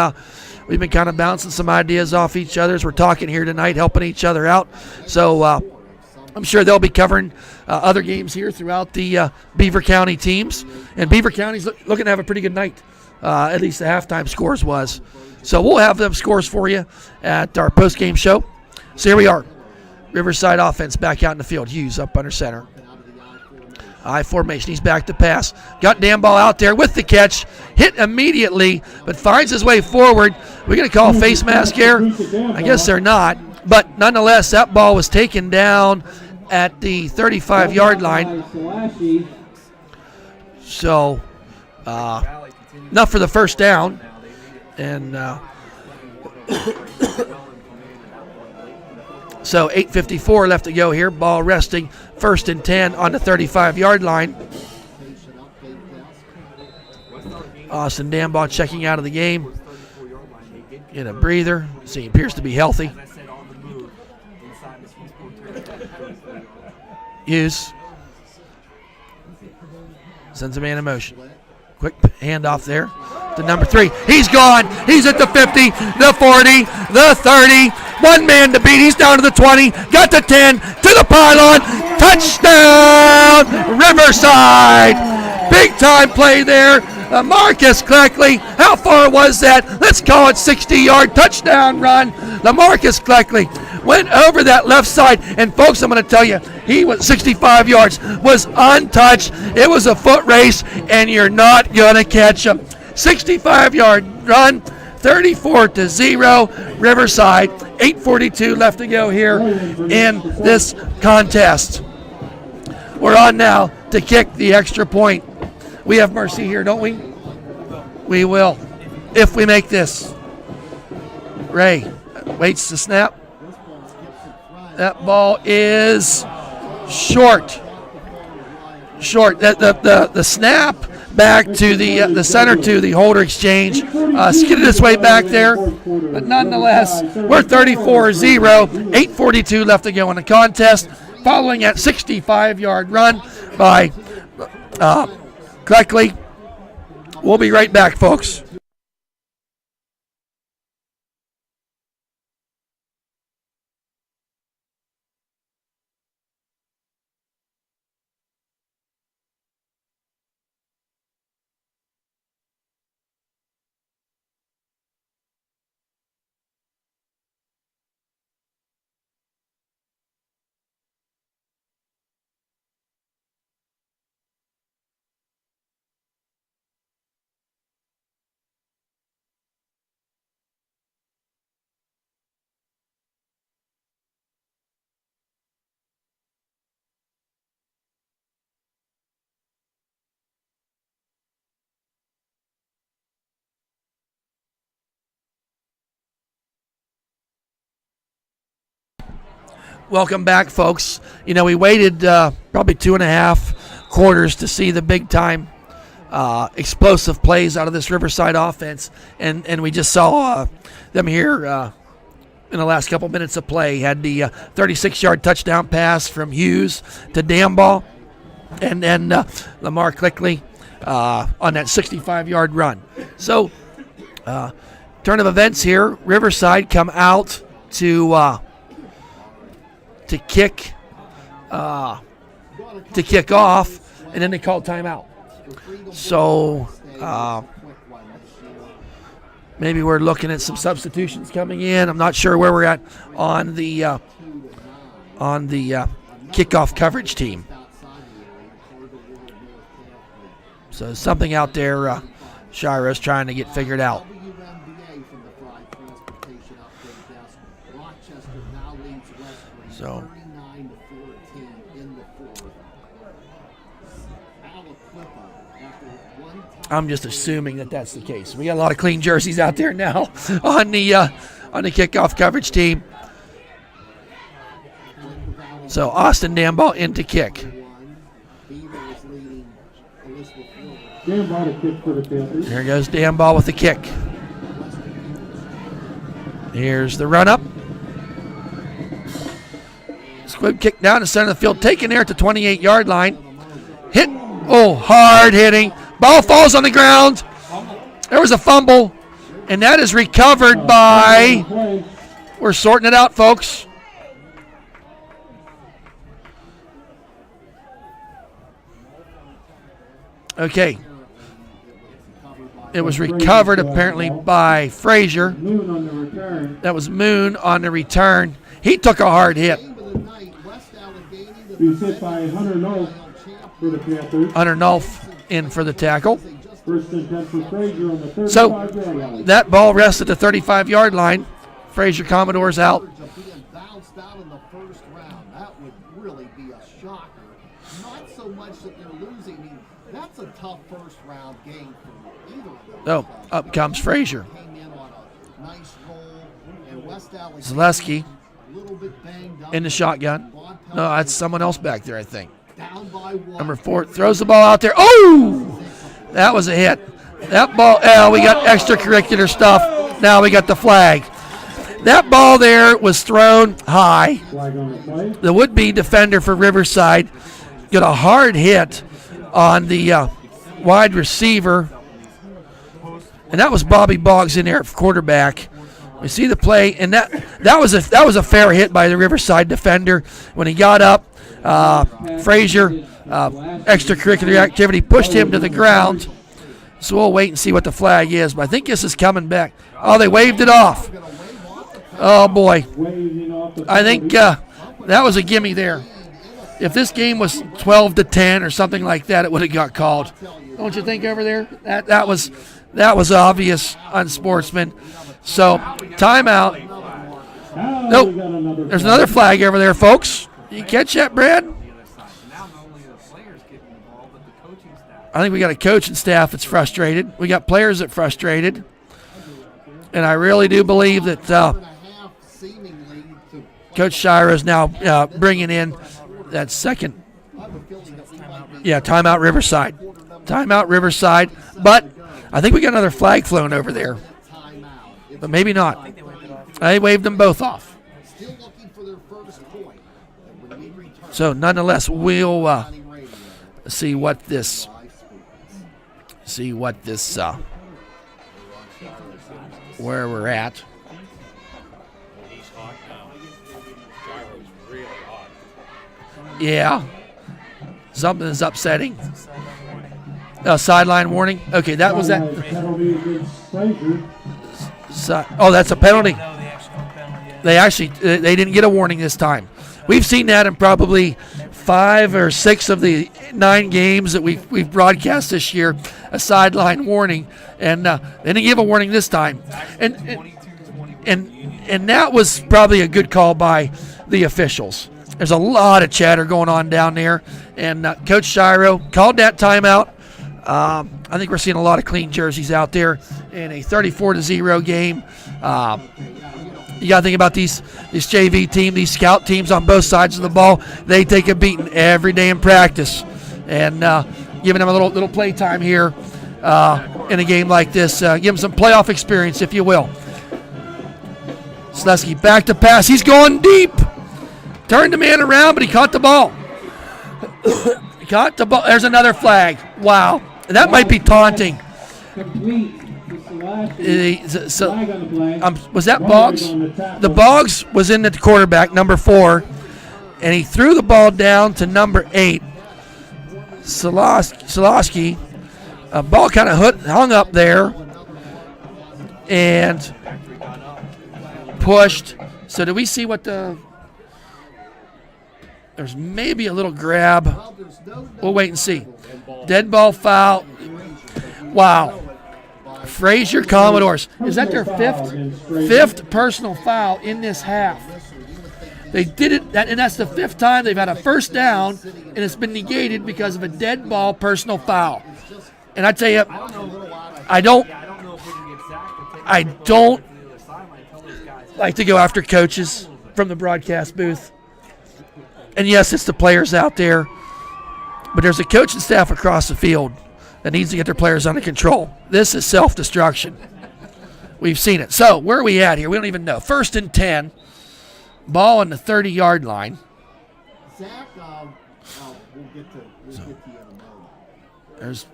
we've been kind of bouncing some ideas off each other as we're talking here tonight, helping each other out. So I'm sure they'll be covering other games here throughout the Beaver County teams. And Beaver County's looking to have a pretty good night, at least the halftime scores was. So we'll have them scores for you at our post-game show. So here we are. Riverside offense back out in the field. Hughes up under center. I formation. He's back to pass. Got damn ball out there with the catch. Hit immediately, but finds his way forward. We're going to call face mask here. I guess they're not. But nonetheless, that ball was taken down at the 35-yard line. So, enough for the first down. And so 8:54 left to go here. Ball resting. 1st and 10 on the 35-yard line. Austin Dambaugh checking out of the game. Get a breather. He appears to be healthy. Hughes sends a man in motion. Quick handoff there to number 3. He's gone. He's at the 50, the 40, the 30. One man to beat. He's down to the 20. Got the 10. To the pylon. Touchdown, Riverside. Big time play there. Lamarcus Cleckley. How far was that? Let's call it 60-yard touchdown run. Lamarcus Cleckley went over that left side. And, folks, I'm going to tell you, he was 65 yards, was untouched. It was a foot race, and you're not going to catch him. 65-yard run, 34-0, Riverside. 8:42 left to go here in this contest. We're on now to kick the extra point. We have mercy here, don't we? We will, if we make this. Ray waits to snap. That ball is short. The snap back to the center to the holder exchange skidded its way back there, but nonetheless we're 34-0, 8:42 left to go in the contest, following that 65-yard run by Cleckley. We'll be right back, folks. Welcome back, folks. You know, we waited probably 2.5 quarters to see the big-time explosive plays out of this Riverside offense, and we just saw them here in the last couple minutes of play. Had the 36-yard touchdown pass from Hughes to Damball, and then Lamar Cleckley on that 65-yard run. So, turn of events here. Riverside come out to kick off, and then they called timeout. So maybe we're looking at some substitutions coming in. I'm not sure where we're at on the kickoff coverage team. So something out there Shiro's trying to get figured out. So I'm just assuming that that's the case. We got a lot of clean jerseys out there now on the kickoff coverage team. So Austin Damball in to kick. There goes Damball with the kick. Here's the run up. Squib kick down the center of the field, taken there at the 28-yard line. Hit, hard hitting. Ball falls on the ground. There was a fumble, and that is recovered by, we're sorting it out, folks. Okay. It was recovered apparently by Frazier. That was Moon on the return. He took a hard hit. He was hit by Hunter Nolf for the Panthers. Hunter Nolf in for the tackle. First and 10 for Frazier on the 35-yard So line. that ball rests at the 35-yard line. Frazier Commodores out. Being bounced out in the first round, that would really be a shocker. Not so much that they're losing. I mean, that's a tough first round game for either of those. Oh, up comes Frazier. Came in on a nice roll, and West Allegheny Zaleski a little bit banged up. in the shotgun. No, that's someone else back there, I think. Down by one. Number 4 throws the ball out there. Oh! That was a hit. That ball, we got extracurricular stuff. Now we got the flag. That ball there was thrown high. Flag on the play. The would-be defender for Riverside got a hard hit on the wide receiver. And that was Bobby Boggs in there, quarterback. We see the play, and that was a fair hit by the Riverside defender. When he got up, Frazier, extracurricular activity, pushed him to the ground. So we'll wait and see what the flag is. But I think this is coming back. Oh, they waved it off. Oh, boy. I think that was a gimme there. If this game was 12-10 or something like that, it would have got called. Don't you think over there? That was obvious unsportsman. So, timeout. Nope. There's another flag over there, folks. You catch that, Brad? I think we got a coaching staff that's frustrated. We got players that frustrated. And I really do believe that Coach Shira is now bringing in that second. Yeah, timeout Riverside. Timeout Riverside. But I think we got another flag flown over there. But maybe not. They waved them both off. So nonetheless, we'll see what this where we're at. Yeah. Something is upsetting. Sideline warning. Okay, that was that. That's a penalty. They didn't get a warning this time. We've seen that in probably 5 or 6 of the 9 games that we've broadcast this year, a sideline warning, and they didn't give a warning this time. And that was probably a good call by the officials. There's a lot of chatter going on down there, and Coach Shiro called that timeout. I think we're seeing a lot of clean jerseys out there in a 34-0 game. You got to think about this JV team, these scout teams on both sides of the ball. They take a beating every day in practice, and giving them a little play time here in a game like this. Give them some playoff experience, if you will. Slesky back to pass. He's going deep. Turned the man around, but he caught the ball. Caught the ball. There's another flag. Wow. That might be taunting. Was that Boggs? The Boggs was in the quarterback, number 4, and he threw the ball down to number 8. Solosky. Ball kind of hung up there and pushed. So do we see what there's maybe a little grab. We'll wait and see. Dead ball foul. Wow. Frazier Commodores. Is that their fifth personal foul in this half? They did it, and that's the 5th time they've had a first down, and it's been negated because of a dead ball personal foul. And I tell you, I don't like to go after coaches from the broadcast booth. And yes, it's the players out there, but there's a coaching staff across the field that needs to get their players under control. This is self-destruction. We've seen it. So where are we at here? We don't even know. 1st and 10. Ball on the 30-yard line. Zach, we'll get to you in a moment. There's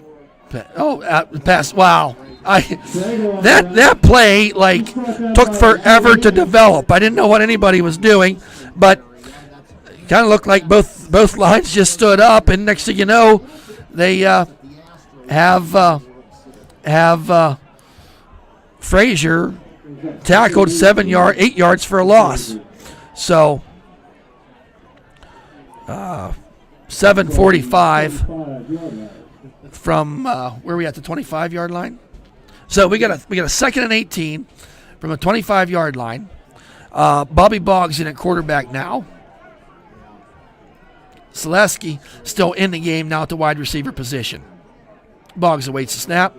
pass. Wow. That play took forever to develop. I didn't know what anybody was doing, but kind of looked like both lines just stood up, and next thing you know, they have Frazier tackled 8 yards for a loss. So 7:45 from where are we at, the 25-yard line? So we got a 2nd and 18 from the 25-yard line. Bobby Boggs in at quarterback now. Selesky still in the game now at the wide receiver position. Boggs awaits the snap.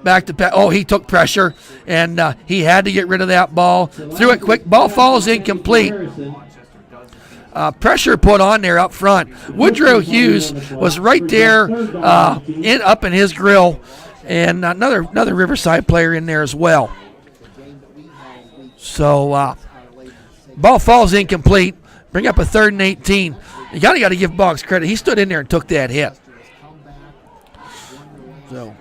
Back to pass. Oh, he took pressure, and he had to get rid of that ball. Threw it quick. Ball falls incomplete. Pressure put on there up front. Woodrow Hughes was right there up in his grill, and another Riverside player in there as well. So ball falls incomplete. Bring up a 3rd and 18. You got to give Boggs credit. He stood in there and took that hit. So,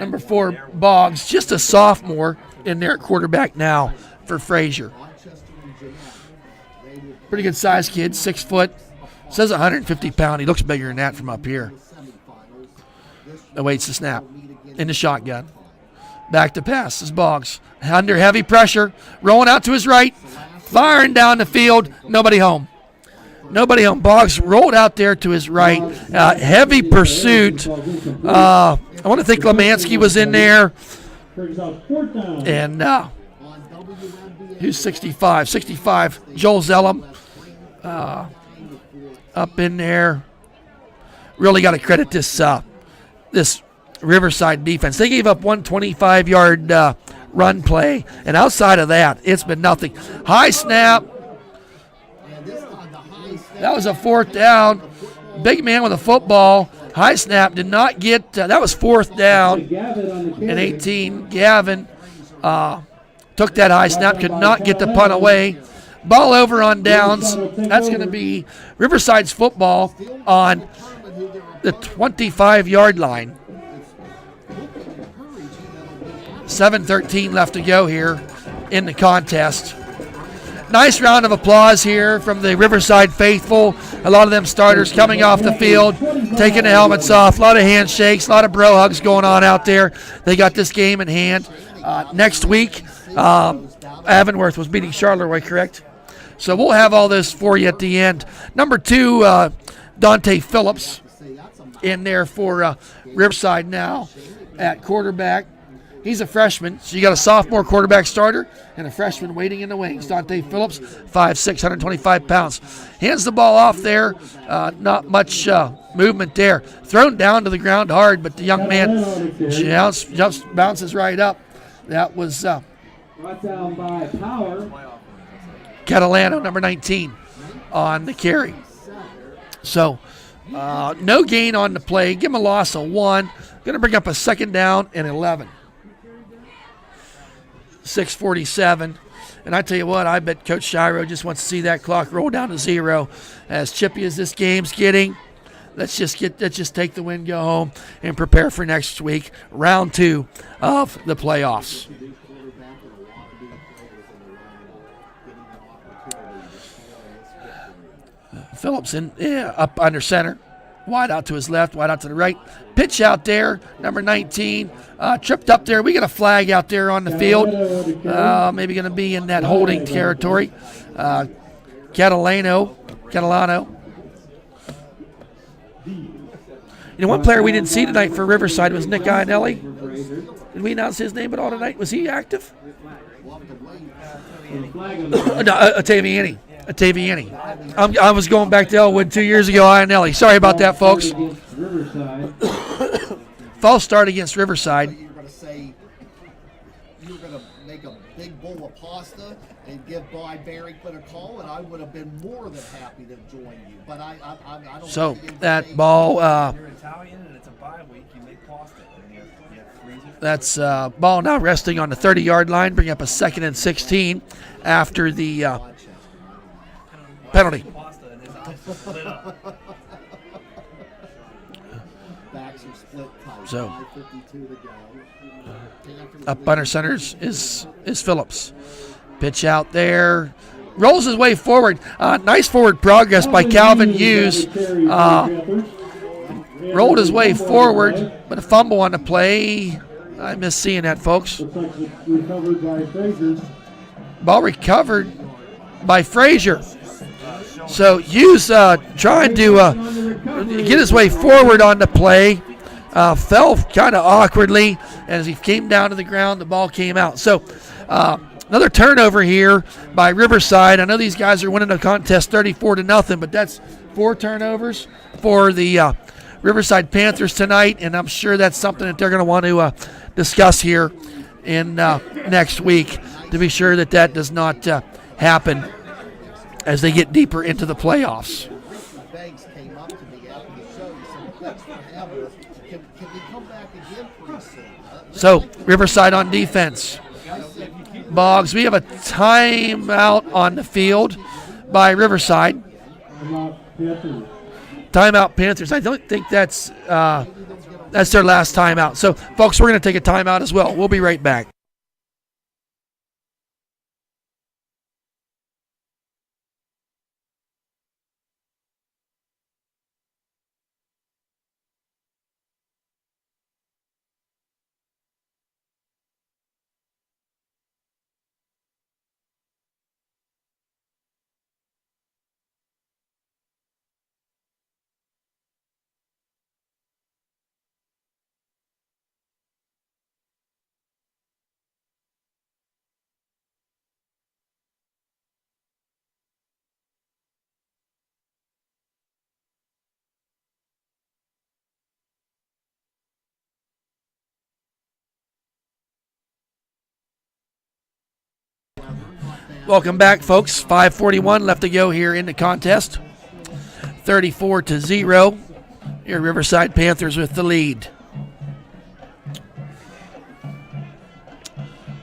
number 4, Boggs, just a sophomore in there at quarterback now for Frazier. Pretty good size kid, 6 foot. Says 150 pound. He looks bigger than that from up here. Awaits the snap in the shotgun. Back to pass is Boggs. Under heavy pressure, rolling out to his right, firing down the field. Nobody home. Boggs rolled out there to his right. Heavy pursuit. I want to think Lemansky was in there. And who's 65? 65, Joel Zellum up in there. Really got to credit this Riverside defense. They gave up one 25-yard run play. And outside of that, it's been nothing. High snap. That was a 4th down. Big man with a football. High snap did not get, that was 4th down and 18. Gavin took that high snap, could not get the punt away. Ball over on downs. That's going to be Riverside's football on the 25-yard line. 7:13 left to go here in the contest. Nice round of applause here from the Riverside faithful. A lot of them starters coming off the field, taking the helmets off. A lot of handshakes, a lot of bro hugs going on out there. They got this game in hand. Next week, Avonworth was beating Charleroi, correct? So we'll have all this for you at the end. Number 2, Dante Phillips in there for Riverside now at quarterback. He's a freshman, so you got a sophomore quarterback starter and a freshman waiting in the wings. Dante Phillips, 5'6", 125 pounds. Hands the ball off there. Not much movement there. Thrown down to the ground hard, but the young man bounces right up. That was Brought down by Power. Catalano, number 19, on the carry. So no gain on the play. Give him a loss of 1. Going to bring up a 2nd down and 11. 6:47. And I tell you what, I bet Coach Shiro just wants to see that clock roll down to 0. As chippy as this game's getting, let's just take the win, go home, and prepare for next week, round 2 of the playoffs. Phillips up under center. Wide out to his left, wide out to the right. Pitch out there, number 19. Tripped up there. We got a flag out there on the field. Maybe going to be in that holding territory. Catalano. You know, one player we didn't see tonight for Riverside was Nick Ionelli. Did we announce his name at all tonight? Was he active? No, Ottaviani. I was going back to Elwood 2 years ago, Ionelli. Sorry about that, folks. False start against Riverside. You're going to say you're going to make a big bowl of pasta and give Boyd Barrington a call, and I would have been more than happy to join you. But I don't. So that ball. You're Italian and it's a bye week. You make pasta. That's ball now resting on the 30-yard line. Bring up a 2nd and 16 after the penalty. So up under centers is Phillips. Pitch out there. Rolls his way forward. Nice forward progress by Calvin Hughes. Rolled his way forward, but a fumble on the play. I miss seeing that, folks. Ball recovered by Frazier. So Hughes trying to get his way forward on the play. Fell kind of awkwardly. As he came down to the ground, the ball came out. So another turnover here by Riverside. I know these guys are winning the contest 34-0, but that's 4 turnovers for the Riverside Panthers tonight, and I'm sure that's something that they're going to want to discuss here in next week to be sure that that does not happen as they get deeper into the playoffs. So Riverside on defense. Boggs, we have a timeout on the field by Riverside. Timeout Panthers. I don't think that's their last timeout. So, folks, we're going to take a timeout as well. We'll be right back. Welcome back, folks. 5:41 left to go here in the contest. 34-0. Your Riverside Panthers with the lead.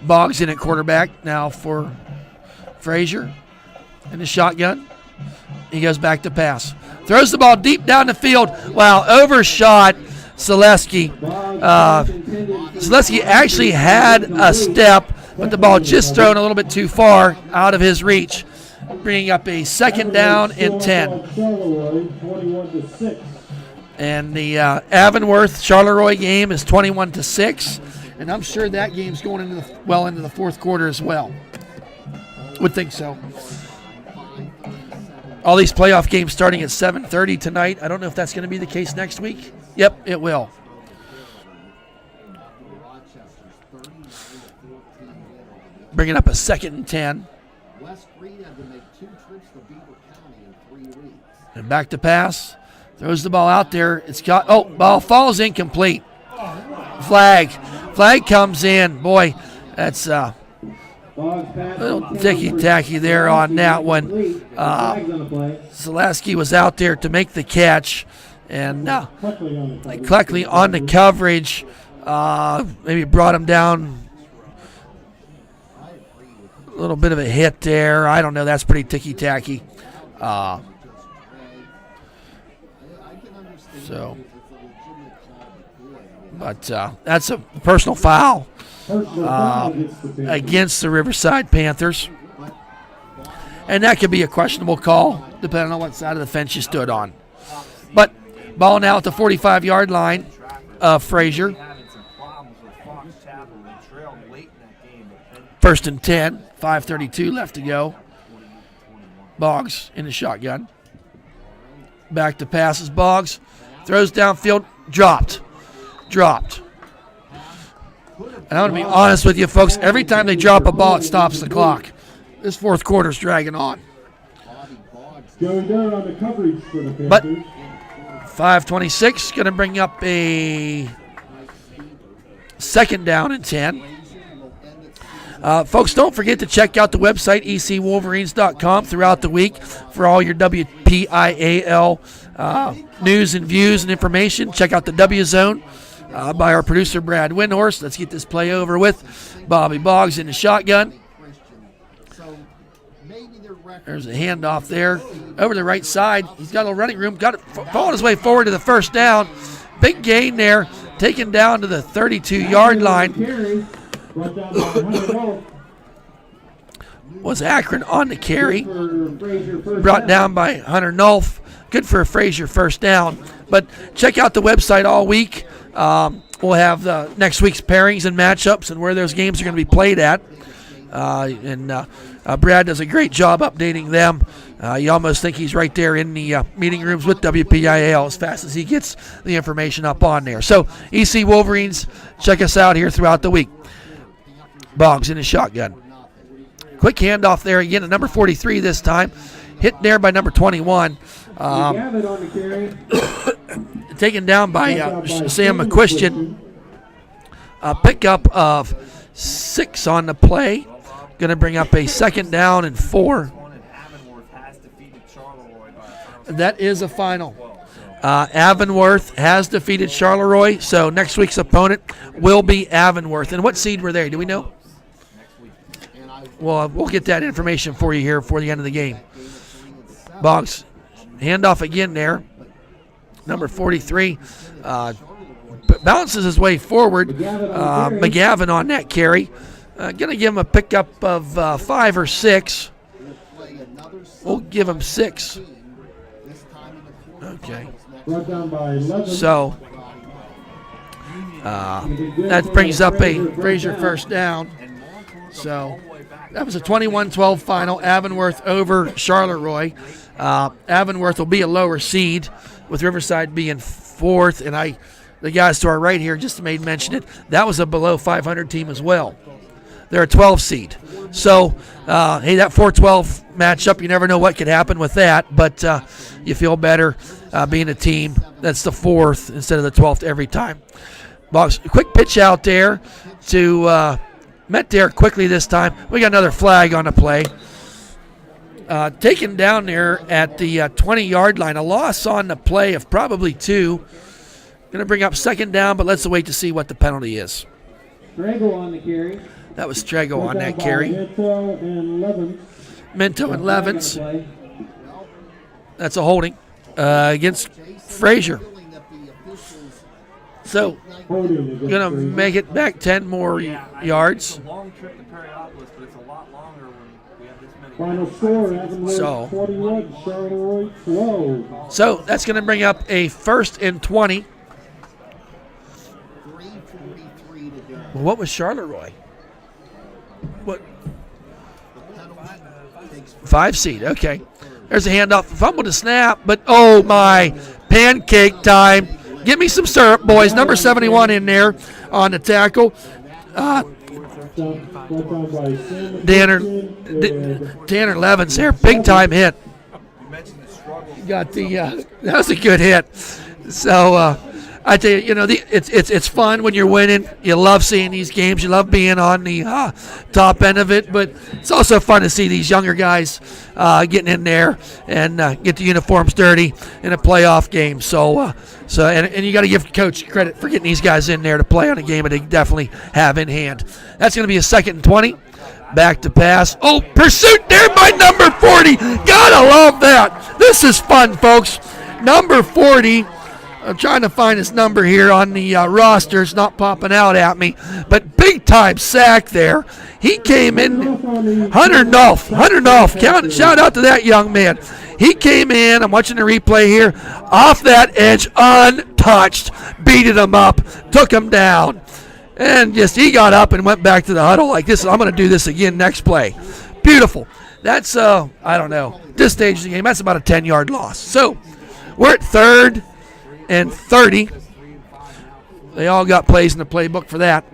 Boggs in at quarterback now for Frazier in the shotgun. He goes back to pass. Throws the ball deep down the field. Wow, overshot Selesky. Selesky actually had a step, but the ball just thrown a little bit too far out of his reach, bringing up a second down and 10. And the Avonworth Charleroi game is 21-6, and I'm sure that game's going into the fourth quarter as well. Would think so. All these playoff games starting at 7:30 tonight. I don't know if that's going to be the case next week. Yep, it will. Bringing up a second and 10. And back to pass. Throws the ball out there. It's got, ball falls incomplete. Flag comes in. Boy, that's a little ticky-tacky there on that one. Selesky was out there to make the catch. And Cluckley on the coverage. Maybe brought him down. A little bit of a hit there. I don't know. That's pretty ticky-tacky. But that's a personal foul against the Riverside Panthers. And that could be a questionable call, depending on what side of the fence you stood on. But ball now at the 45-yard line of Frazier. First and 10, 5:32 left to go. Boggs in the shotgun. Back to passes. Boggs throws downfield, dropped. And I want to be honest with you, folks. Every time they drop a ball, it stops the clock. This fourth quarter's dragging on. Going down on the coverage for the Panthers. But 5:26 going to bring up a second down and 10. Folks, don't forget to check out the website, ecwolverines.com, throughout the week for all your WPIAL news and views and information. Check out the W Zone by our producer, Brad Windhorst. Let's get this play over with. Bobby Boggs in the shotgun. There's a handoff there. Over the right side. He's got a little running room. Got it falling his way forward to the first down. Big gain there. Taken down to the 32-yard line. Was Akron on the carry. Brought down by Hunter Nolf. Good for a Frazier first down. But check out the website all week. We'll have next week's pairings and matchups and where those games are going to be played at. Brad does a great job updating them. You almost think he's right there in the meeting rooms with WPIAL as fast as he gets the information up on there. So, EC Wolverines, check us out here throughout the week. Boggs in his shotgun. Quick handoff there again to number 43 this time. Hit there by number 21. Taken down by Sam McQuistion. A pickup of 6 on the play. Going to bring up a second down and 4. That is a final. Avonworth has defeated Charleroi, so next week's opponent will be Avonworth. And what seed were they? Do we know? Well, we'll get that information for you here before the end of the game. Boggs, handoff again there. Number 43 bounces his way forward. McGavin on that carry. Going to give him a pickup of 5 or 6. We'll give him 6. Okay. So that brings up a Frazier first down. So that was a 21-12 final. Avonworth over Charleroi. Avonworth will be a lower seed with Riverside being 4th. And the guys to our right here just made mention it. That was a below 500 team as well. They're a 12 seed. So, hey, that 4-12 matchup, you never know what could happen with that. But you feel better being a team that's the 4th instead of the 12th every time. Boggs, quick pitch out there to met there quickly this time. We got another flag on the play. taken down there at the 20-yard line. A loss on the play of probably 2. Going to bring up second down, but let's wait to see what the penalty is. Strego on the carry. That was Strego on that carry. Minto and Levens. That's a holding against Frazier. So, going to make it back 10 more yards. It's a long trip to Perryopolis, but it's a lot longer when we have this many. Final score, Avonlea 41, Charleroi 12. So that's going to bring up a 1st and 20. 3:43 to go. Well, what was Charleroi? What? 5 seed. Okay. There's a handoff. Fumble to snap, but oh my, pancake time. Give me some syrup, boys. Number 71 in there on the tackle. Tanner Levens there, big time hit. Got the that was a good hit. So I tell you, it's fun when you're winning. You love seeing these games. You love being on the top end of it. But it's also fun to see these younger guys getting in there and get the uniforms dirty in a playoff game. So you got to give Coach credit for getting these guys in there to play on a game that they definitely have in hand. That's going to be a 2nd and 20. Back to pass. Oh, pursuit there by number 40. Gotta love that. This is fun, folks. Number 40. I'm trying to find his number here on the roster. It's not popping out at me. But big time sack there. He came in. Hunter Nolf. Shout out to that young man. He came in. I'm watching the replay here. Off that edge, untouched. Beated him up. Took him down. And just he got up and went back to the huddle like this. I'm going to do this again next play. Beautiful. That's, I don't know. This stage of the game, that's about a 10-yard loss. So we're at 3rd and 30. They all got plays in the playbook for that.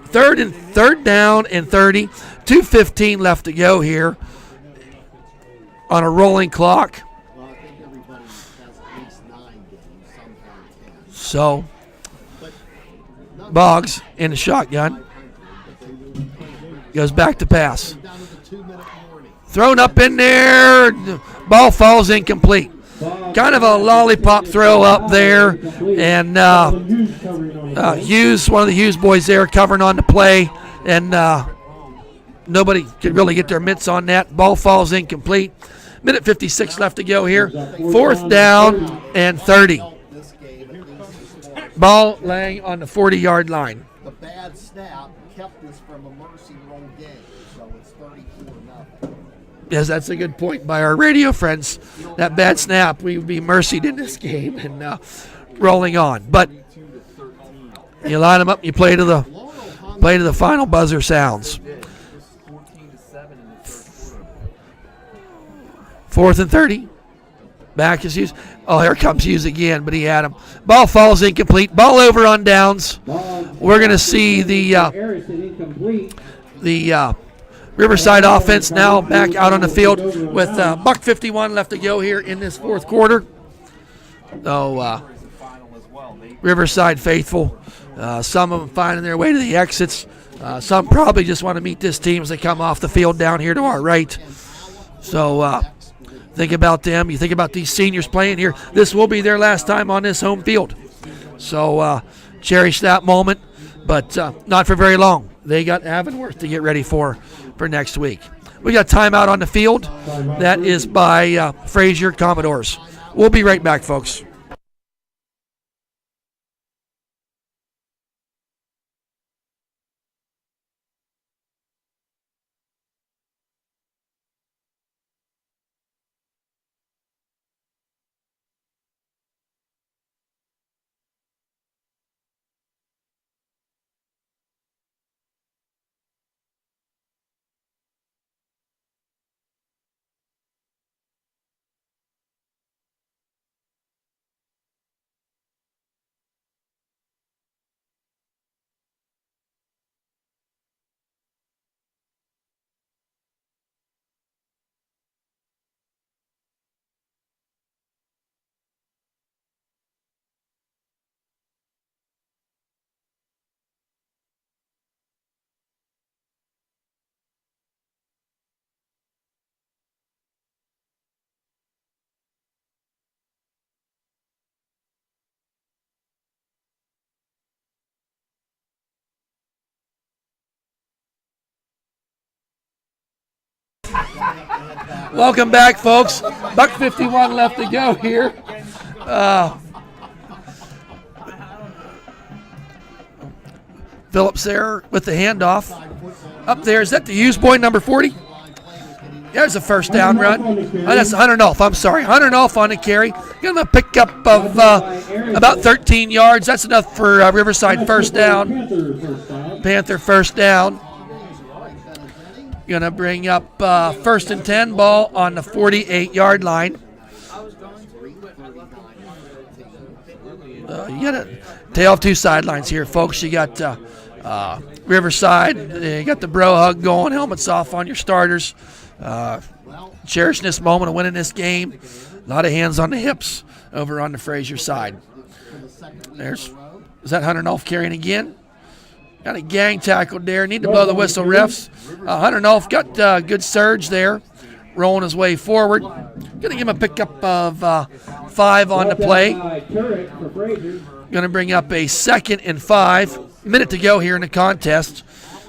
3rd down and 30. 2:15 left to go here on a rolling clock. Well, I think everybody has at least 9 games, sometimes 10. So Boggs in the shotgun. Goes back to pass. Down to the 2-minute warning. Thrown up in there. Ball falls incomplete. Kind of a lollipop throw up there. And Hughes, one of the Hughes boys there, covering on the play. And nobody could really get their mitts on that. Ball falls incomplete. Minute 56 left to go here. 4th down and 30. This game, at least as far as Ball laying on the 40-yard line. the bad snap kept this from a mercy roll game, so it's 34-0. Yes, that's a good point by our radio friends. That bad snap, we would be mercied in this game and rolling on. But you line them up, you play to the final buzzer sounds. 4th and 30. Back is Hughes. Oh, here comes Hughes again, but he had him. Ball falls incomplete. Ball over on downs. We're going to see the Riverside offense now back out on the field with $1:51 left to go here in this 4th quarter. So Riverside faithful. Some of them finding their way to the exits. Some probably just want to meet this team as they come off the field down here to our right. So think about them. You think about these seniors playing here. This will be their last time on this home field. So cherish that moment, but not for very long. They got Avonworth to get ready for next week. We got timeout on the field. That is by Frazier Commodores. We'll be right back, folks. Welcome back, folks. Buck 51 left to go here. Phillips there with the handoff. Up there, is that the used boy, number 40? There's a first down run. Oh, that's Hunter Nolf. I'm sorry. Hunter Nolf on the carry. Give him a pickup of about 13 yards. That's enough for Riverside first down. Panther first down. Going to bring up first and 10, ball on the 48-yard line. You got a tale of two sidelines here, folks. You got Riverside. You got the bro hug going, helmets off on your starters. Cherishing this moment of winning this game. A lot of hands on the hips over on the Frazier side. Is that Hunter Nolf carrying again? Got a gang tackle there. Need to blow the whistle, refs. Hunter Nolf got good surge there, rolling his way forward. Going to give him a pickup of 5 on the play. Going to bring up a 2nd and 5. Minute to go here in the contest.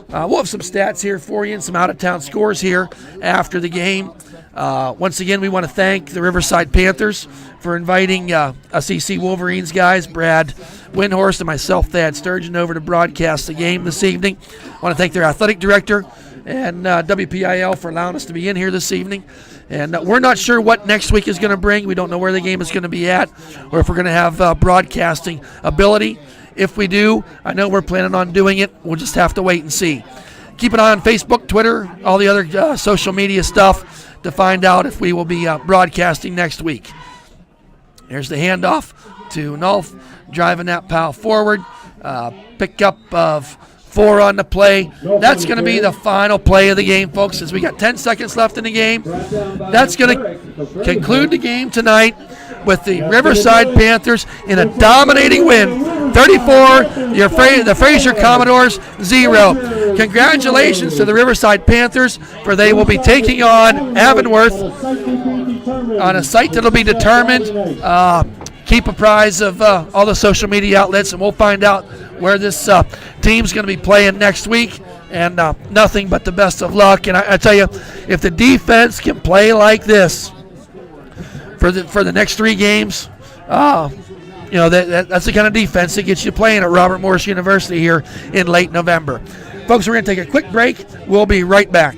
We'll have some stats here for you and some out-of-town scores here after the game. Once again, we want to thank the Riverside Panthers for inviting SEC Wolverines guys, Brad Windhorst and myself, Thad Sturgeon, over to broadcast the game this evening. I want to thank their athletic director and WPIAL for allowing us to be in here this evening. And we're not sure what next week is going to bring. We don't know where the game is going to be at or if we're going to have broadcasting ability. If we do, I know we're planning on doing it. We'll just have to wait and see. Keep an eye on Facebook, Twitter, all the other social media stuff to find out if we will be broadcasting next week. There's the handoff to Nolf, driving that pal forward. Pickup of 4 on the play. That's going to be the final play of the game, folks, as we got 10 seconds left in the game. That's going to conclude the game tonight with the Riverside Panthers in a dominating win. 34, the Frazier Commodores 0. Congratulations to the Riverside Panthers, for they will be taking on Avonworth on a site that will be determined. Keep apprised of all the social media outlets, and we'll find out where this team's going to be playing next week. And nothing but the best of luck. And I tell you, if the defense can play like this for the next 3 games, that's the kind of defense that gets you playing at Robert Morris University here in late November. Folks, we're going to take a quick break. We'll be right back.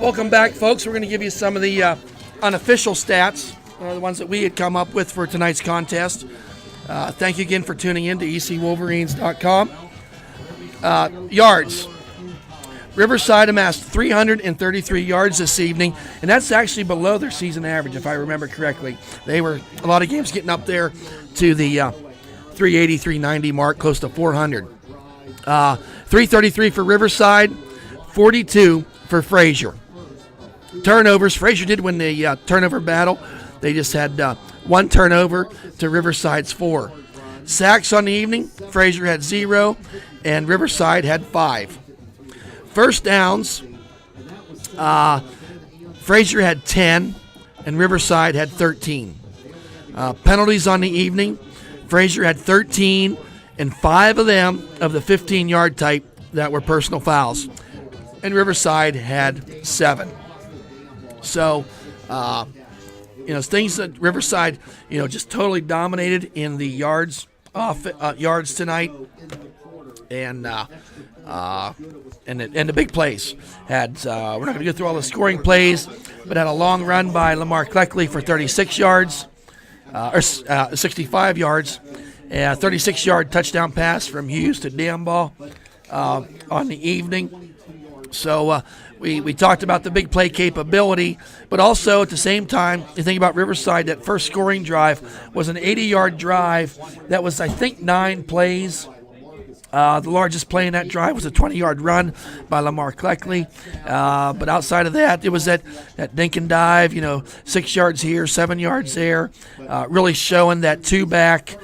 Welcome back, folks. We're going to give you some of the unofficial stats, the ones that we had come up with for tonight's contest. Thank you again for tuning in to ecwolverines.com. Yards. Riverside amassed 333 yards this evening, and that's actually below their season average, if I remember correctly. They were a lot of games getting up there to the 380, 390 mark, close to 400. 333 for Riverside, 42 for Frazier. Turnovers. Frazier did win the turnover battle. They just had one turnover to Riverside's 4. Sacks on the evening. Frazier had 0, and Riverside had 5. First downs. Frazier had 10, and Riverside had 13. Penalties on the evening. Frazier had 13, and 5 of them of the 15-yard type that were personal fouls. And Riverside had 7. So, things that Riverside, just totally dominated in the yards tonight, and the big plays. We're not going to go through all the scoring plays, but had a long run by Lamar Cleckley for 36 yards, 65 yards, and a 36-yard touchdown pass from Hughes to Dambaugh on the evening. So we talked about the big play capability, but also at the same time, you think about Riverside, that first scoring drive was an 80-yard drive that was, I think, 9 plays. The largest play in that drive was a 20-yard run by Lamar Cleckley. But outside of that, it was that dink and dive, 6 yards here, 7 yards there, really showing that two-back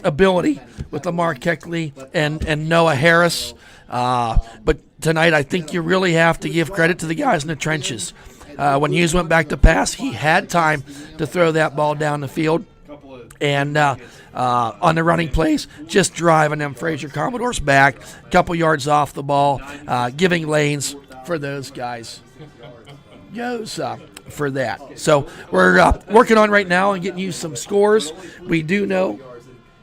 ability with Lamar Cleckley and Noah Harris. But tonight, I think you really have to give credit to the guys in the trenches. When Hughes went back to pass, he had time to throw that ball down the field. And on the running plays, just driving them Frazier Commodores back, a couple yards off the ball, giving lanes for those guys. Goes for that. So we're working on right now and getting you some scores. We do know.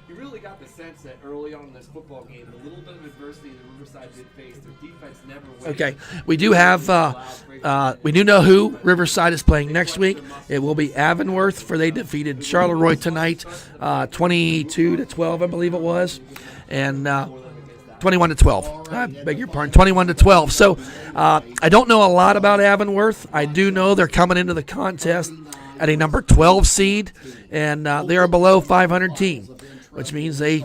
You really got the sense that early on in this football game, the little bit of adversity the Riverside did face, their defense never went. Okay, we do have. We do know who Riverside is playing next week. It will be Avonworth, for they defeated Charleroi tonight, 22-12, I believe it was, and 21-12. I beg your pardon, 21-12. So I don't know a lot about Avonworth. I do know they're coming into the contest at a number 12 seed, and they are below 500 team, which means they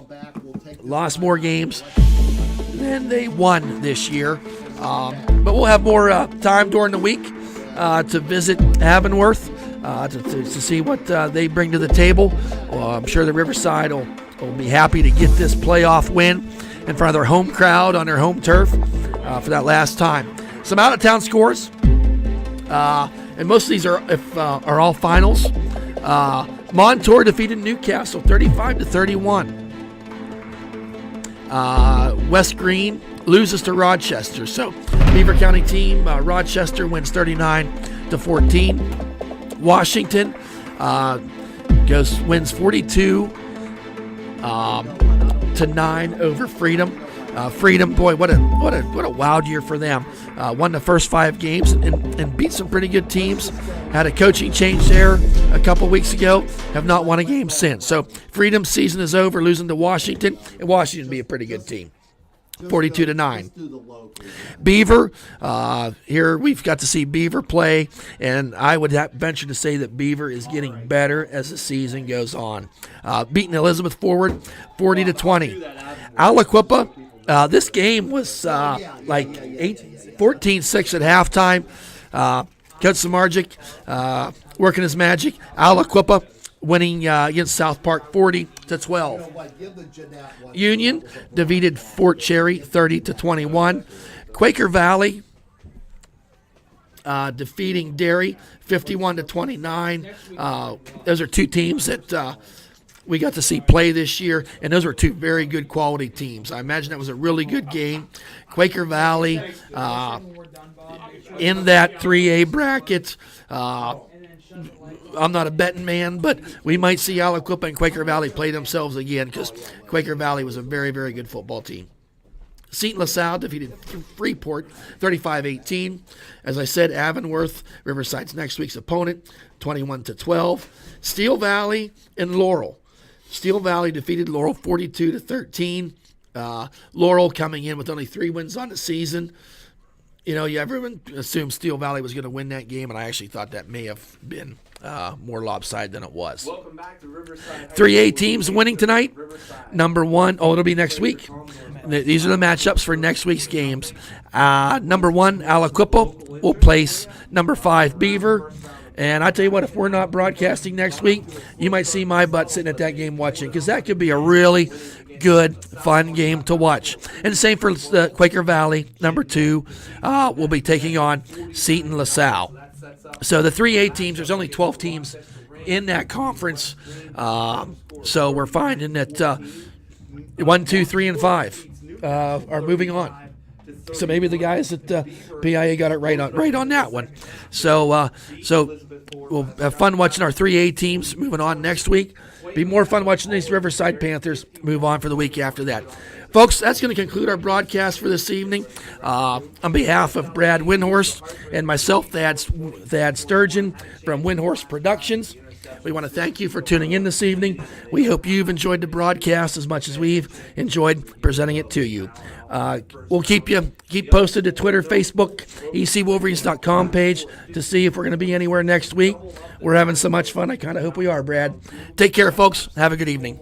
lost more games than they won this year. But we'll have more time during the week to visit Avonworth to see what they bring to the table. I'm sure the Riverside will be happy to get this playoff win in front of their home crowd on their home turf for that last time. Some out-of-town scores, and most of these are all finals. Montour defeated Newcastle 35-31. West Green loses to Rochester. So Beaver County team, Rochester wins 39-14. Washington wins 42-9 over Freedom. Freedom, boy, what a wild year for them. Won the first 5 games and beat some pretty good teams. Had a coaching change there a couple weeks ago. Have not won a game since. So Freedom's season is over, losing to Washington, and Washington be a pretty good team. 42-9. Beaver, here we've got to see Beaver play, and I would venture to say that Beaver is getting better as the season goes on. Beating Elizabeth Forward 40-20. Aliquippa, this game was like 14-6 at halftime. Coach Samardzic working his magic. Aliquippa winning against South Park 40-12. Union defeated Fort Cherry 30-21. Quaker Valley defeating Derry 51-29. Those are 2 teams that we got to see play this year, and those were 2 very good quality teams. I imagine that was a really good game. Quaker Valley in that 3A bracket. I'm not a betting man, but we might see Aliquippa and Quaker Valley play themselves again, because Quaker Valley was a very, very good football team. Seton LaSalle defeated Freeport 35-18. As I said, Avonworth, Riverside's next week's opponent, 21-12. Steel Valley and Laurel. Steel Valley defeated Laurel 42-13. Laurel coming in with only 3 wins on the season. You know, everyone assumed Steel Valley was going to win that game, and I actually thought that may have been more lopsided than it was. Welcome back to Riverside. 3A teams winning tonight. Number 1, it'll be next week. These are the matchups for next week's games. Number 1, Aliquippa will place number 5, Beaver. And I tell you what, if we're not broadcasting next week, you might see my butt sitting at that game watching, because that could be a really good, fun game to watch. And same for Quaker Valley. Number 2 will be taking on Seton LaSalle. So the 3A teams, there's only 12 teams in that conference. So we're finding that 1, 2, 3, and 5 are moving on. So maybe the guys at PIA got it right on that one. So we'll have fun watching our 3A teams moving on next week. Be more fun watching these Riverside Panthers move on for the week after that. Folks, that's going to conclude our broadcast for this evening. On behalf of Brad Windhorst and myself, Thad Sturgeon from Windhorst Productions, we want to thank you for tuning in this evening. We hope you've enjoyed the broadcast as much as we've enjoyed presenting it to you. We'll keep posted to Twitter, Facebook, ecwolverines.com page to see if we're going to be anywhere next week. We're having so much fun. I kind of hope we are, Brad. Take care, folks. Have a good evening.